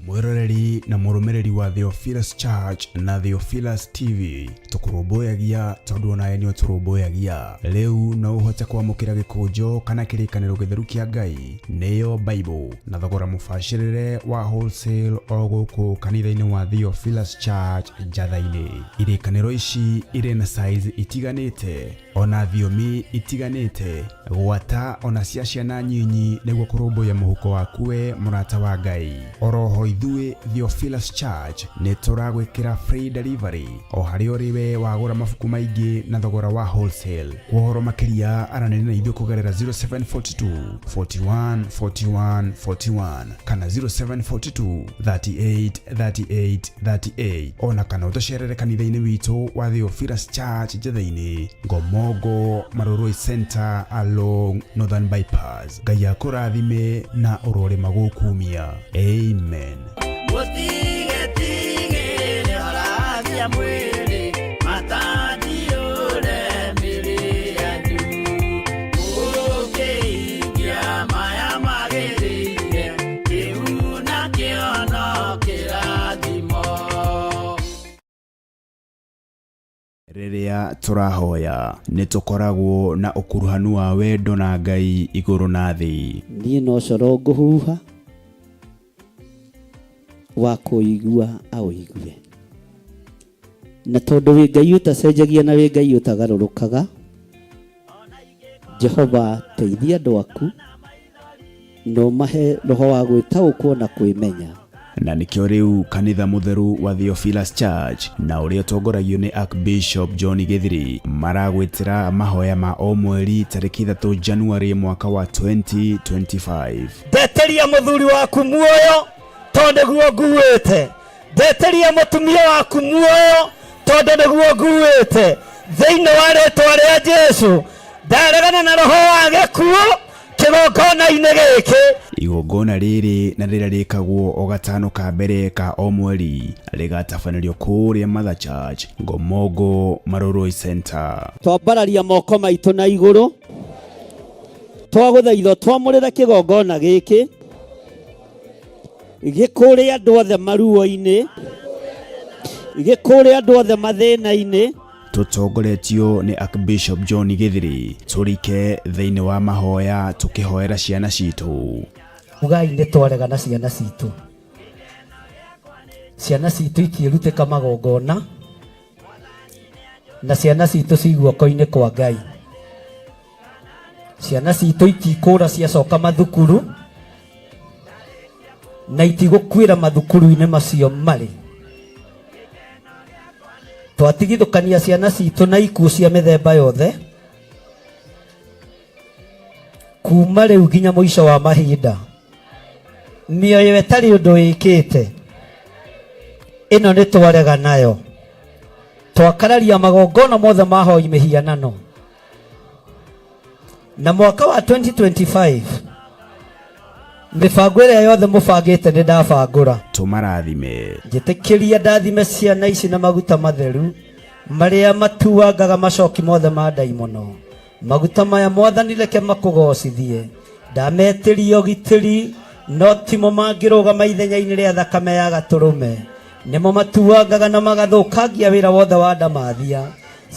Speaker 1: Mwiroreri na mũrũmĩrĩri wa Theophilus Church na Theophilus TV, tũkũrũmbũyagia tondũ onawe nĩ ũtũrũmbũyagia. Rĩu no ũhote kwamũkĩra gĩkũnjo kana kĩrĩkanĩro gĩtheru kĩa Ngai, nĩyo Bible, na thogora mũbacĩrĩre wa wholesale o gũkũ kanitha-inĩ wa Theophilus Church Njatha-inĩ. Irĩkanĩro ici irĩ na size itiganĩte, ona thiomi itiganĩte, gwata ona cia ciana nyinyi nĩguo kũrũmbũya mũhuko waku we mũrata wa Ngai. Oroho ithuĩ Theophilus Church nĩ tũragwĩkĩra free delivery o harĩ ũrĩ we wagũra mabuku maingĩ na thogora wa wholesale. Ũhoro makĩria aranĩria na ithuĩ kũgerera 0742 41 41 41 kana 0742 38 38 38, ona kana ũtũcerere kanitha-inĩ witũ wa Theophilus Church Njatha-inĩ, Ngomongo Maroroi Center along Northern Bypass. Ngai akũrathime na ũrore magũkumia. Amen. Rĩrĩa tũrahoya nĩ tũkoragwo na ũkuruhanu wa wendo na Ngai igũrũ na thĩ.
Speaker 4: Niĩ no coro ngũhuha wa kũigua aũigue, na tondũ wĩ Ngai ũtacenjagia na wĩ Ngai ũtagarũrũkaga, Jehova teithia andũ aku no mahe roho wa gwĩtaũkwo na kwĩmenya
Speaker 1: na nikio riu kanitha mutheru wa Theophilus Church na uria tongoragio ni Archbishop John Githiri maragwitira mahoya ma o mweri tariki 3 Januari mwaka wa 2025.
Speaker 4: Ndeteria muthuri waku muoyo tondu niguo nguite. Ndeteria mutumia waku muoyo tondu niguo nguite. Thiini wa ritwa ria Jesu ndaregana na roho wa gikuo kigongona-ini giki.
Speaker 1: Igongona riri na rira rikagwo o gatano ka mbere ka o mweri rigatabanĩrio kũrĩa Mother Church Gomogo Maroroi Center.
Speaker 4: Twambararia moko maitũ na igũrũ twagũthaitha twamũrĩre kĩgongona gĩkĩ gĩkũrĩ andũ othe maruo-inĩ, gĩkũrĩ andũ othe mathĩna-inĩ.
Speaker 1: Tutongoretio ni Archbishop John Githiri turike thiini wa mahoya tukihoera ciana citu.
Speaker 4: Ugai nĩ twaregana ciana citu. Ciana citu ikĩrutĩka magongona na ciana citu ciguoko-inĩ kwa Ngai. Ciana citu itikũra ciacoka mathukuru na itigũkuĩra mathukuru-inĩ macio marĩ. Twatigithũkania ciana citu na ikuũ cia mĩthemba yothe kuma rĩu nginya mũico wa mahinda. Mĩoyo ĩtarĩ ũndũ ĩkĩte ĩno nĩ twarega nayo. Twakararia magongona mothe mahoi mĩhianano. Na mwaka wa 2025 mibango ĩrĩa yothe mũbangĩte nĩ ndabangũra.
Speaker 1: Tumarathime.
Speaker 4: Njĩtĩkĩria ndathime ciana ici na maguta matheru marĩa matuangaga macoki mothe ma ndaimono. Maguta maya Mwathani reke makũgocithie. Ndametĩria ũgitĩri no timo mangĩrũgama ithenya-inĩ rĩa thakame ya Gatũrũme. Nĩmo matuangaga na magathũkangia wĩra wothe wa ndamathia.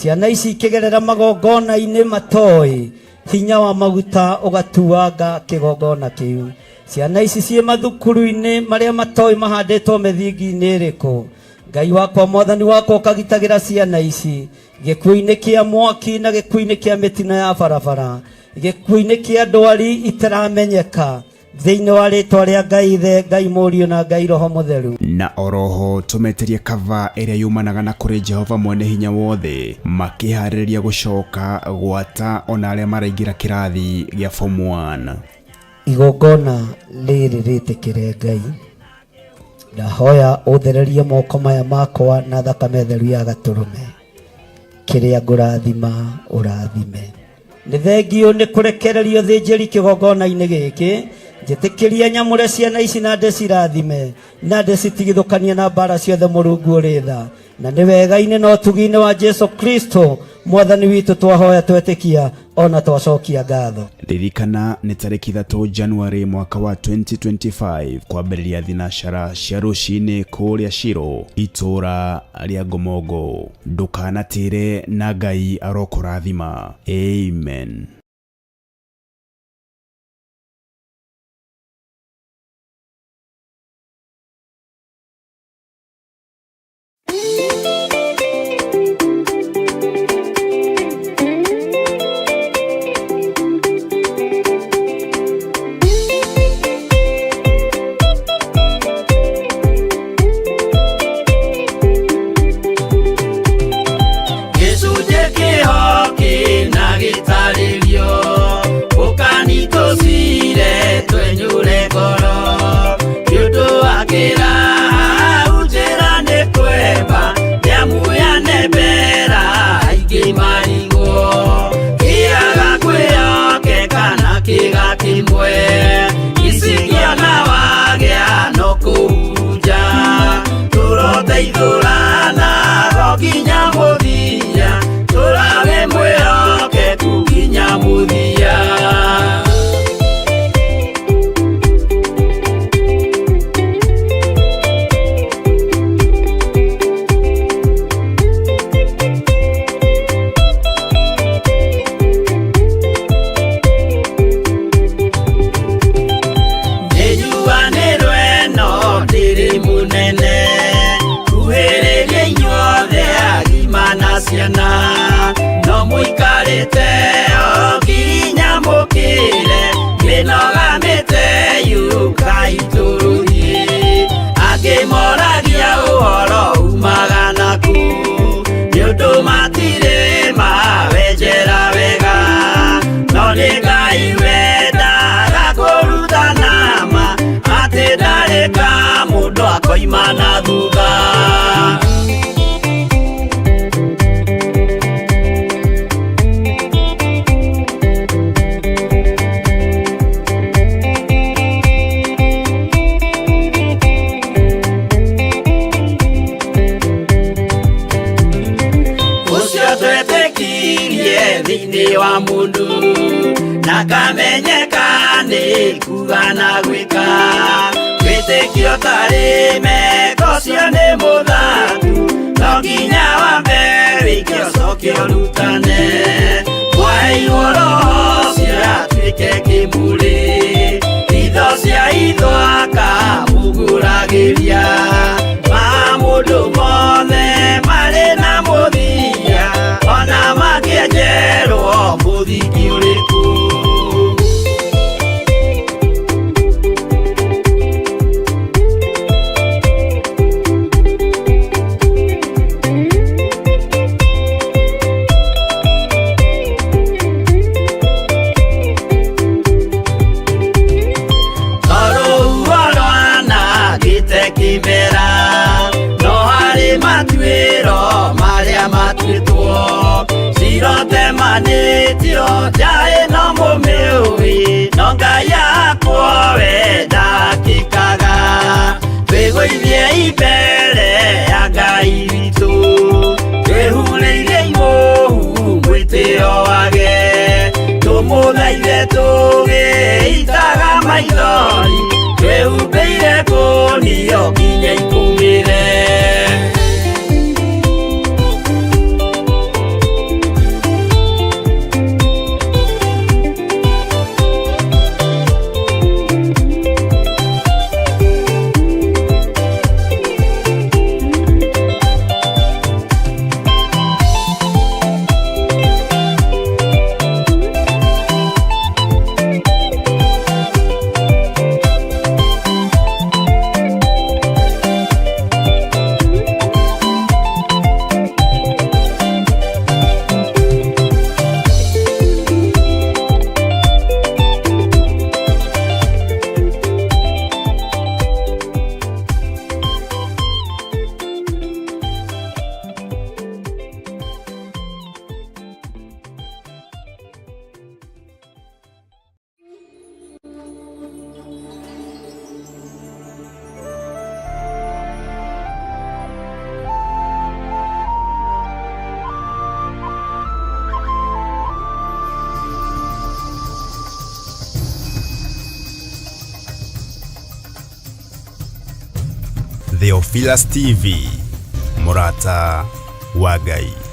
Speaker 4: Ciana ici ikĩgerera magongona-inĩ matoĩ hinya wa maguta ũgatuanga kĩgongona kĩu. Ciana ici ciĩ mathukuru-inĩ marĩa matoĩ mahandĩtwo mĩthingi-inĩ ĩrĩkũ. Ngai wakwa Mwathani wakwa ũkagitagĩra ciana ici gĩkuũ-inĩ kĩa mwaki na gĩkuũ-inĩ kĩa mĩtino ya barabara, gĩkuũ-inĩ kĩa ndwari itaramenyeka. Thĩinĩ wa rĩtwa rĩa Ngai Ithe, Ngai Mũriũ na Ngai Roho Mũtheru.
Speaker 1: Na oroho tumeterie kava ĩrĩa yumanaga na kũrĩ Jehova Mwene Hinya Wothe makĩharĩrĩria gũcoka gwata ona arĩa maraingĩra kĩrathi gĩa form 1.
Speaker 4: Igongona rĩrĩ rĩtĩkĩre Ngai. Ndahoya ũthererie moko maya makwa na thakame theru ya Gatũrũme. Kĩrĩa ngũrathima ũrathime. Nĩ thengio nĩ kũrekererio thĩnjĩri kĩgongona-inĩ gĩkĩ. Njĩtĩkĩria nyamũre ciana ici na ndĩcirathime na ndĩcitigithũkanie na mbara ciothe Mũrungu ũrĩ tha. Na nĩ wega-inĩ na ũtugi-inĩ wa Jesu Kristo Mwathani witũ twahoya twetĩkia ona twacokia ngatho.
Speaker 1: Ririkana nĩ tariki 3 Januari mwaka wa 2025 kwambĩrĩria thinacara cia rũcinĩ kũrĩa Shiro itũra rĩa Gomogo. Ndũkanatĩre na Ngai arokũrathima. Amen.
Speaker 2: No muikarite o kinya mukire kinogamite yuka itururi nyuma na thutha. Thĩinĩ wa mũndũ na kamenyeka nĩ kuga na gwĩka, wĩtĩkio tarĩ meko cio nĩ mũthatu, no nginya wambe wĩke ũcoke ũrutane, waheirwo roho cio atuĩke kĩmũrĩ, itho cia ithwaka muguragĩria, ma mũndũ mothe marĩ na mũthia, ona makĩenjerwo mũthingi ũrĩkũ. Kĩmera no harĩ matuĩro marĩa matuĩtwo, cirotemanĩtio njaĩ no mũmĩũĩ, no Ngai akwo we ndakĩkaga, twĩgũithie imbere ya Ngai witũ, twĩhurĩire ihohu mwĩtĩo wage, tũmũthaithe tũgĩitaga maithori, twĩhumbĩire ngũnio nginya ikumĩre.
Speaker 1: Theophilus TV, Mũrata wa Ngai.